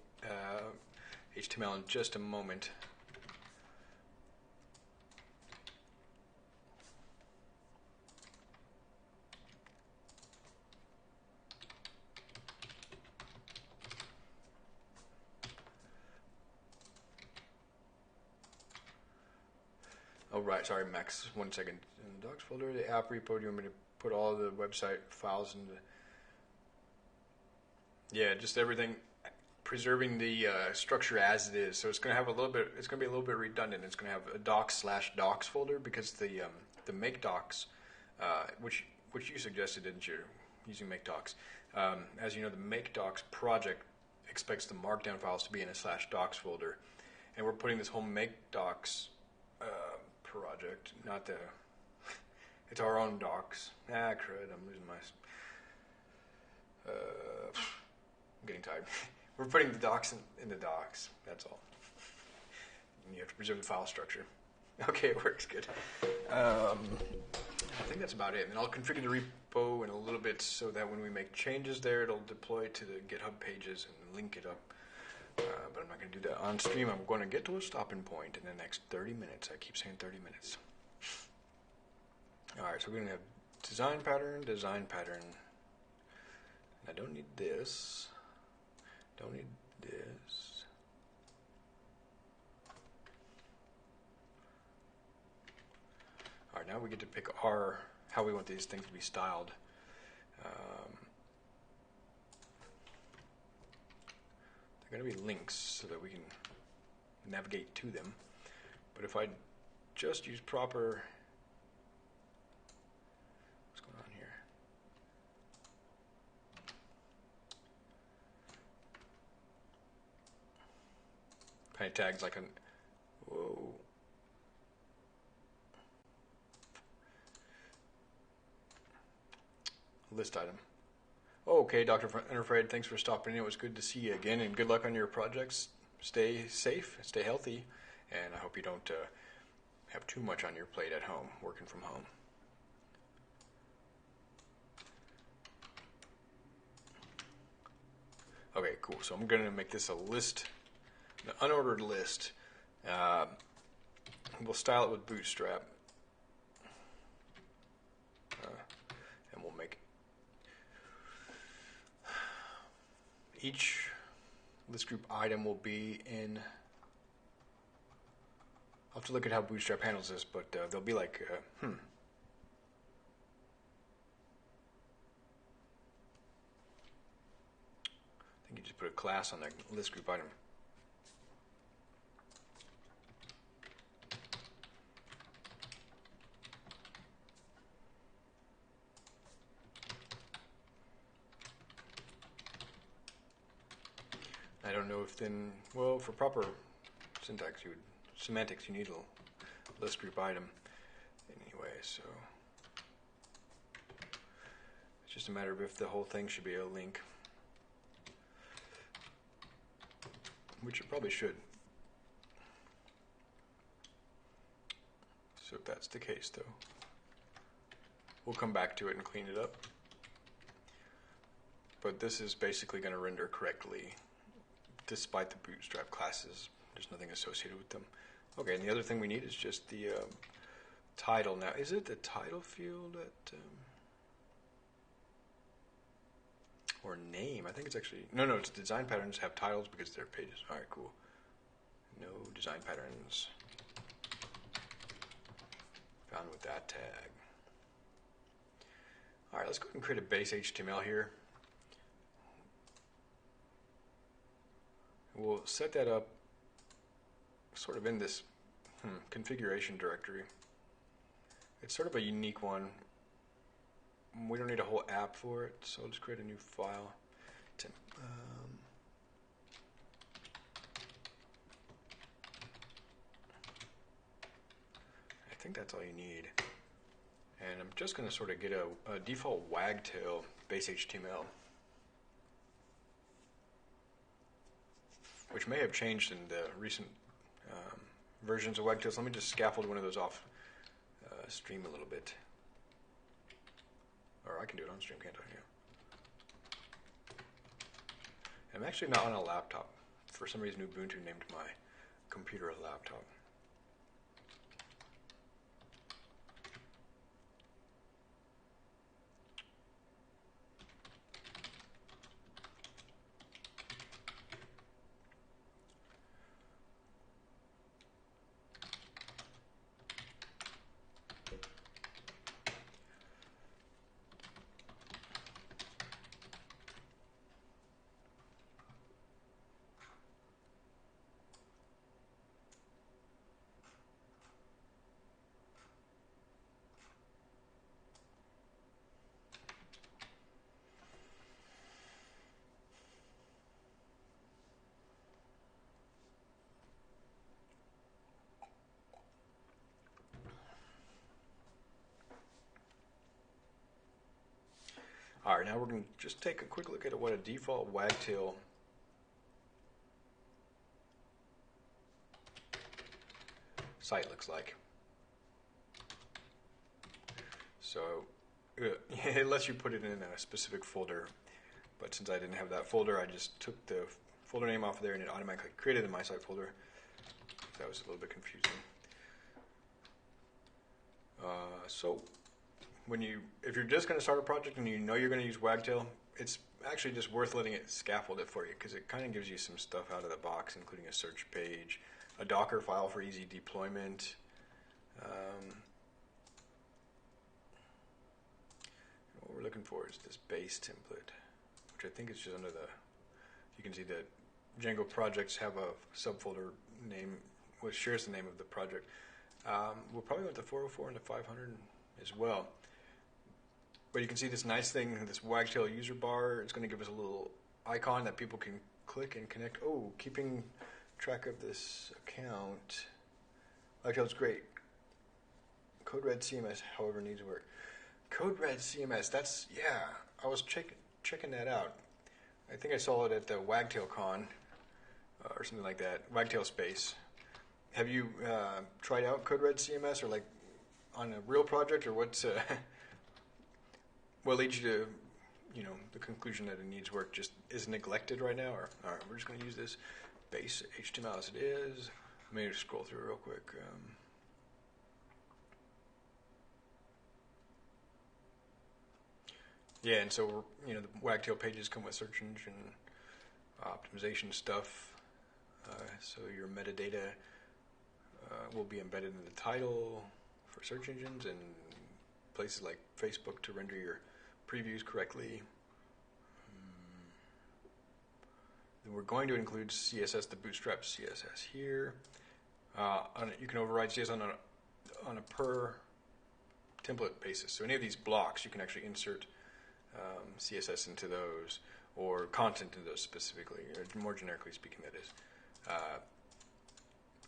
HTML in just a moment. Oh, right, sorry, Max, 1 second. In the docs folder, the app repo, do you want me to put all the website files in the... Yeah, just everything, preserving the structure as it is. So it's going to have a little bit, it's going to be a little bit redundant. It's going to have a docs/docs folder because the make docs, which you suggested, didn't you, using make docs. As you know, the make docs project expects the markdown files to be in a /docs folder. And we're putting this whole make docs project, not the, it's our own docs. Ah, crud, I'm losing my, I'm getting tired. We're putting the docs in the docs, that's all. And you have to preserve the file structure. Okay, it works good. I think that's about it. And I'll configure the repo in a little bit so that when we make changes there, it'll deploy to the GitHub pages and link it up. But I'm not going to do that on stream. I'm going to get to a stopping point in the next 30 minutes. I keep saying 30 minutes. All right, so we're going to have design pattern. I don't need this. Don't need this. All right, now we get to pick how we want these things to be styled. They're going to be links so that we can navigate to them. But if I just use proper, what's going on here? Kind of tags like whoa. List item. Oh, okay, Dr. Unafraid, thanks for stopping in. It was good to see you again, and good luck on your projects. Stay safe, stay healthy, And I hope you don't have too much on your plate at home, working from home. Okay, cool. So I'm going to make this a list, an unordered list. We'll style it with Bootstrap. And we'll make each list group item will be in. I'll have to look at how Bootstrap handles this, but they'll be like, I think you just put a class on that list group item. I don't know if then, well, for proper syntax, semantics, you need a list group item anyway, so it's just a matter of if the whole thing should be a link, which it probably should. So if that's the case, though, we'll come back to it and clean it up. But this is basically going to render correctly, despite the Bootstrap classes. There's nothing associated with them. Okay, and the other thing we need is just the title. Now, is it the title field at, or name? I think it's actually, no, it's design patterns have titles because they're pages. All right, cool. No design patterns found with that tag. All right, let's go ahead and create a base HTML here. We'll set that up sort of in this configuration directory. It's sort of a unique one. We don't need a whole app for it, so I'll just create a new file. I think that's all you need. And I'm just going to sort of get a default wagtail base HTML, which may have changed in the recent versions of Wagtail. So let me just scaffold one of those off stream a little bit. Or I can do it on stream, can't I? Yeah. I'm actually not on a laptop. For some reason, Ubuntu named my computer a laptop. All right, now we're going to just take a quick look at what a default Wagtail site looks like. So it lets you put it in a specific folder, but since I didn't have that folder, I just took the folder name off of there and it automatically created the My Site folder. That was a little bit confusing. So if you're just going to start a project and you know you're going to use Wagtail, it's actually just worth letting it scaffold it for you, because it kind of gives you some stuff out of the box, including a search page, a Docker file for easy deployment. What we're looking for is this base template, which I think is just under the, you can see that Django projects have a subfolder name, which shares the name of the project. We'll probably want the 404 and the 500 as well. But you can see this nice thing, this Wagtail user bar. It's going to give us a little icon that people can click and connect. Oh, keeping track of this account. Wagtail's great. Code Red CMS, however, needs work. Code Red CMS, that's, yeah, I was checking that out. I think I saw it at the Wagtail Con or something like that, Wagtail Space. have you tried out CodeRed CMS or like on a real project, or what's what leads you to, the conclusion that it needs work just is neglected right now? Or all right, we're just going to use this base HTML as it is. Let me just scroll through real quick. Yeah, and so the Wagtail pages come with search engine optimization stuff. So your metadata will be embedded in the title for search engines and places like Facebook to render your previews correctly. Then we're going to include CSS, the Bootstrap CSS here. You can override CSS on a per template basis. So any of these blocks, you can actually insert CSS into those, or content into those specifically, or more generically speaking, that is.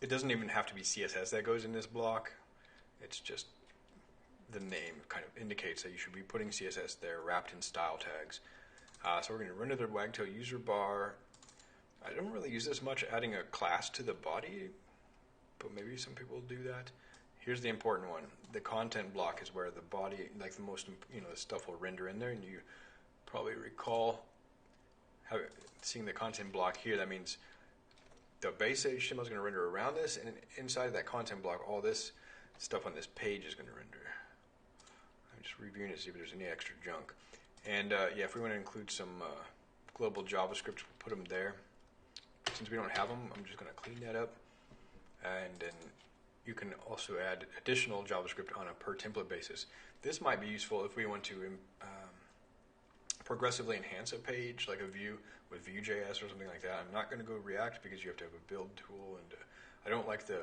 It doesn't even have to be CSS that goes in this block. It's just the name kind of indicates that you should be putting CSS there wrapped in style tags. So we're going to render the Wagtail user bar. I don't really use this much, adding a class to the body, but maybe some people do that. Here's the important one. The content block is where the body, like the most, the stuff will render in there, and you probably recall seeing the content block here. That means the base HTML is going to render around this, and inside of that content block, all this stuff on this page is going to render. I'm just reviewing to see if there's any extra junk. And yeah, if we want to include some global JavaScript, we'll put them there. Since we don't have them, I'm just going to clean that up. And then you can also add additional JavaScript on a per template basis. This might be useful if we want to progressively enhance a page, like a view with Vue.js or something like that. I'm not going to go React because you have to have a build tool, and I don't like the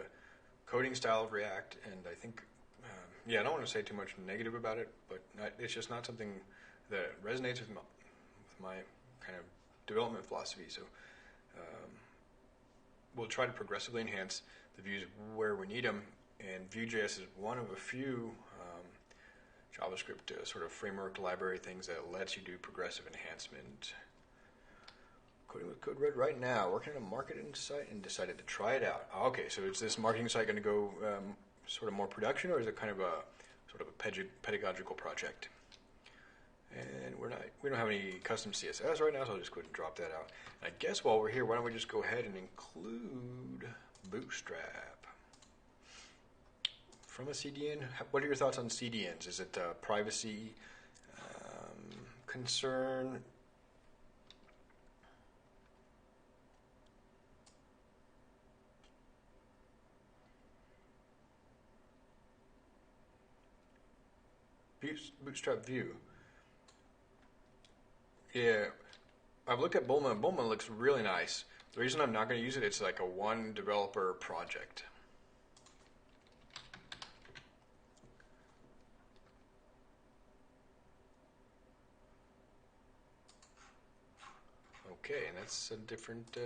coding style of React, and I think, I don't want to say too much negative about it, but it's just not something that resonates with my kind of development philosophy. So we'll try to progressively enhance the views where we need them, and Vue.js is one of a few JavaScript sort of framework library things that lets you do progressive enhancement. Coding with CodeRed right now, working on a marketing site and decided to try it out. Okay, so is this marketing site going to go sort of more production, or is it kind of a sort of a pedagogical project? And we don't have any custom CSS right now, so I'll just go ahead and drop that out. And I guess while we're here, why don't we just go ahead and include Bootstrap from a CDN? What are your thoughts on CDNs? Is it privacy concern? Bootstrap View. Yeah, I've looked at Bulma, and Bulma looks really nice. The reason I'm not going to use it, it's like a one developer project. Okay, and that's a different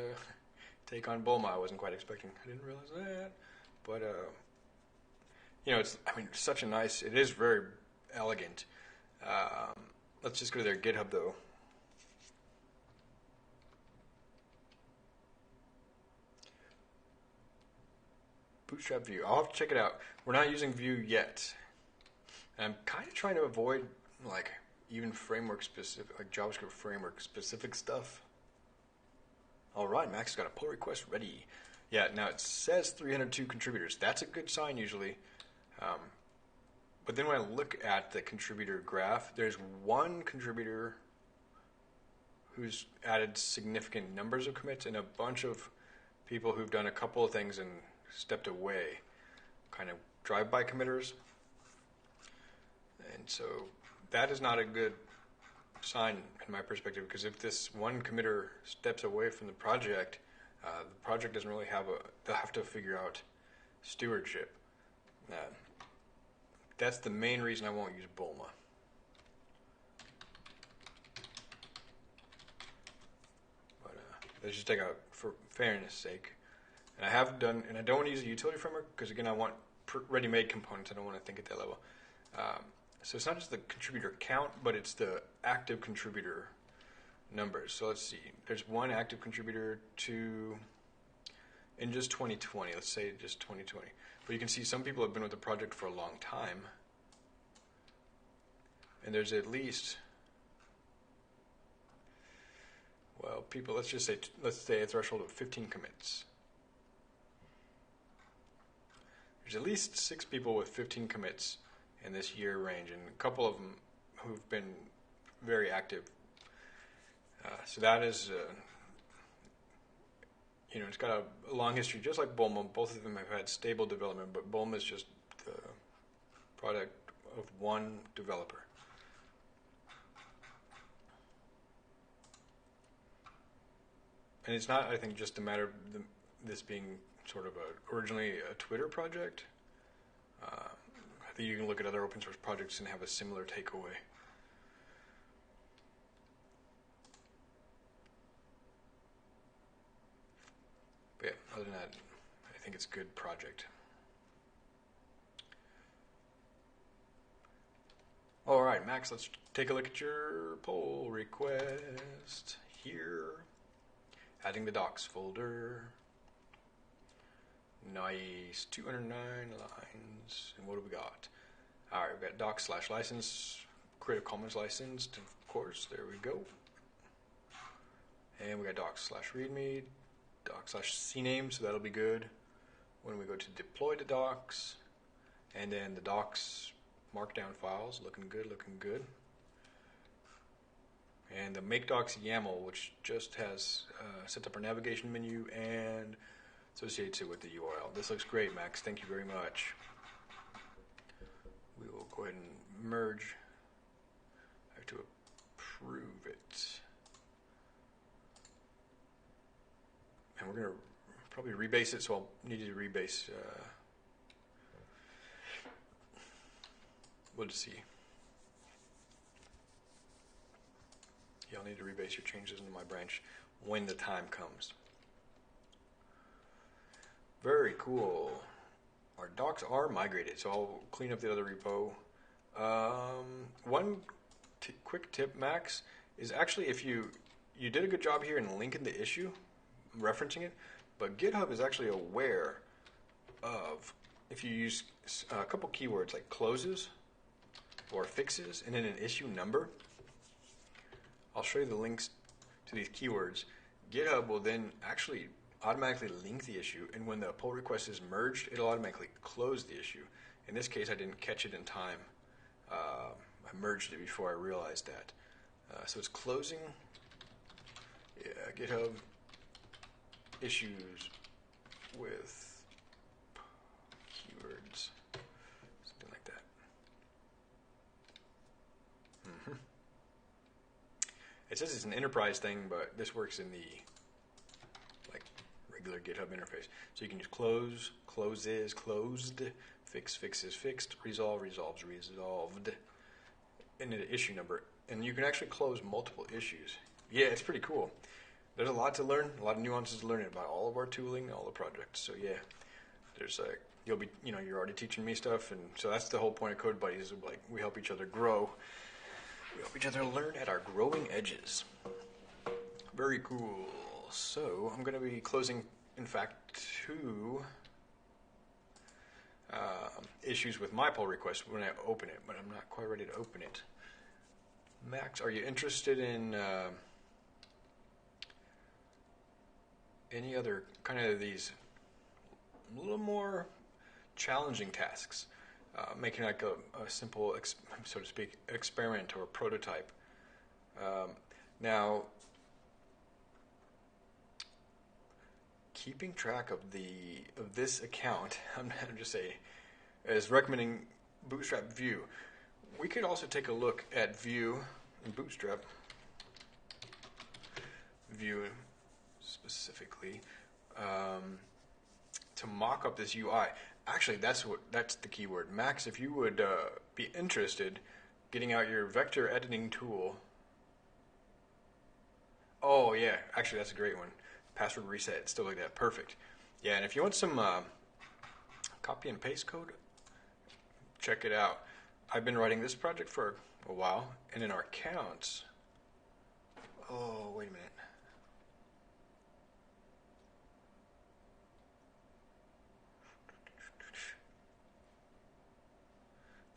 take on Bulma. I wasn't quite expecting. I didn't realize that. But, it's such a nice, it is very elegant. Let's just go to their GitHub, though. Bootstrap View. I'll have to check it out. We're not using Vue yet. And I'm kind of trying to avoid, like, even framework specific, like JavaScript framework specific stuff. All right, Max got a pull request ready. Yeah, now it says 302 contributors. That's a good sign usually. But then when I look at the contributor graph, there's one contributor who's added significant numbers of commits and a bunch of people who've done a couple of things and stepped away, kind of drive-by committers. And so that is not a good sign in my perspective, because if this one committer steps away from the project doesn't really have they'll have to figure out stewardship. That's the main reason I won't use Bulma. But let's just take out for fairness sake. And I have done, and I don't want to use a utility framework because again I want ready-made components. I don't want to think at that level. So it's not just the contributor count, but it's the active contributor numbers. So let's see. There's one active contributor, 2, in just 2020, let's say just 2020. But you can see some people have been with the project for a long time. And there's at least, well, people, let's say a threshold of 15 commits. There's at least 6 people with 15 commits in this year range, and a couple of them who've been very active. So that is, it's got a long history, just like Bulma. Both of them have had stable development, but Bulma is just the product of one developer. And it's not, I think, just a matter of this being sort of originally a Twitter project. I think you can look at other open source projects and have a similar takeaway. But yeah, other than that, I think it's a good project. All right, Max, let's take a look at your pull request here. Adding the docs folder. Nice, 209 lines. And what do we got? All right, we've got docs/license, Creative Commons licensed, of course. There we go. And we got docs/readme, docs/cname, so that'll be good when we go to deploy the docs. And then the docs markdown files, looking good, looking good. And the make docs YAML, which just has sets up our navigation menu and associates it with the URL. This looks great, Max. Thank you very much. We will go ahead and merge. I have to approve it. And we're going to probably rebase it, so I'll need to rebase. We'll just see. You'll need to rebase your changes into my branch when the time comes. Very cool. Our docs are migrated, so I'll clean up the other repo. One quick tip, Max, is actually if you did a good job here in linking the issue, referencing it, but GitHub is actually aware of if you use a couple keywords like closes or fixes and then an issue number. I'll show you the links to these keywords. GitHub will then actually automatically link the issue, and when the pull request is merged, it'll automatically close the issue. In this case, I didn't catch it in time. I merged it before I realized that. So it's closing. Yeah, GitHub issues with keywords. Something like that. It says it's an enterprise thing, but this works in the regular GitHub interface. So you can use close, closes, closed, fix, fixes, fixed, resolve, resolves, resolved, and an issue number. And you can actually close multiple issues. Yeah, it's pretty cool. There's a lot to learn, a lot of nuances to learn about all of our tooling, all the projects. So yeah, there's you'll be, you're already teaching me stuff, and so that's the whole point of Code Buddies. Like, we help each other grow. We help each other learn at our growing edges. Very cool. So I'm going to be closing, in fact, 2 issues with my pull request when I open it, but I'm not quite ready to open it. Max, are you interested in any other kind of these a little more challenging tasks? Making like a simple, so to speak, experiment or prototype. Now, keeping track of this account, I'm just saying, is recommending Bootstrap View. We could also take a look at View in Bootstrap. View specifically to mock up this UI. Actually, that's the keyword. Max, if you would be interested, getting out your vector editing tool. Oh yeah, actually that's a great one. Password reset, stuff like that. Perfect. Yeah, and if you want some copy and paste code, check it out. I've been writing this project for a while, and in our accounts. Oh, wait a minute.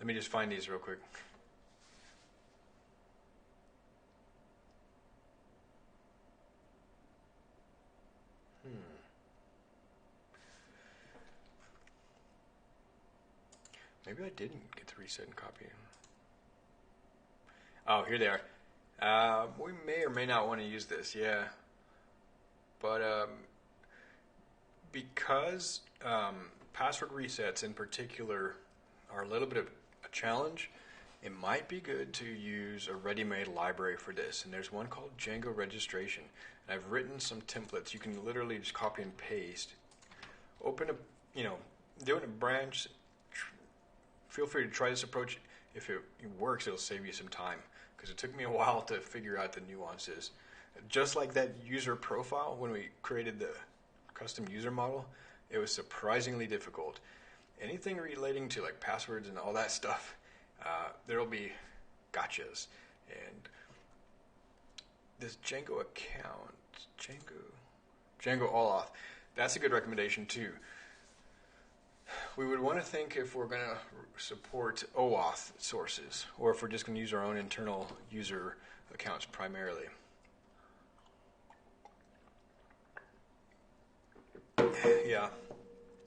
Let me just find these real quick. Maybe I didn't get to reset and copy. Oh, here they are. We may or may not want to use this, yeah. But because password resets in particular are a little bit of a challenge, it might be good to use a ready-made library for this. And there's one called Django registration. And I've written some templates. You can literally just copy and paste. Open a, doing a branch. Feel free to try this approach. If it works, it'll save you some time. Because it took me a while to figure out the nuances. Just like that user profile, when we created the custom user model, it was surprisingly difficult. Anything relating to like passwords and all that stuff, there'll be gotchas. And this Django account, Django AllAuth, that's a good recommendation too. We would want to think if we're going to support OAuth sources, or if we're just going to use our own internal user accounts primarily. Yeah.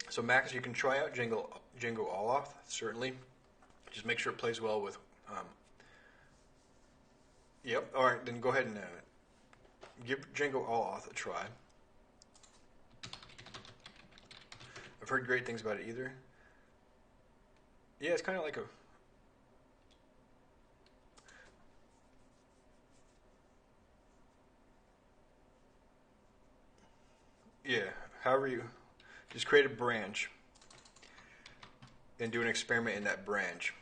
So Macs, you can try out Django AllAuth, certainly. Just make sure it plays well with... Yep, all right, then go ahead and give Django AllAuth a try. I've heard great things about it either. Yeah, it's kind of like a... Yeah, however you... Just create a branch and do an experiment in that branch.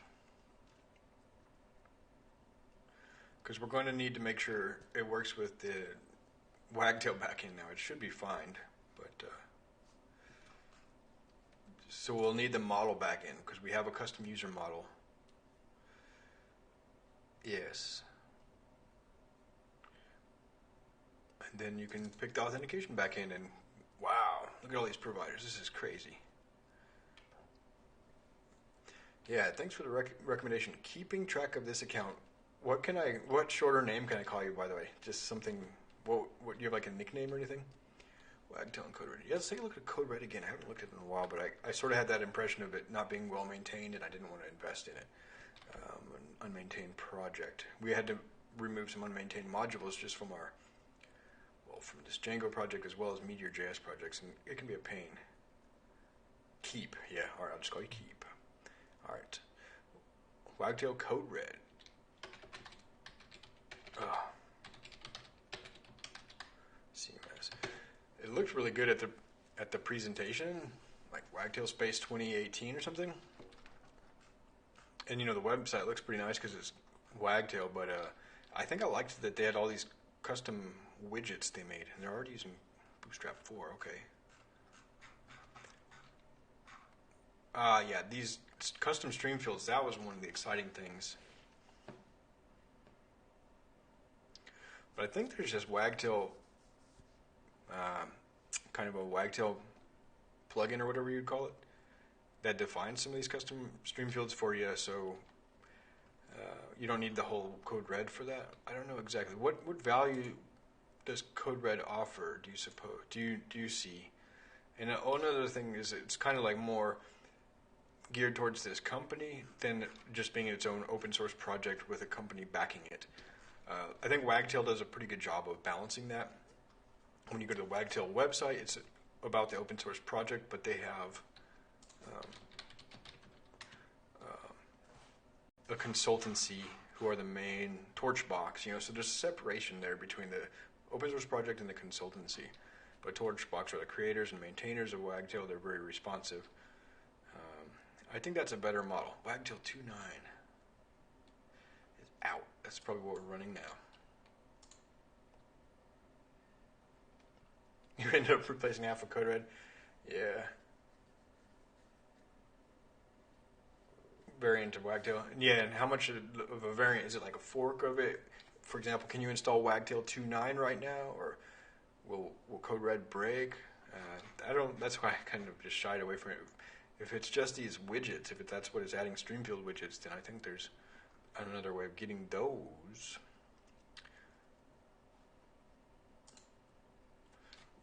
Because we're going to need to make sure it works with the Wagtail backend now. It should be fine, but... So we'll need the model backend because we have a custom user model. Yes. And then you can pick the authentication backend and wow, look at all these providers. This is crazy. Yeah, thanks for the recommendation. Keeping track of this account. What shorter name can I call you, by the way? Just something, what do you have like a nickname or anything? Wagtail and CodeRed. Yeah, let's take a look at CodeRed again. I haven't looked at it in a while, but I sort of had that impression of it not being well maintained, and I didn't want to invest in it. An unmaintained project. We had to remove some unmaintained modules just from from this Django project as well as Meteor.js projects, and it can be a pain. Keep, yeah. All right, I'll just call you Keep. All right. Wagtail CodeRed. CMS. It looked really good at the presentation, like Wagtail Space 2018 or something. And the website looks pretty nice because it's Wagtail, but I think I liked that they had all these custom widgets they made, and they're already using Bootstrap 4. Okay. Yeah, these custom stream fields, that was one of the exciting things. But I think there's just Wagtail, kind of a Wagtail plugin or whatever you'd call it, that defines some of these custom stream fields for you, so you don't need the whole CodeRed for that. I don't know exactly. What value does CodeRed offer, do you suppose? Do you see? And another thing is it's kind of like more geared towards this company than just being its own open source project with a company backing it. I think Wagtail does a pretty good job of balancing that. When you go to the Wagtail website, it's about the open source project, but they have a consultancy who are the main Torchbox, so there's a separation there between the open source project and the consultancy. But Torchbox are the creators and maintainers of Wagtail. They're very responsive. I think that's a better model. Wagtail 2.9 is out. That's probably what we're running now. You ended up replacing half of CodeRed? Yeah. Variant of Wagtail. Yeah, and how much of a variant? Is it like a fork of it? For example, can you install Wagtail 2.9 right now? Or will CodeRed break? That's why I kind of just shied away from it. If it's just these widgets, if that's what it's adding stream field widgets, then I think there's another way of getting those.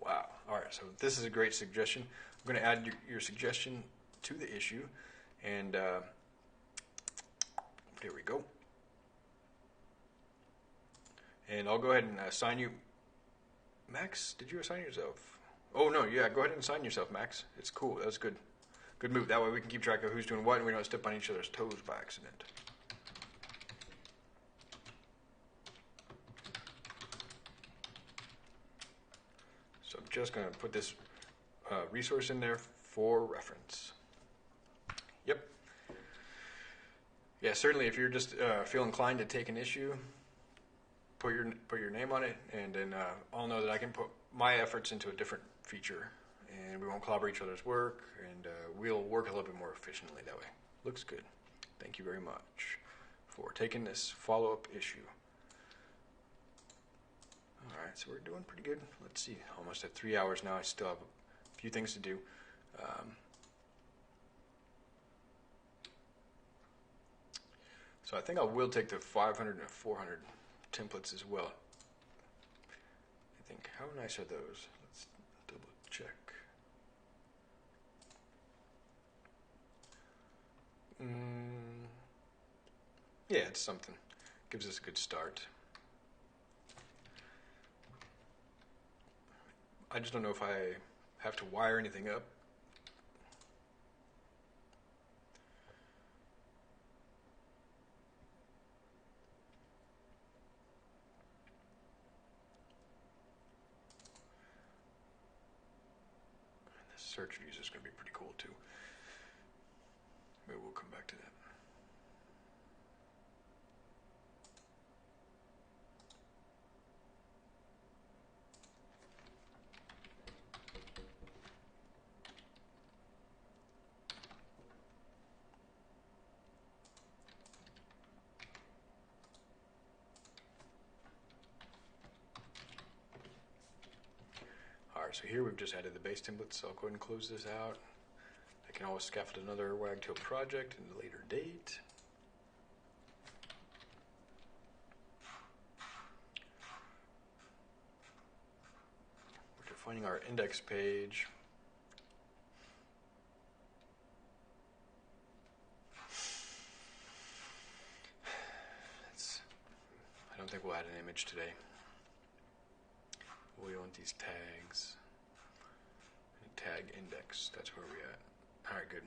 Wow. All right, so this is a great suggestion. I'm going to add your suggestion to the issue, and there we go. And I'll go ahead and assign you. Max, did you assign yourself? Oh, no, yeah, go ahead and assign yourself, Max. It's cool. That's good. Good move. That way we can keep track of who's doing what, and we don't step on each other's toes by accident. So I'm just going to put this resource in there for reference. Yep. Yeah, certainly if you're just feel inclined to take an issue, put your name on it, and then I'll know that I can put my efforts into a different feature, and we won't clobber each other's work, and we'll work a little bit more efficiently that way. Looks good. Thank you very much for taking this follow-up issue. All right, so we're doing pretty good. Let's see, almost at 3 hours now. I still have a few things to do. So I think I will take the 500 and 400 templates as well. I think, how nice are those? Let's double check. Yeah, it's something. Gives us a good start. I just don't know if I have to wire anything up. And the search views is going to be pretty cool too. Maybe we'll come back to that. Alright, so here we've just added the base templates, so I'll go ahead and close this out. I can always scaffold another Wagtail project in a later date. We're defining our index page. I don't think we'll add an image today. We want these tags. Tag index, that's where we're at. Alright, good.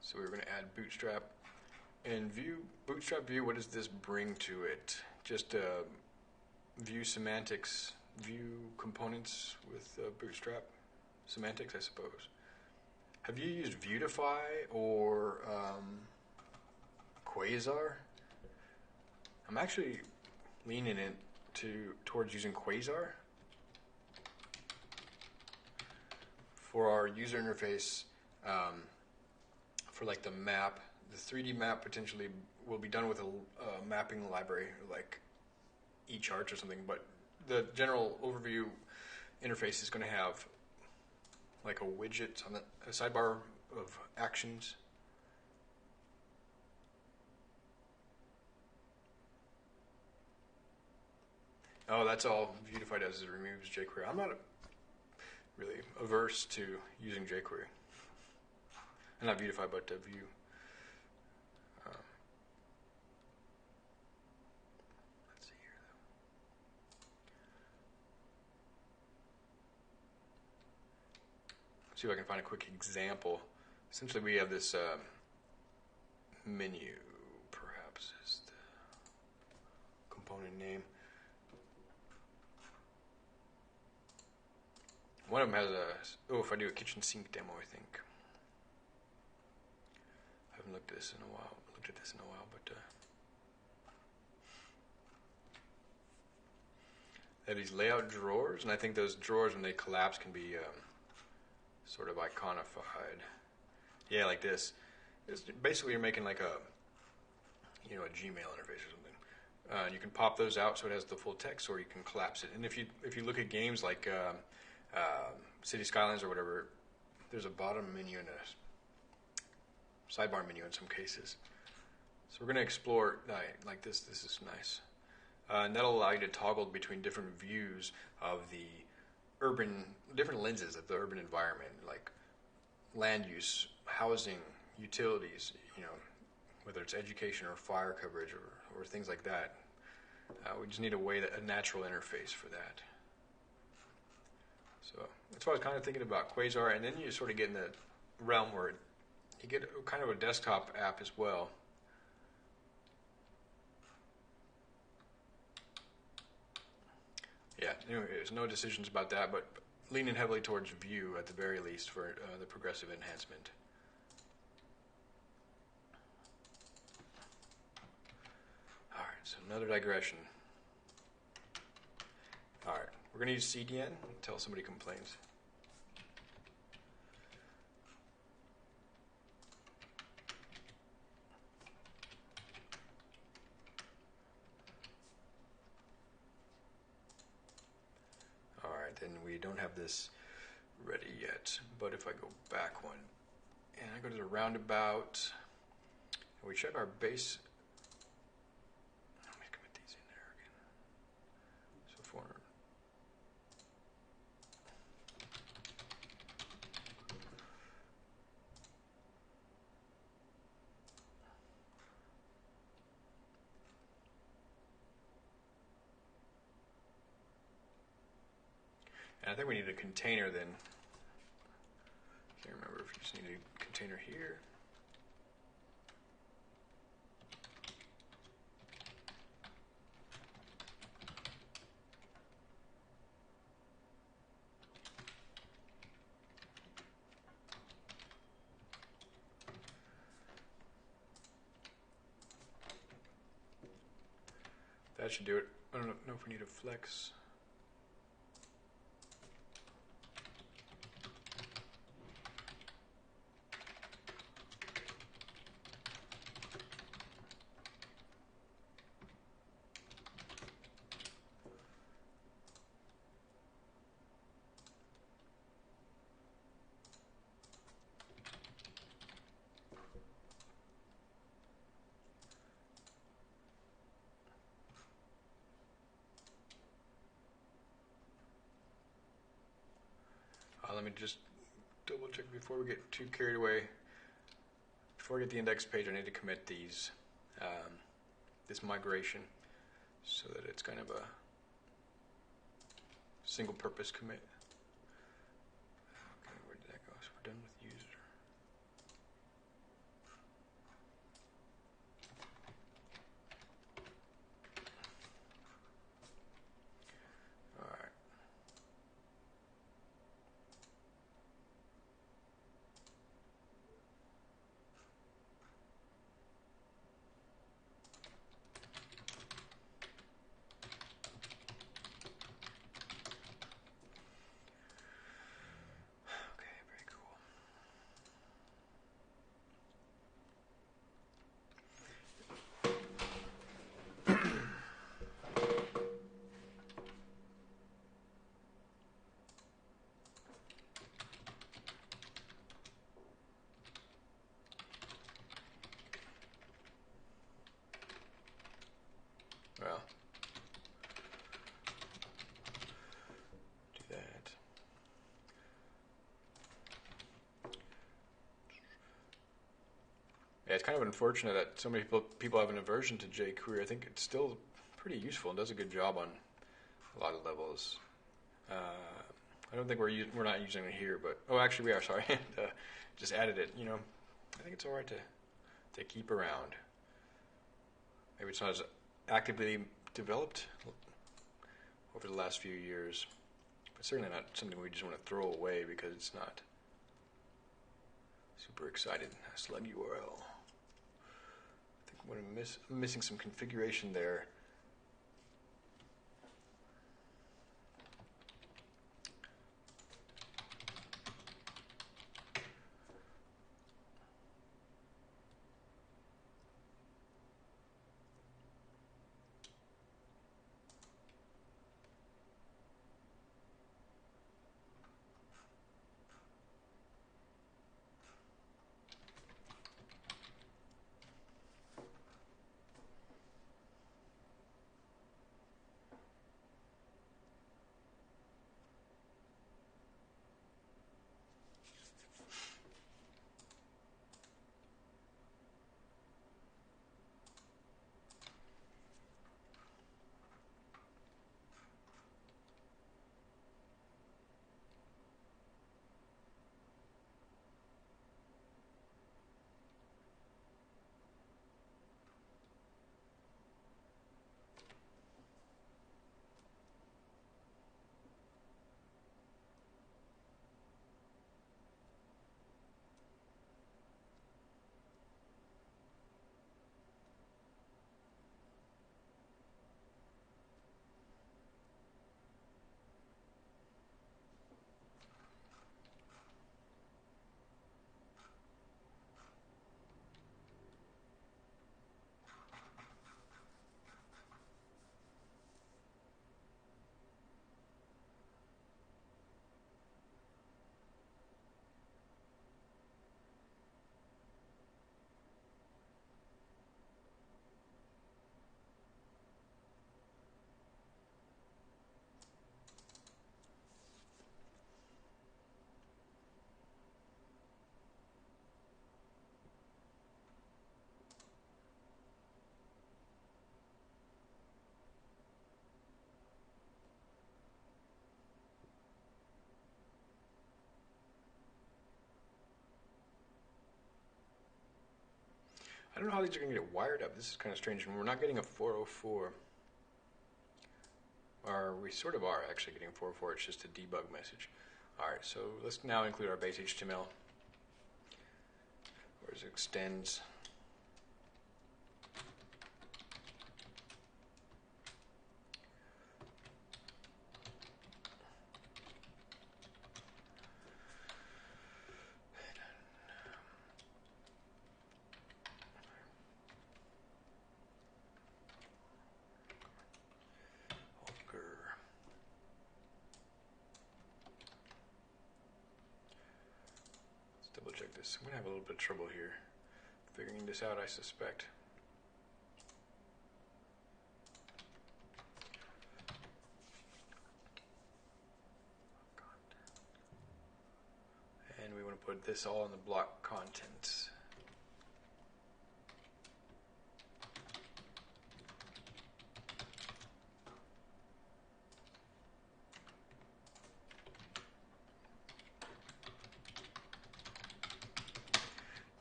So we're going to add Bootstrap. And Bootstrap view, what does this bring to it? Just view semantics, view components with Bootstrap semantics, I suppose. Have you used Viewtify or Quasar? I'm actually leaning towards using Quasar for our user interface. For like the map, the 3D map potentially will be done with a mapping library like eCharts or something, but the general overview interface is going to have like a widget on a sidebar of actions. Oh, that's all Viewtify does is it removes jQuery. I'm not really averse to using jQuery. And not Viewtify, but Vue. Let's see here, though. Let's see if I can find a quick example. Essentially, we have this menu, perhaps, is the component name. One of them has if I do a kitchen sink demo, I think. I haven't looked at this in a while, but they have these layout drawers, and I think those drawers, when they collapse, can be sort of iconified. Yeah, like this. Basically, you're making like a Gmail interface or something. You can pop those out so it has the full text, or you can collapse it. And if you look at games like City Skylines or whatever, there's a bottom menu and a sidebar menu in some cases. So we're going to explore like this. This is nice. And that'll allow you to toggle between different views of the different lenses of the urban environment, like land use, housing, utilities, whether it's education or fire coverage or things like that. We just need a natural interface for that. So that's what I was kind of thinking about Quasar, and then you sort of get in the realm where you get kind of a desktop app as well. Yeah, anyway, there's no decisions about that, but leaning heavily towards Vue at the very least for the progressive enhancement. All right, so another digression. All right, we're going to use CDN until somebody complains. All right, then we don't have this ready yet, but if I go back one and I go to the roundabout and we check our base. Let me commit these in there again. So 400. And I think we need a container then. Can't remember if you just need a container here. That should do it. I don't know if we need a flex. Let me just double check before we get too carried away. Before I get the index page, I need to commit these, this migration, so that it's kind of a single purpose commit. Okay, where did that go? So we're done with user. All right. Well, do that. Yeah, it's kind of unfortunate that so many people have an aversion to jQuery. I think it's still pretty useful and does a good job on a lot of levels. I don't think we're not using it here, but actually we are. Sorry, just added it. I think it's all right to keep around. Maybe it's not as actively developed over the last few years, but certainly not something we just want to throw away because it's not super excited. Slug URL. I think I'm missing some configuration there. I don't know how these are going to get wired up. This is kind of strange. And we're not getting a 404. Or we sort of are actually getting a 404. It's just a debug message. Alright, so let's now include our base HTML. Where's it extends. Double check this. I'm going to have a little bit of trouble here figuring this out, I suspect. And we want to put this all in the block contents.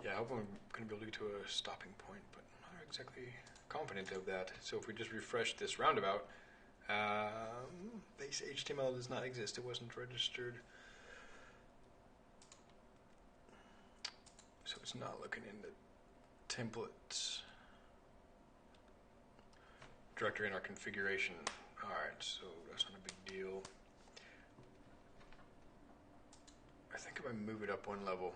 Yeah, I hope I'm going to be able to get to a stopping point, but I'm not exactly confident of that. So if we just refresh this roundabout, base HTML does not exist. It wasn't registered. So it's not looking in the templates directory in our configuration. Alright, so that's not a big deal. I think if I move it up one level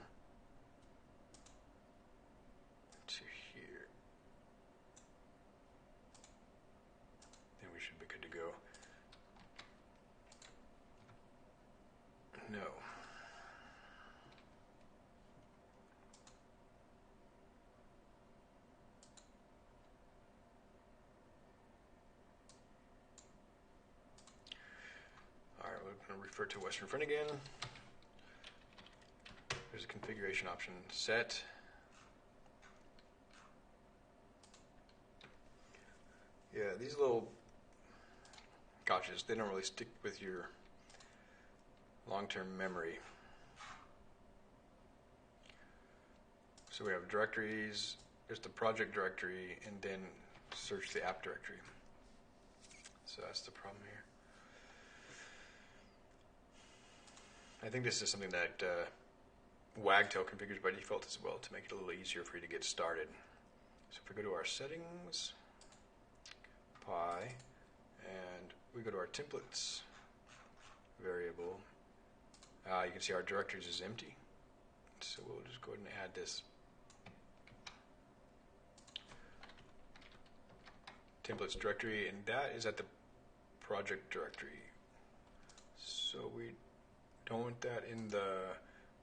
to here, then we should be good to go. No. Alright, we're going to refer to Western Front again. There's a configuration option, set. Yeah, these little gotchas, they don't really stick with your long-term memory. So we have directories, there's the project directory, and then search the app directory. So that's the problem here. I think this is something that Wagtail configures by default as well to make it a little easier for you to get started. So if we go to our settings, Pi, and we go to our templates variable, you can see our directories is empty. So we'll just go ahead and add this templates directory, and that is at the project directory. So we don't want that in the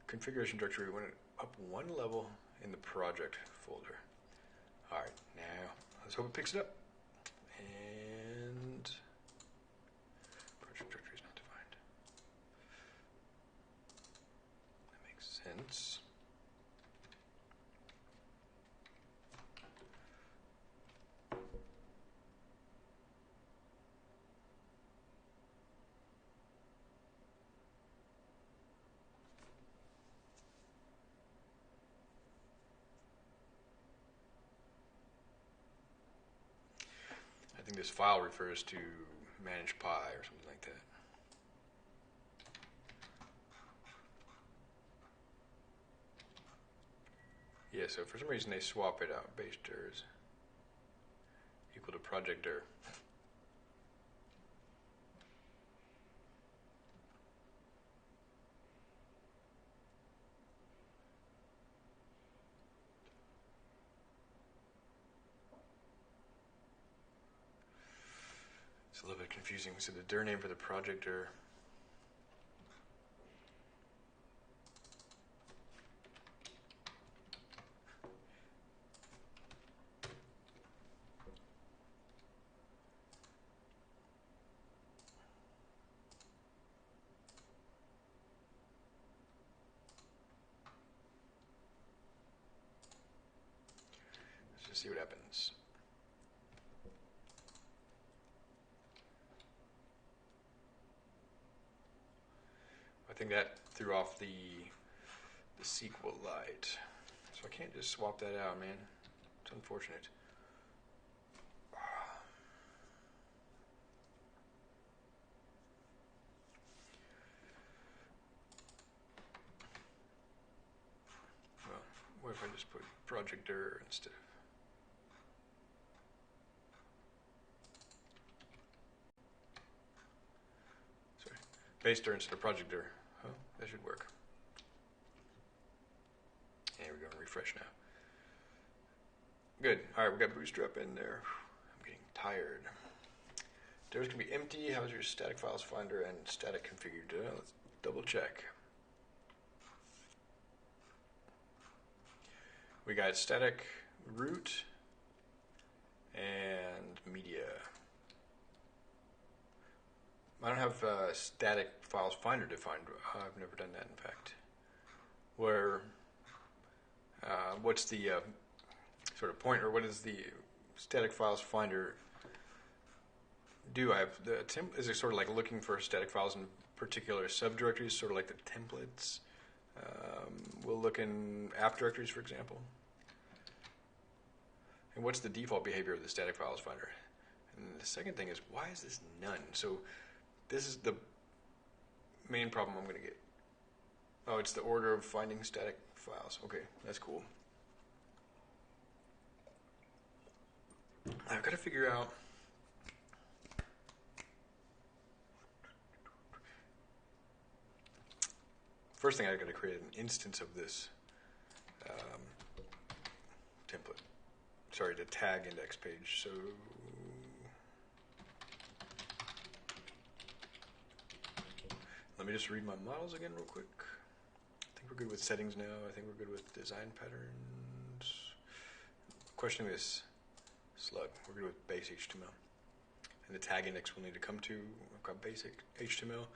configuration directory. We want it up one level in the project folder. Alright, now let's hope it picks it up. And project directory is not defined. That makes sense. I think this file refers to manage Pi or something like that. Yeah, so for some reason they swap it out. Base dir is equal to project dir. It's a little bit confusing. So the dir name for the project dir. Let's just see what happens. I think that threw off the SQLite. So I can't just swap that out, man. It's unfortunate. Well, what if I just put project dir instead of... Sorry. Base dir instead of project dir. Oh, that should work. And we're going to refresh now. Good. All right, we got Bootstrap in there. I'm getting tired. Dir's going to be empty. How's your static files finder and static configured? Let's double check. We got static root and media. I don't have static files finder defined. I've never done that, in fact. Where, what's the sort of point, or what does the static files finder do? I have the is it sort of like looking for static files in particular subdirectories, sort of like the templates? We'll look in app directories, for example. And what's the default behavior of the static files finder? And the second thing is, why is this none? So this is the main problem I'm going to get. Oh, it's the order of finding static files. Okay, that's cool. I've got to figure out first thing I've got to create an instance of this template. Sorry, the tag index page. So let me just read my models again real quick. I think we're good with settings now. I think we're good with design patterns. Questioning this slug. We're good with base HTML. And the tag index we'll need to come to. I've got basic HTML.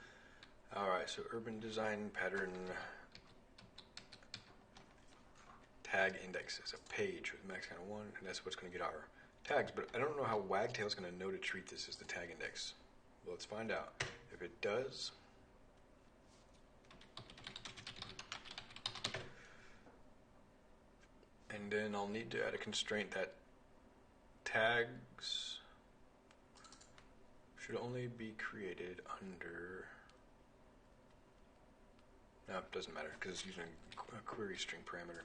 Alright, so urban design pattern tag index is a page with max count of 1, and that's what's going to get our tags. But I don't know how Wagtail's going to know to treat this as the tag index. Well, let's find out. If it does, and then I'll need to add a constraint that tags should only be created under... No, it doesn't matter because it's using a query string parameter.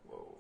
Whoa.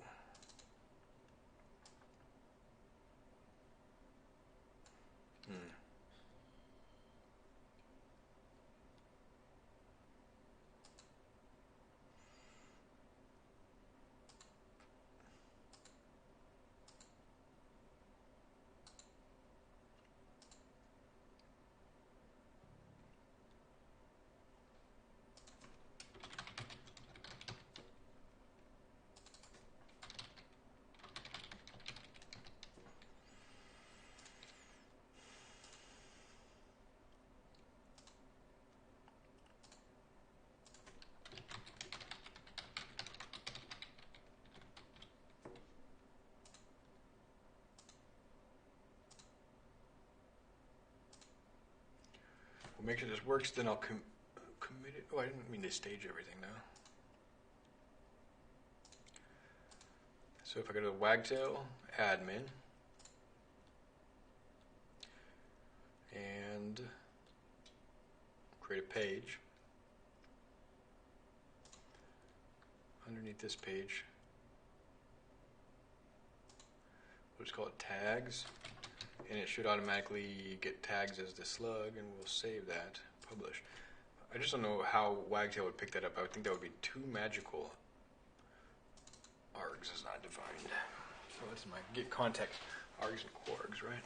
We'll make sure this works, then I'll commit it. Oh, I didn't mean to stage everything now. So if I go to the Wagtail admin and create a page, underneath this page, we'll just call it tags. And it should automatically get tags as the slug, and we'll save that, publish. I just don't know how Wagtail would pick that up. I would think that would be too magical. Args is not defined. So this is my get context. Args and quargs, right?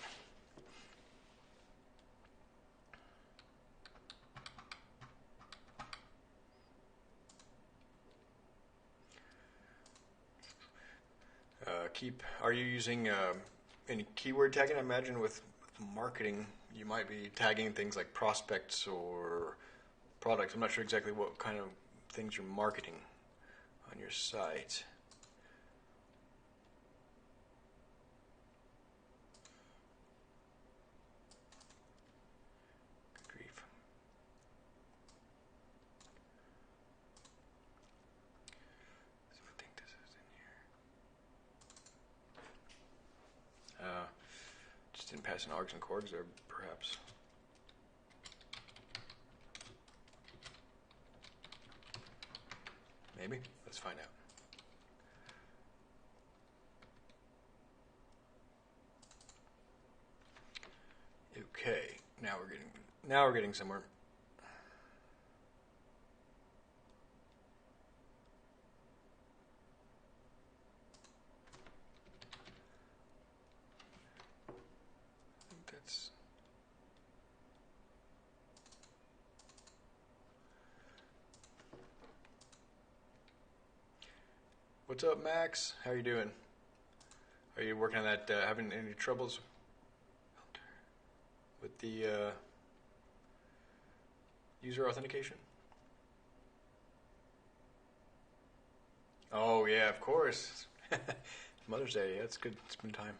Are you using any keyword tagging? I imagine with marketing, you might be tagging things like prospects or products. I'm not sure exactly what kind of things you're marketing on your site. Good grief. didn't pass in args and chords there, perhaps. Maybe? Let's find out. Okay, now we're getting somewhere. That's What's up, Max? How are you doing? Are you working on that, having any troubles with the user authentication? Oh, yeah, of course. Mother's Day, yeah, it's good to spend time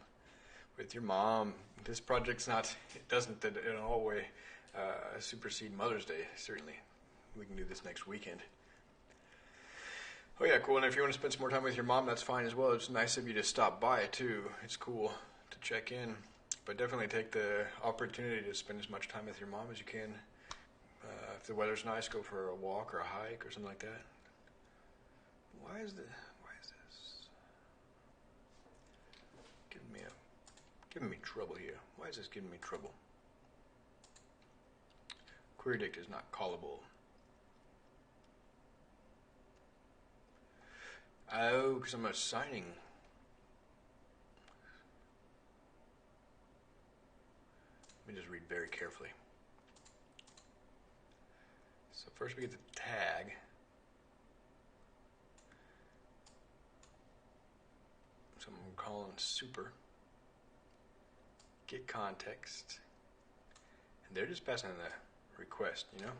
with your mom. This project's it doesn't in all way supersede Mother's Day, certainly. We can do this next weekend. Oh yeah, cool. And if you want to spend some more time with your mom, that's fine as well. It's nice of you to stop by too. It's cool to check in. But definitely take the opportunity to spend as much time with your mom as you can. If the weather's nice, go for a walk or a hike or something like that. Why is this giving me trouble here? Why is this giving me trouble? Query dict is not callable. Oh, because I'm assigning. Let me just read very carefully. So first we get the tag. So I'm calling super. Get context. And they're just passing in the request, you know?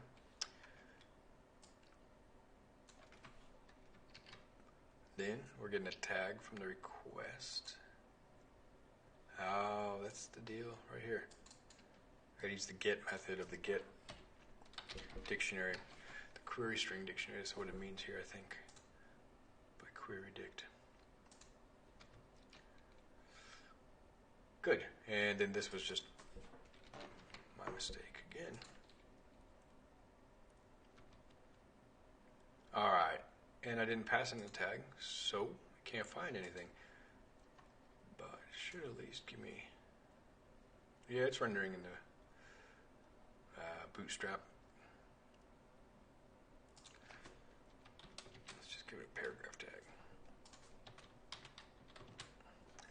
Then we're getting a tag from the request. Oh, that's the deal right here. I gotta use the get method of the get dictionary. The query string dictionary is what it means here, I think. By query dict. Good. And then this was just my mistake again. Alright. And I didn't pass in the tag, so I can't find anything. But it should at least give me... Yeah, it's rendering in the Bootstrap. Let's just give it a paragraph tag.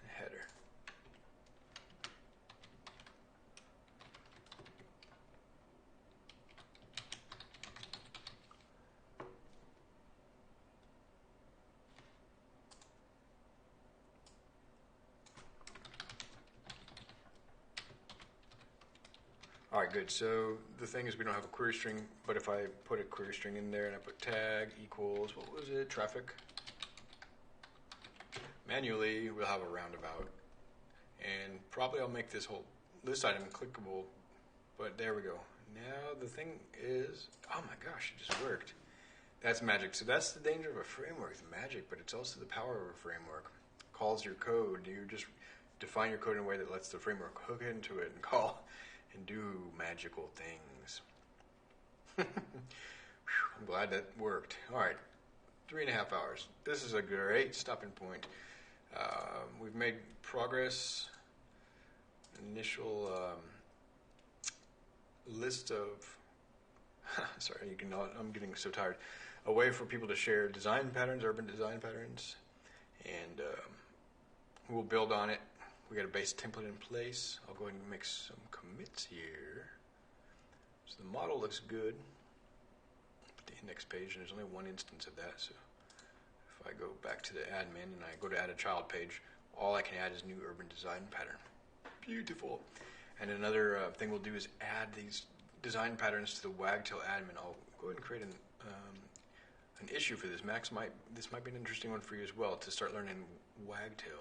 And a header. Alright, good. So the thing is we don't have a query string, but if I put a query string in there and I put tag equals, what was it, traffic? Manually, we'll have a roundabout. And probably I'll make this list item clickable, but there we go. Now the thing is, oh my gosh, it just worked. That's magic. So that's the danger of a framework. It's magic, but it's also the power of a framework. Calls your code. You just define your code in a way that lets the framework hook into it and call and do magical things. I'm glad that worked. All right, 3.5 hours. This is a great stopping point. We've made progress. Initial list of, sorry, I'm getting so tired. A way for people to share design patterns, urban design patterns, and we'll build on it. We got a base template in place. I'll go ahead and make some commits here. So the model looks good. The index page, and there's only one instance of that. So if I go back to the admin and I go to add a child page, all I can add is new urban design pattern. Beautiful. And another thing we'll do is add these design patterns to the Wagtail admin. I'll go ahead and create an issue for this. Max, this might be an interesting one for you as well, to start learning Wagtail.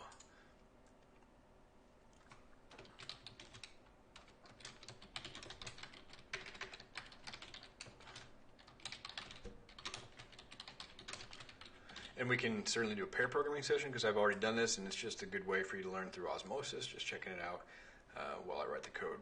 And we can certainly do a pair programming session because I've already done this, and it's just a good way for you to learn through osmosis, just checking it out. while I write the code.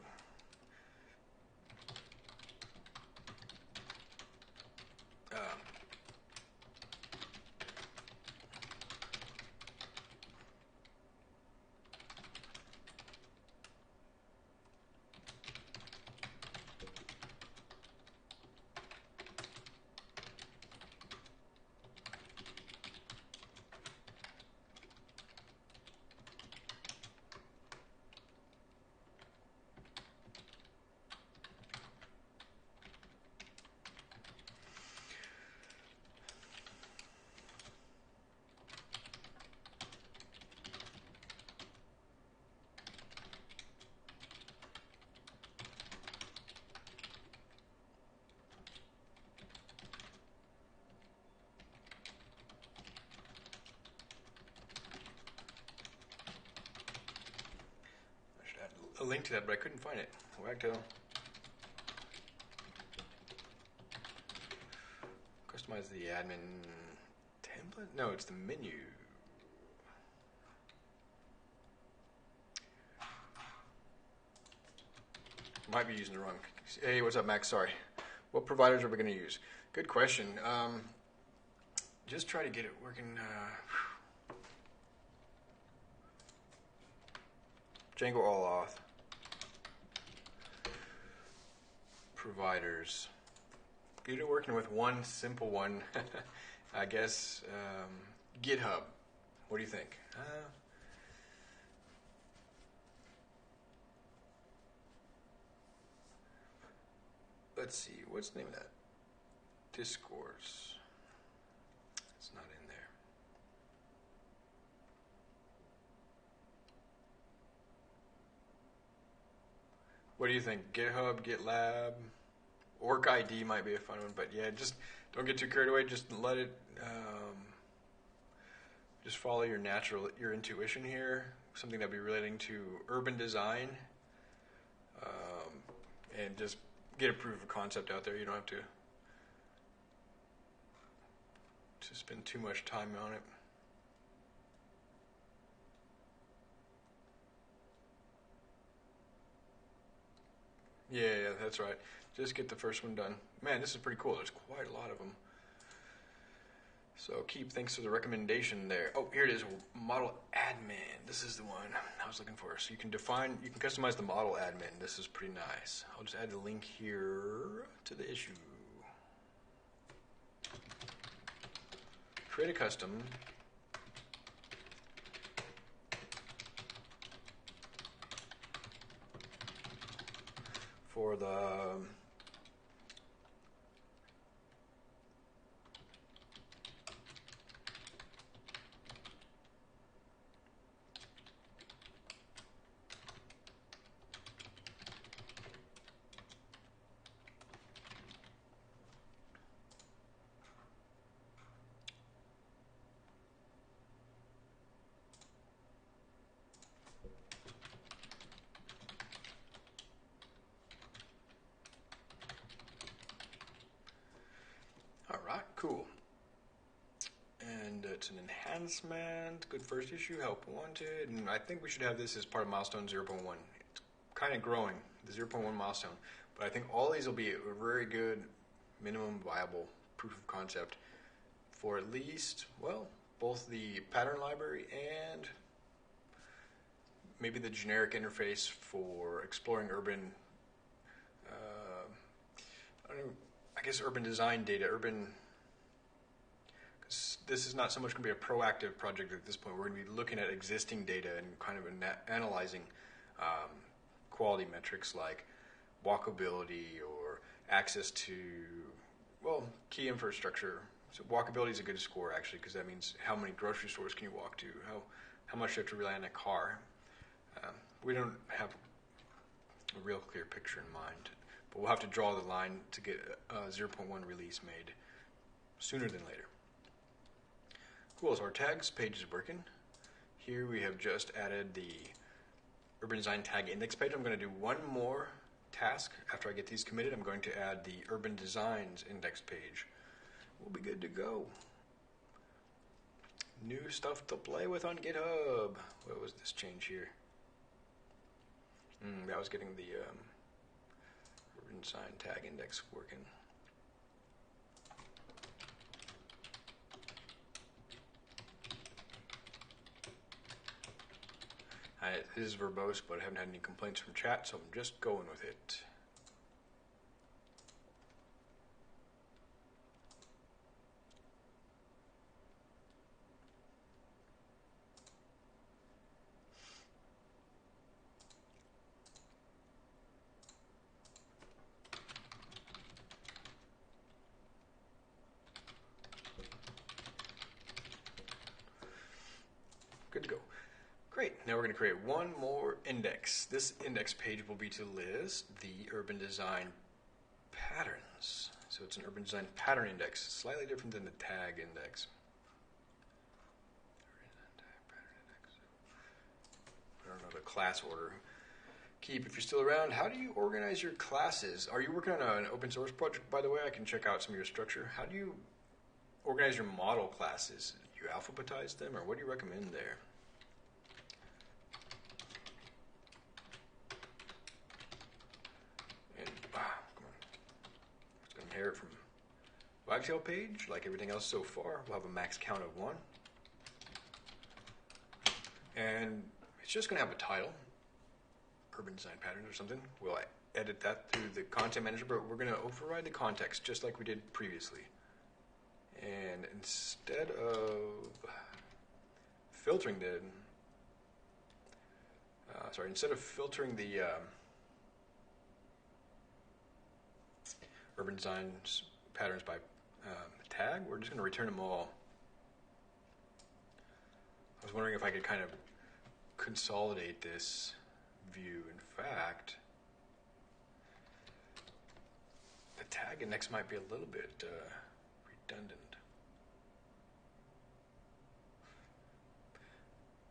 A link to that, but I couldn't find it. Wagtail. Customize the admin template? No, it's the menu. Might be using the wrong. Hey, what's up, Max? Sorry. What providers are we going to use? Good question. Just try to get it working. Django OAuth. Providers. Get it working with one simple one. I guess GitHub. What do you think? Let's see. What's the name of that? Discourse. It's not in there. What do you think? GitHub, GitLab, Orc ID might be a fun one, but yeah, just don't get too carried away. Just let it, just follow your intuition here. Something that'd be relating to urban design, and just get a proof of concept out there. You don't have to spend too much time on it. Yeah, that's right. Just get the first one done. Man, this is pretty cool. There's quite a lot of them. So thanks for the recommendation there. Oh, here it is, model admin. This is the one I was looking for. So you can customize the model admin. This is pretty nice. I'll just add the link here to the issue. Create a custom. For the cool. And it's an enhancement, good first issue, help wanted, and I think we should have this as part of milestone 0.1. It's kind of growing, the 0.1 milestone, but I think all these will be a very good minimum viable proof of concept for at least, well, both the pattern library and maybe the generic interface for exploring urban, I guess urban design data, this is not so much going to be a proactive project at this point. We're going to be looking at existing data and kind of analyzing quality metrics like walkability or access to, well, key infrastructure. So walkability is a good score, actually, because that means how many grocery stores can you walk to, how much you have to rely on a car. We don't have a real clear picture in mind, but we'll have to draw the line to get a 0.1 release made sooner than later. Cool, so our tags page is working. Here we have just added the urban design tag index page. I'm going to do one more task after I get these committed. I'm going to add the urban designs index page. We'll be good to go. New stuff to play with on GitHub. What was this change here? That was getting the urban design tag index working. It is verbose, but I haven't had any complaints from chat, so I'm just going with it. Good to go. Great. Now we're going to create one more index. This index page will be to list the urban design patterns. So it's an urban design pattern index, slightly different than the tag index. I don't know the class order. Keep, if you're still around, how do you organize your classes? Are you working on an open source project, by the way? I can check out some of your structure. How do you organize your model classes? Do you alphabetize them, or what do you recommend there? Inherit from Wagtail page, like everything else so far. We'll have a max count of 1. And it's just going to have a title, urban design patterns or something. We'll edit that through the content manager, but we're going to override the context just like we did previously. And instead of filtering the urban design patterns by tag, we're just going to return them all. I was wondering if I could kind of consolidate this view. In fact, the tag index might be a little bit redundant.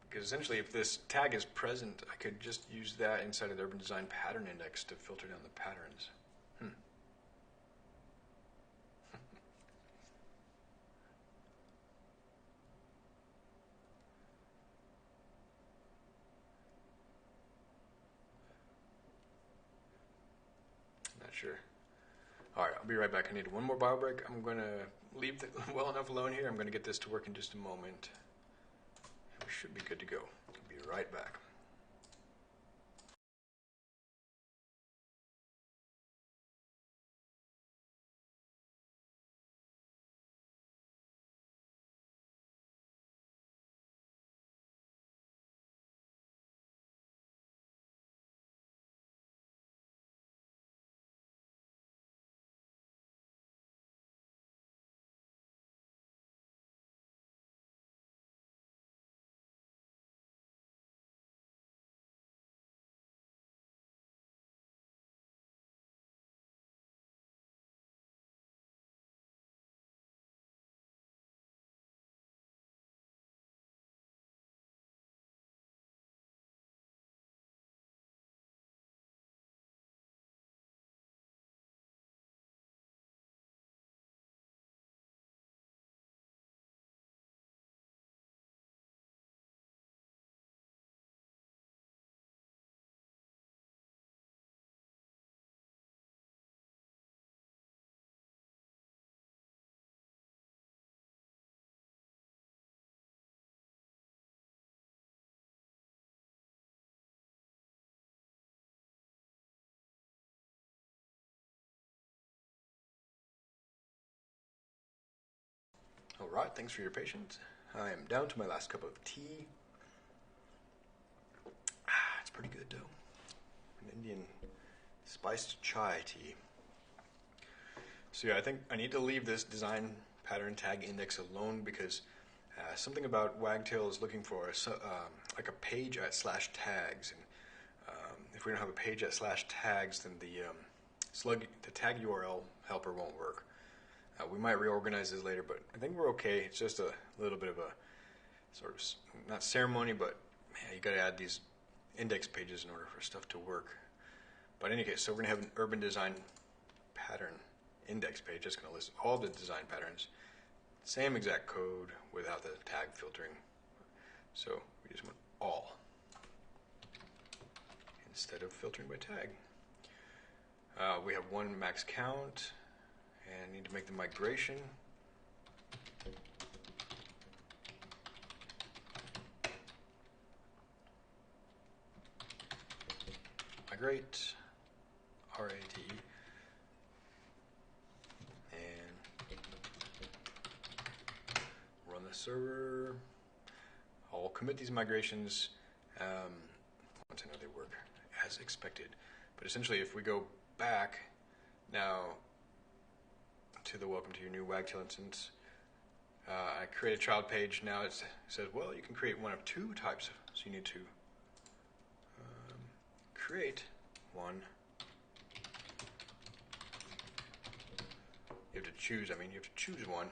Because essentially, if this tag is present, I could just use that inside of the urban design pattern index to filter down the patterns. Sure. All right, I'll be right back. I need one more bio break. I'm going to leave it well enough alone here. I'm going to get this to work in just a moment. We should be good to go. I'll be right back. All right, thanks for your patience. I am down to my last cup of tea. It's pretty good, though. An Indian spiced chai tea. So yeah, I think I need to leave this design pattern tag index alone because something about Wagtail is looking for like a page at /tags, and if we don't have a page at /tags, then the tag URL helper won't work. We might reorganize this later, but I think we're okay. It's just a little bit of a sort of, not ceremony, but man, you got to add these index pages in order for stuff to work. But in any case, so we're going to have an urban design pattern index page that's going to list all the design patterns. Same exact code without the tag filtering. So we just want all instead of filtering by tag. We have one max count, and need to make the migration. Migrate, R-A-T-E, and run the server. I'll commit these migrations once I know they work as expected. But essentially, if we go back now to the welcome to your new Wagtail instance, I create a child page. Now it says, well, you can create one of two types. So you need to create one. You have to choose, you have to choose one.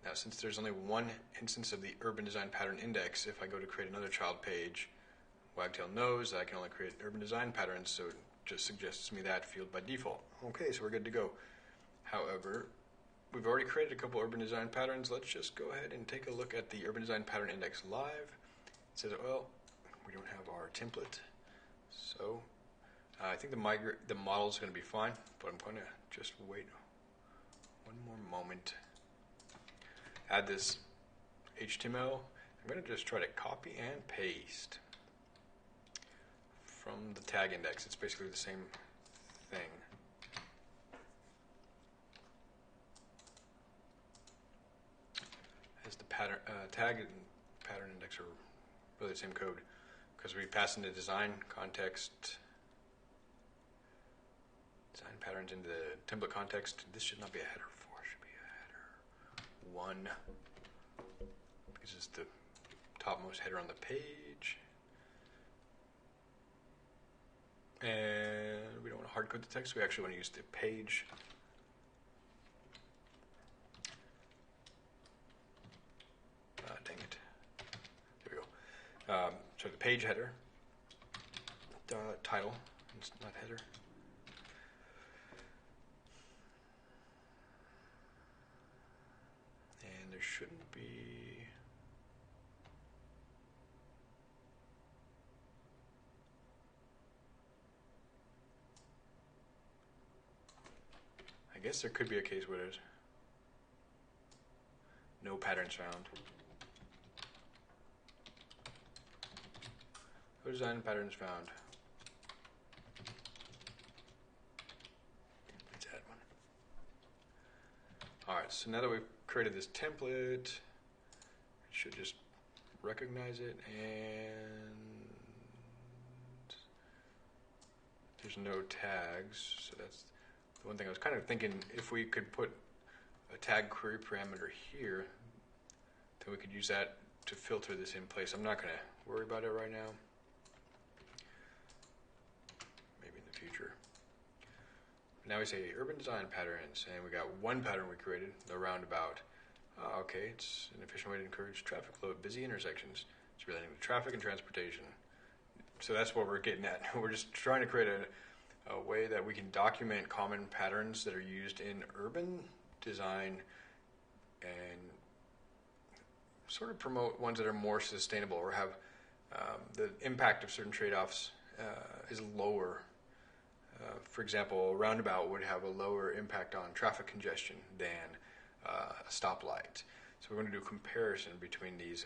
Now, since there's only one instance of the urban design pattern index, if I go to create another child page, Wagtail knows that I can only create urban design patterns, so it just suggests me that field by default. Okay, so we're good to go. However, we've already created a couple urban design patterns. Let's just go ahead and take a look at the urban design pattern index live. It says, well, we don't have our template. So I think the model is going to be fine, but I'm going to just wait one more moment. Add this HTML. I'm going to just try to copy and paste from the tag index. It's basically the same thing. As the pattern tag and pattern index are really the same code, because we pass in the design context, design patterns into the template context. This should not be a header 4, it should be a header 1, because it's the topmost header on the page. And we don't want to hard code the text, we actually want to use the page. Dang it. There we go. So the page header, title, it's not header. And there shouldn't be. I guess there could be a case where there's no patterns found. No design patterns found. Let's add one. Alright, so now that we've created this template, it should just recognize it, and there's no tags, so that's the one thing I was kind of thinking. If we could put a tag query parameter here, then we could use that to filter this in place. I'm not going to worry about it right now. Maybe in the future. Now we say urban design patterns, and we got one pattern we created, the roundabout. Okay, it's an efficient way to encourage traffic flow at busy intersections. It's relating to traffic and transportation. So that's what we're getting at. We're just trying to create a way that we can document common patterns that are used in urban design and sort of promote ones that are more sustainable or have the impact of certain trade-offs is lower. For example, a roundabout would have a lower impact on traffic congestion than a stoplight. So we're going to do a comparison between these,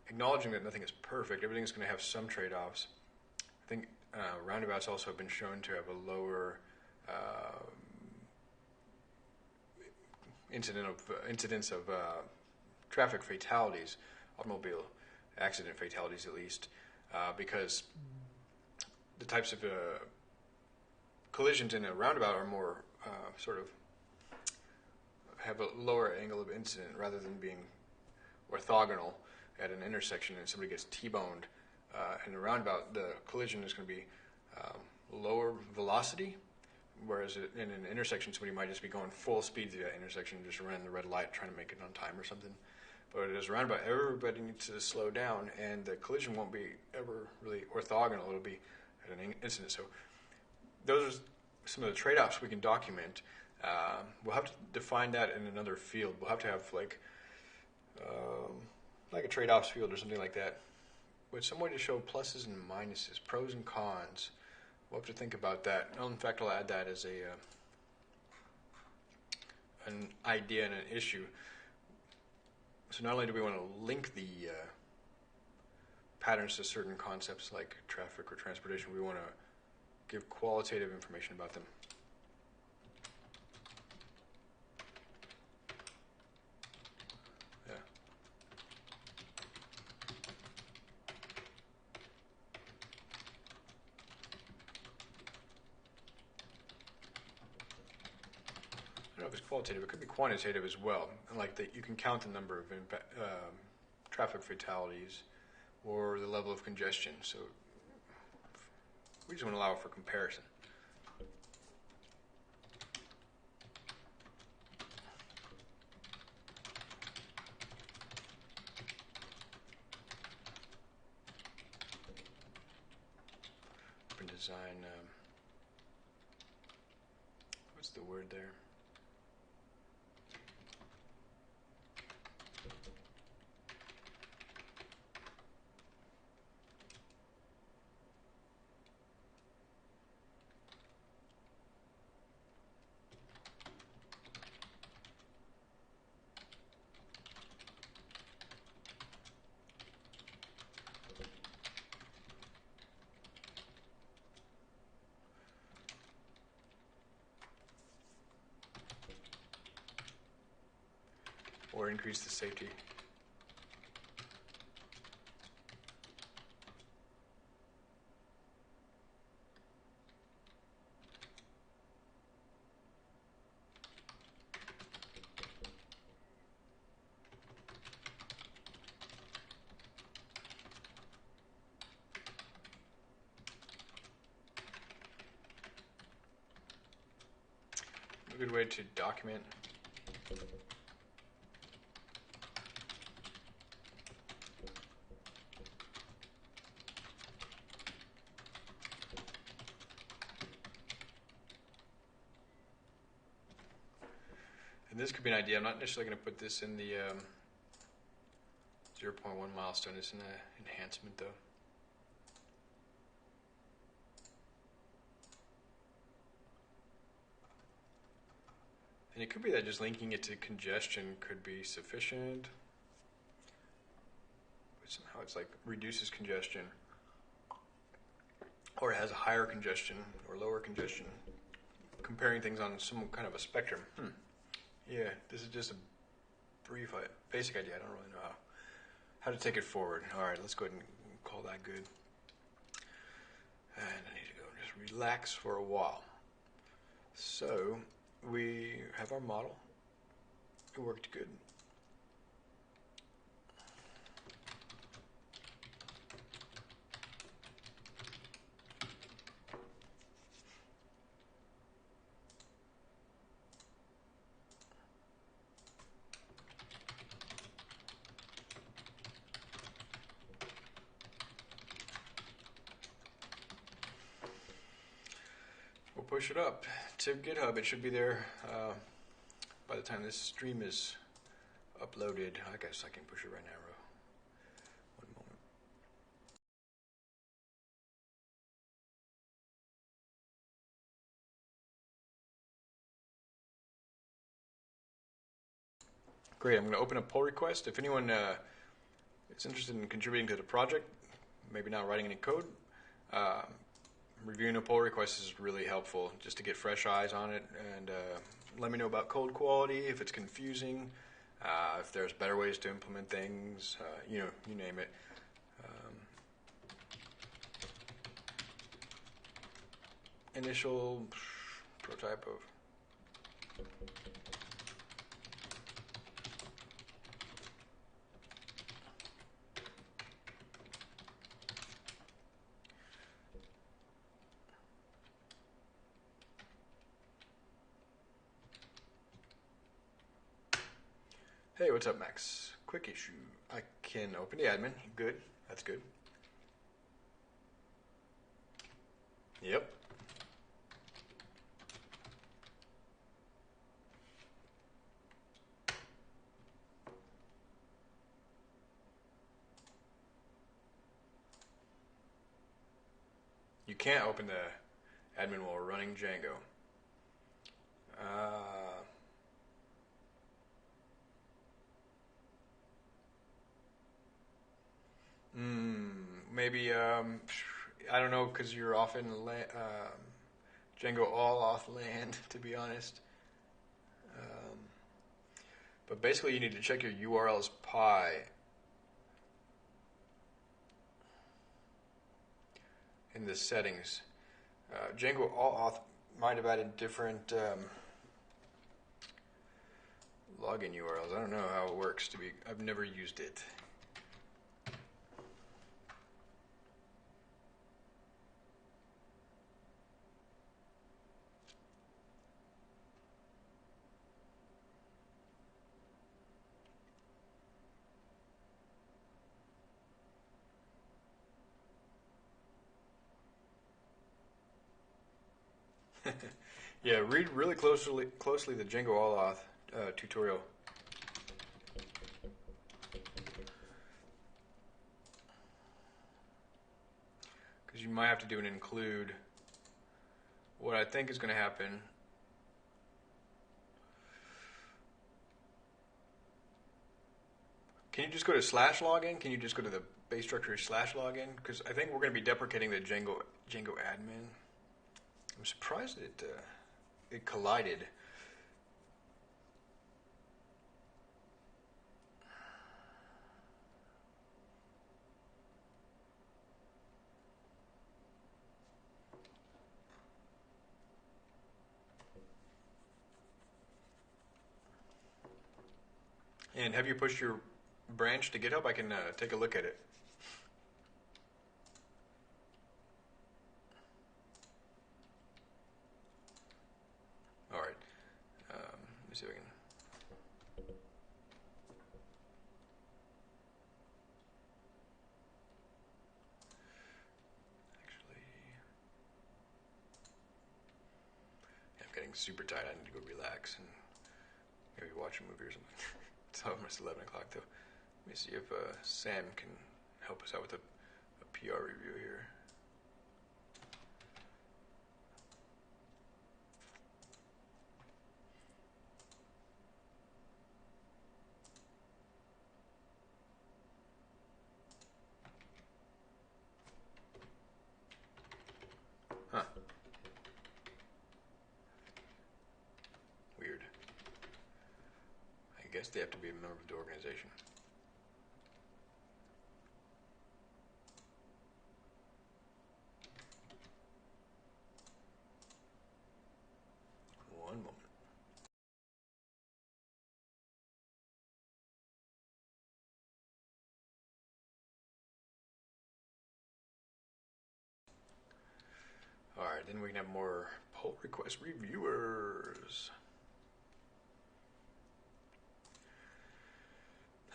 acknowledging that nothing is perfect. Everything's going to have some trade-offs. I think roundabouts also have been shown to have a lower incidence of traffic fatalities, automobile accident fatalities at least, because the types of collisions in a roundabout are more sort of have a lower angle of incident rather than being orthogonal at an intersection and somebody gets T-boned. In a roundabout, the collision is going to be lower velocity, whereas in an intersection, somebody might just be going full speed through that intersection, just running the red light, trying to make it on time or something. But as a roundabout, everybody needs to slow down, and the collision won't be ever really orthogonal. It'll be at an incident. So those are some of the trade-offs we can document. We'll have to define that in another field. We'll have to have like a trade-offs field or something like that, with some way to show pluses and minuses, pros and cons. We'll have to think about that. In fact, I'll add that as an idea and an issue. So not only do we want to link the patterns to certain concepts like traffic or transportation, we want to give qualitative information about them. Yeah. I don't know if it's qualitative, it could be quantitative as well. Like that you can count the number of traffic fatalities or the level of congestion. So we just want to allow for comparison. Open design, what's the word there? Or increase the safety. A good way to document. And this could be an idea. I'm not necessarily going to put this in the 0.1 milestone. It's in the enhancement though. And it could be that just linking it to congestion could be sufficient. But somehow it's like reduces congestion. Or it has a higher congestion or lower congestion. Comparing things on some kind of a spectrum. Yeah, this is just a brief, basic idea. I don't really know how to take it forward. All right, let's go ahead and call that good. And I need to go and just relax for a while. So we have our model. It worked good. We'll push it up to GitHub. It should be there by the time this stream is uploaded. I guess I can push it right now, Ro. One moment. Great. I'm going to open a pull request. If anyone is interested in contributing to the project, maybe not writing any code, reviewing a pull request is really helpful just to get fresh eyes on it, and let me know about code quality, if it's confusing, if there's better ways to implement things, you name it. Initial prototype of Hey, what's up, Max? Quick issue. I can open the admin. Good. That's good. Yep. you can't open the admin while running Django. Maybe, I don't know, because you're often Django all-auth land, to be honest. But basically, you need to check your URL's pi. In the settings. Django all-auth might have added different login URLs. I don't know how it works. I've never used it. Yeah, read really closely the Django all-auth tutorial. Because you might have to do an include. What I think is going to happen. Can you just go to /login? Can you just go to the base structure /login? Because I think we're going to be deprecating the Django admin. I'm surprised it collided. And have you pushed your branch to GitHub? I can take a look at it. All right. Let me see if I can. Actually, I'm getting super tired. I need to go relax and maybe watch a movie or something. It's almost 11 o'clock though. Let me see if Sam can help us out with a PR review here. Huh. Weird. I guess they have to be a member of the organization. One moment. Alright, then we can have more pull request reviewers.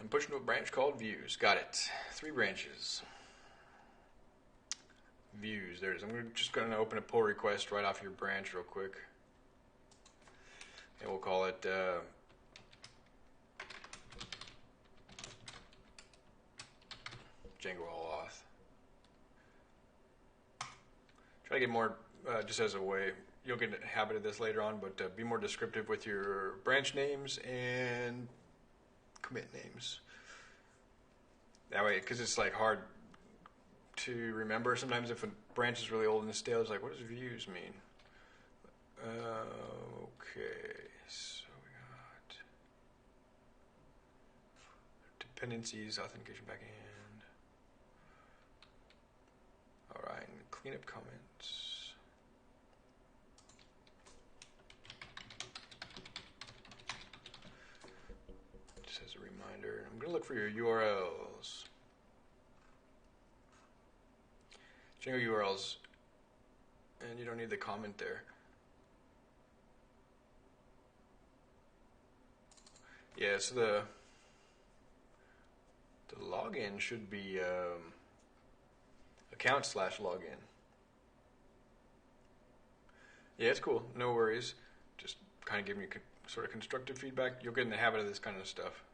I'm pushing to a branch called views. Got it. 3 branches. Views. There it is. I'm just going to open a pull request right off your branch real quick. And we'll call it Django all-auth. Try to get more, just as a way, you'll get a habit of this later on, but be more descriptive with your branch names and commit names. That way, because it's like hard to remember. Sometimes if a branch is really old and stale, it's like, what does views mean? Okay, so we got dependencies, authentication backend. All right, clean up comments. Just as a reminder, I'm going to look for your URLs. Django URLs, and you don't need the comment there. Yeah, so the login should be account/login. Yeah, it's cool. No worries. Just kind of giving you sort of constructive feedback. You'll get in the habit of this kind of stuff.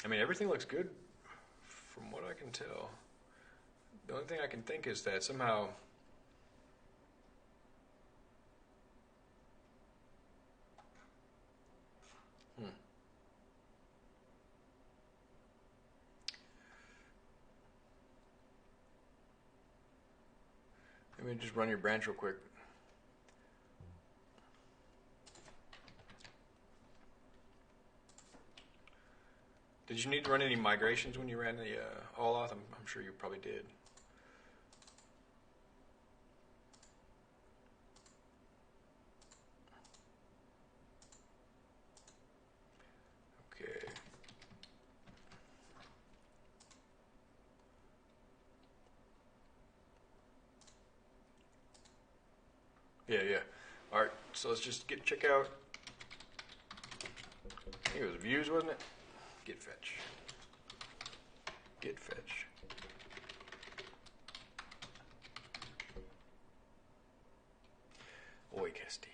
I mean, everything looks good from what I can tell. The only thing I can think is that somehow let me just run your branch real quick. Did you need to run any migrations when you ran the OAuth? I'm sure you probably did. Okay. Yeah. All right, so let's just check out. I think it was views, wasn't it? Git fetch. Oi, Kesty.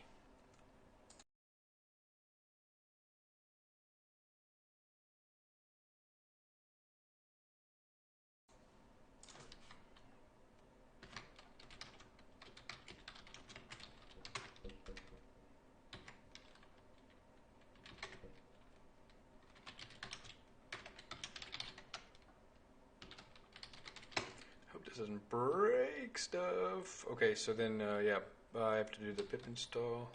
Doesn't break stuff. Okay, so then, yeah, I have to do the pip install.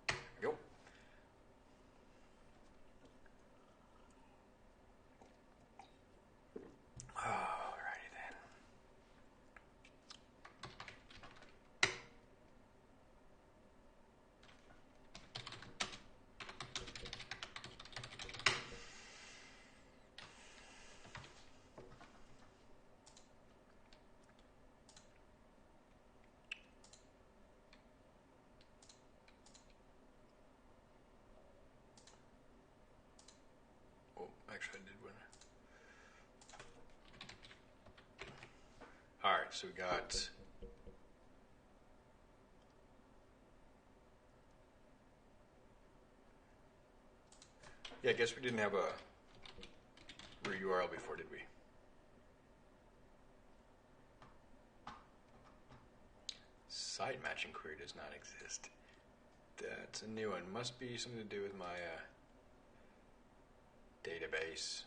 There we go. Alrighty then. Actually, I did one. All right, so we got yeah. I guess we didn't have a root URL before, did we? Site matching query does not exist. That's a new one. Must be something to do with my database.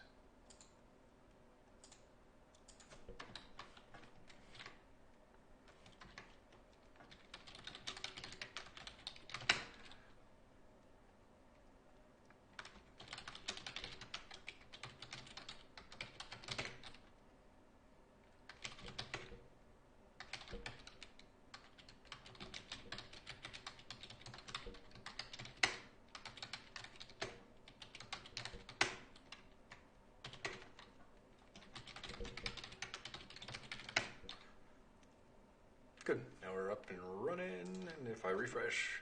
Good. Now we're up and running, and if I refresh,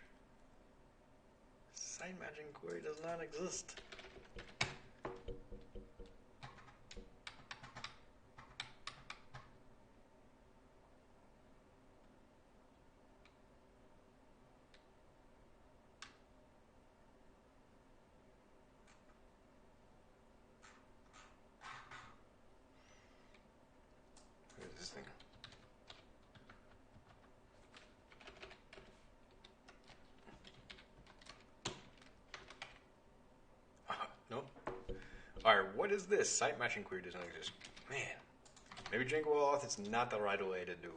site matching query does not exist. What is this thing? Nope. Alright, what is this? Site matching query does not exist. Man, maybe Django OAuth is not the right way to do.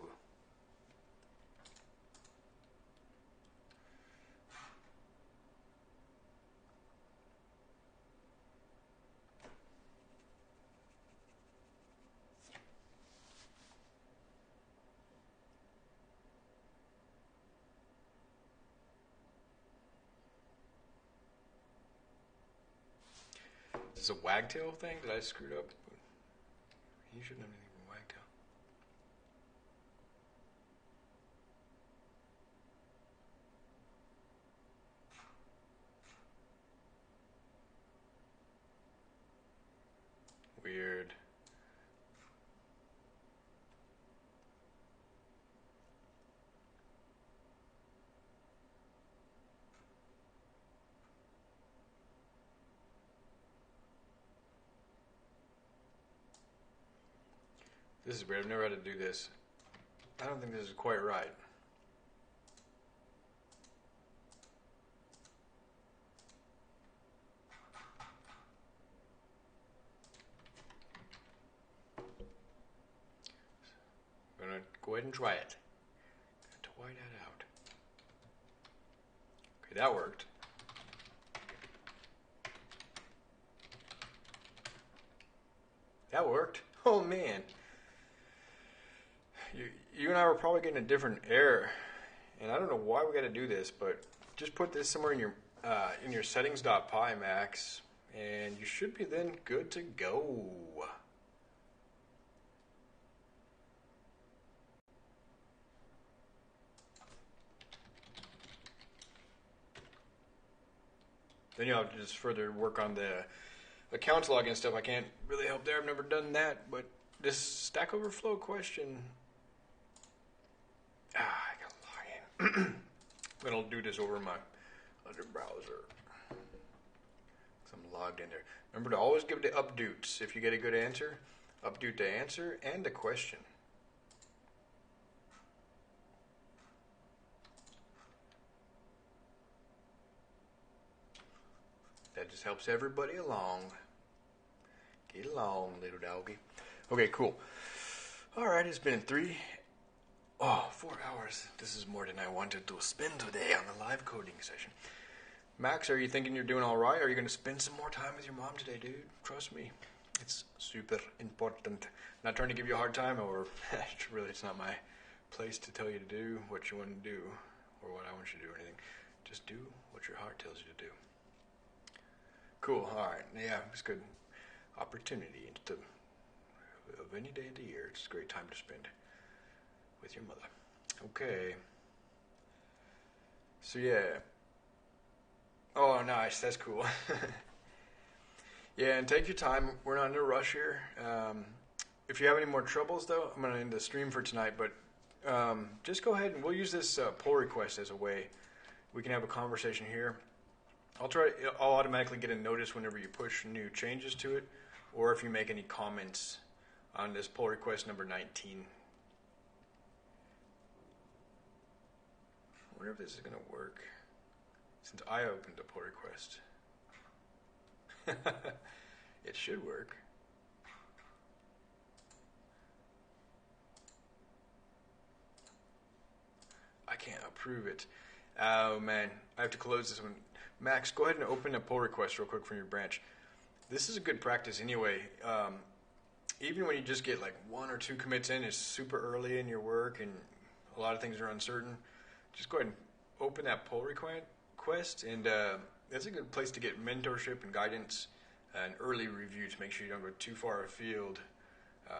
Is this a wagtail thing? Did I screw it up? You shouldn't have anything from wagtail. Weird. This is weird. I've never had to do this. I don't think this is quite right. I'm going to go ahead and try it. Try that out. Okay, that worked. That worked. Oh man. You and I were probably getting a different error, and I don't know why we got to do this, but just put this somewhere in your settings.py, Max, and you should be then good to go. Then you'll have to just further work on the accounts login stuff. I can't really help there. I've never done that, but this Stack Overflow question. I gotta log in. Then I'll do this over my other browser. So I'm logged in there. Remember to always give the updates if you get a good answer. Update the answer and the question. That just helps everybody along. Get along, little doggy. Okay, cool. All right, it's been 4 hours. This is more than I wanted to spend today on the live coding session. Max, are you thinking you're doing all right? Are you going to spend some more time with your mom today, dude? Trust me. It's super important. Not trying to give you a hard time, or really it's not my place to tell you to do what you want to do or what I want you to do or anything. Just do what your heart tells you to do. Cool. All right. Yeah, it's good opportunity of any day of the year. It's a great time to spend with your mother. Okay. So yeah. Oh, nice. That's cool. Yeah, and take your time. We're not in a rush here. If you have any more troubles, though, I'm going to end the stream for tonight. But just go ahead and we'll use this pull request as a way we can have a conversation here. I'll automatically get a notice whenever you push new changes to it, or if you make any comments on this pull request number 19. I wonder if this is going to work since I opened the pull request. It should work. I can't approve it. Oh man, I have to close this one. Max, go ahead and open a pull request real quick from your branch. This is a good practice anyway. Even when you just get like 1 or 2 commits in, it's super early in your work and a lot of things are uncertain. Just go ahead and open that pull request, and that's a good place to get mentorship and guidance and early review to make sure you don't go too far afield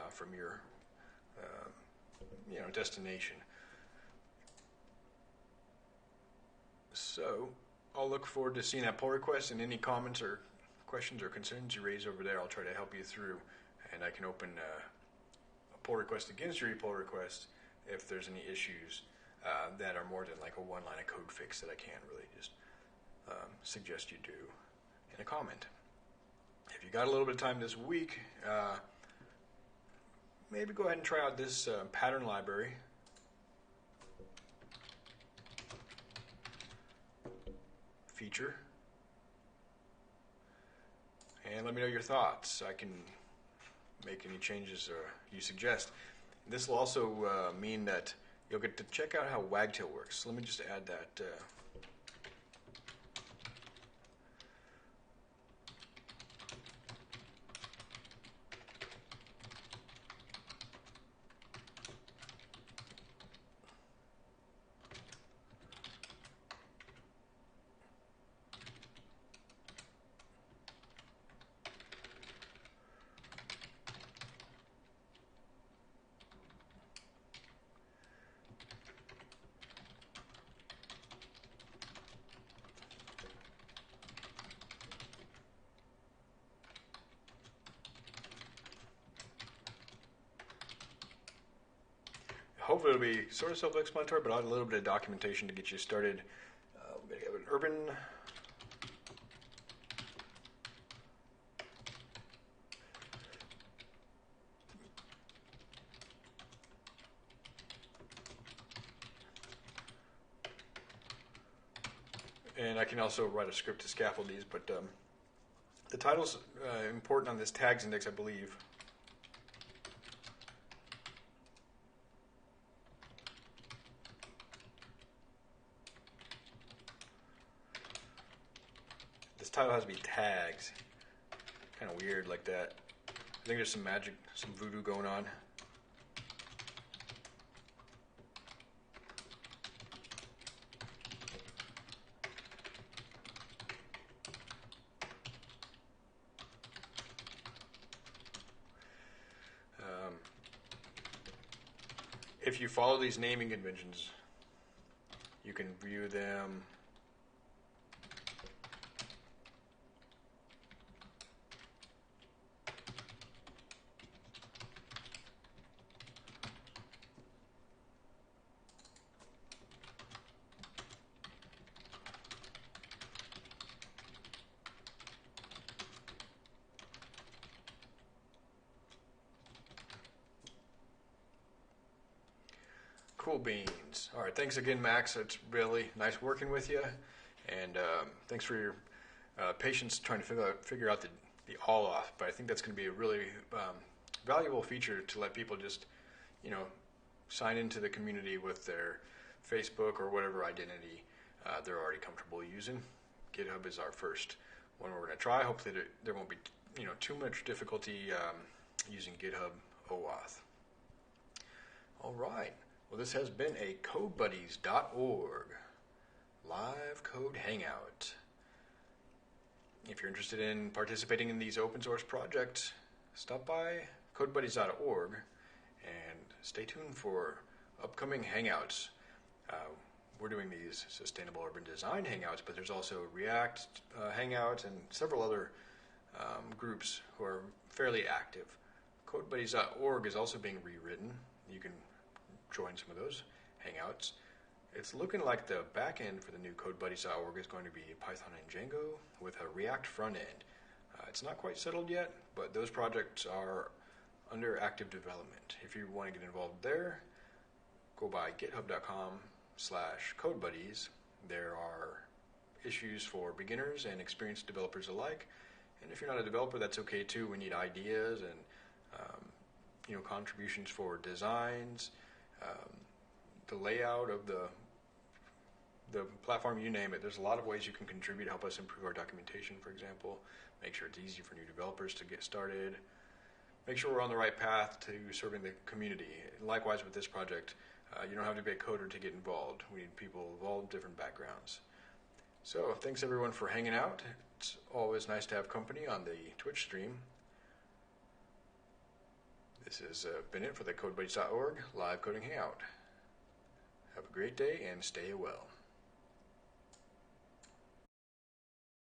from your destination. So I'll look forward to seeing that pull request, and any comments or questions or concerns you raise over there, I'll try to help you through, and I can open a pull request against your pull request if there's any issues that are more than like a one line of code fix that I can't really just suggest you do in a comment. If you got a little bit of time this week, maybe go ahead and try out this pattern library. Feature, and let me know your thoughts. I can make any changes you suggest. This will also mean that you'll get to check out how Wagtail works. Let me just add that. Hopefully it'll be sort of self-explanatory, but I'll add a little bit of documentation to get you started. We're going to have an urban And I can also write a script to scaffold these, but the title's important on this tags index, I believe. This title has to be tags. Kind of weird like that. I think there's some magic, some voodoo going on. If you follow these naming conventions, you can view them Cool beans. All right, thanks again, Max. It's really nice working with you, and thanks for your patience trying to figure out the OAuth. But I think that's going to be a really valuable feature to let people just, sign into the community with their Facebook or whatever identity they're already comfortable using. GitHub is our first one we're going to try. Hopefully there won't be too much difficulty using GitHub OAuth. All right. Well, this has been a CodeBuddies.org live code hangout. If you're interested in participating in these open source projects, stop by CodeBuddies.org and stay tuned for upcoming hangouts. We're doing these sustainable urban design hangouts, but there's also React hangouts and several other groups who are fairly active. CodeBuddies.org is also being rewritten. You can join some of those hangouts. It's looking like the back end for the new CodeBuddies.org is going to be Python and Django with a React front end. It's not quite settled yet, but those projects are under active development. If you want to get involved there, go by github.com/codebuddies. There are issues for beginners and experienced developers alike. And if you're not a developer, that's okay too. We need ideas and contributions for designs, the layout of the platform, you name it. There's a lot of ways you can contribute, help us improve our documentation, for example. Make sure it's easy for new developers to get started. Make sure we're on the right path to serving the community. Likewise with this project, you don't have to be a coder to get involved. We need people of all different backgrounds. So thanks everyone for hanging out. It's always nice to have company on the Twitch stream. This has been it for the CodeBuddies.org live coding hangout. Have a great day and stay well.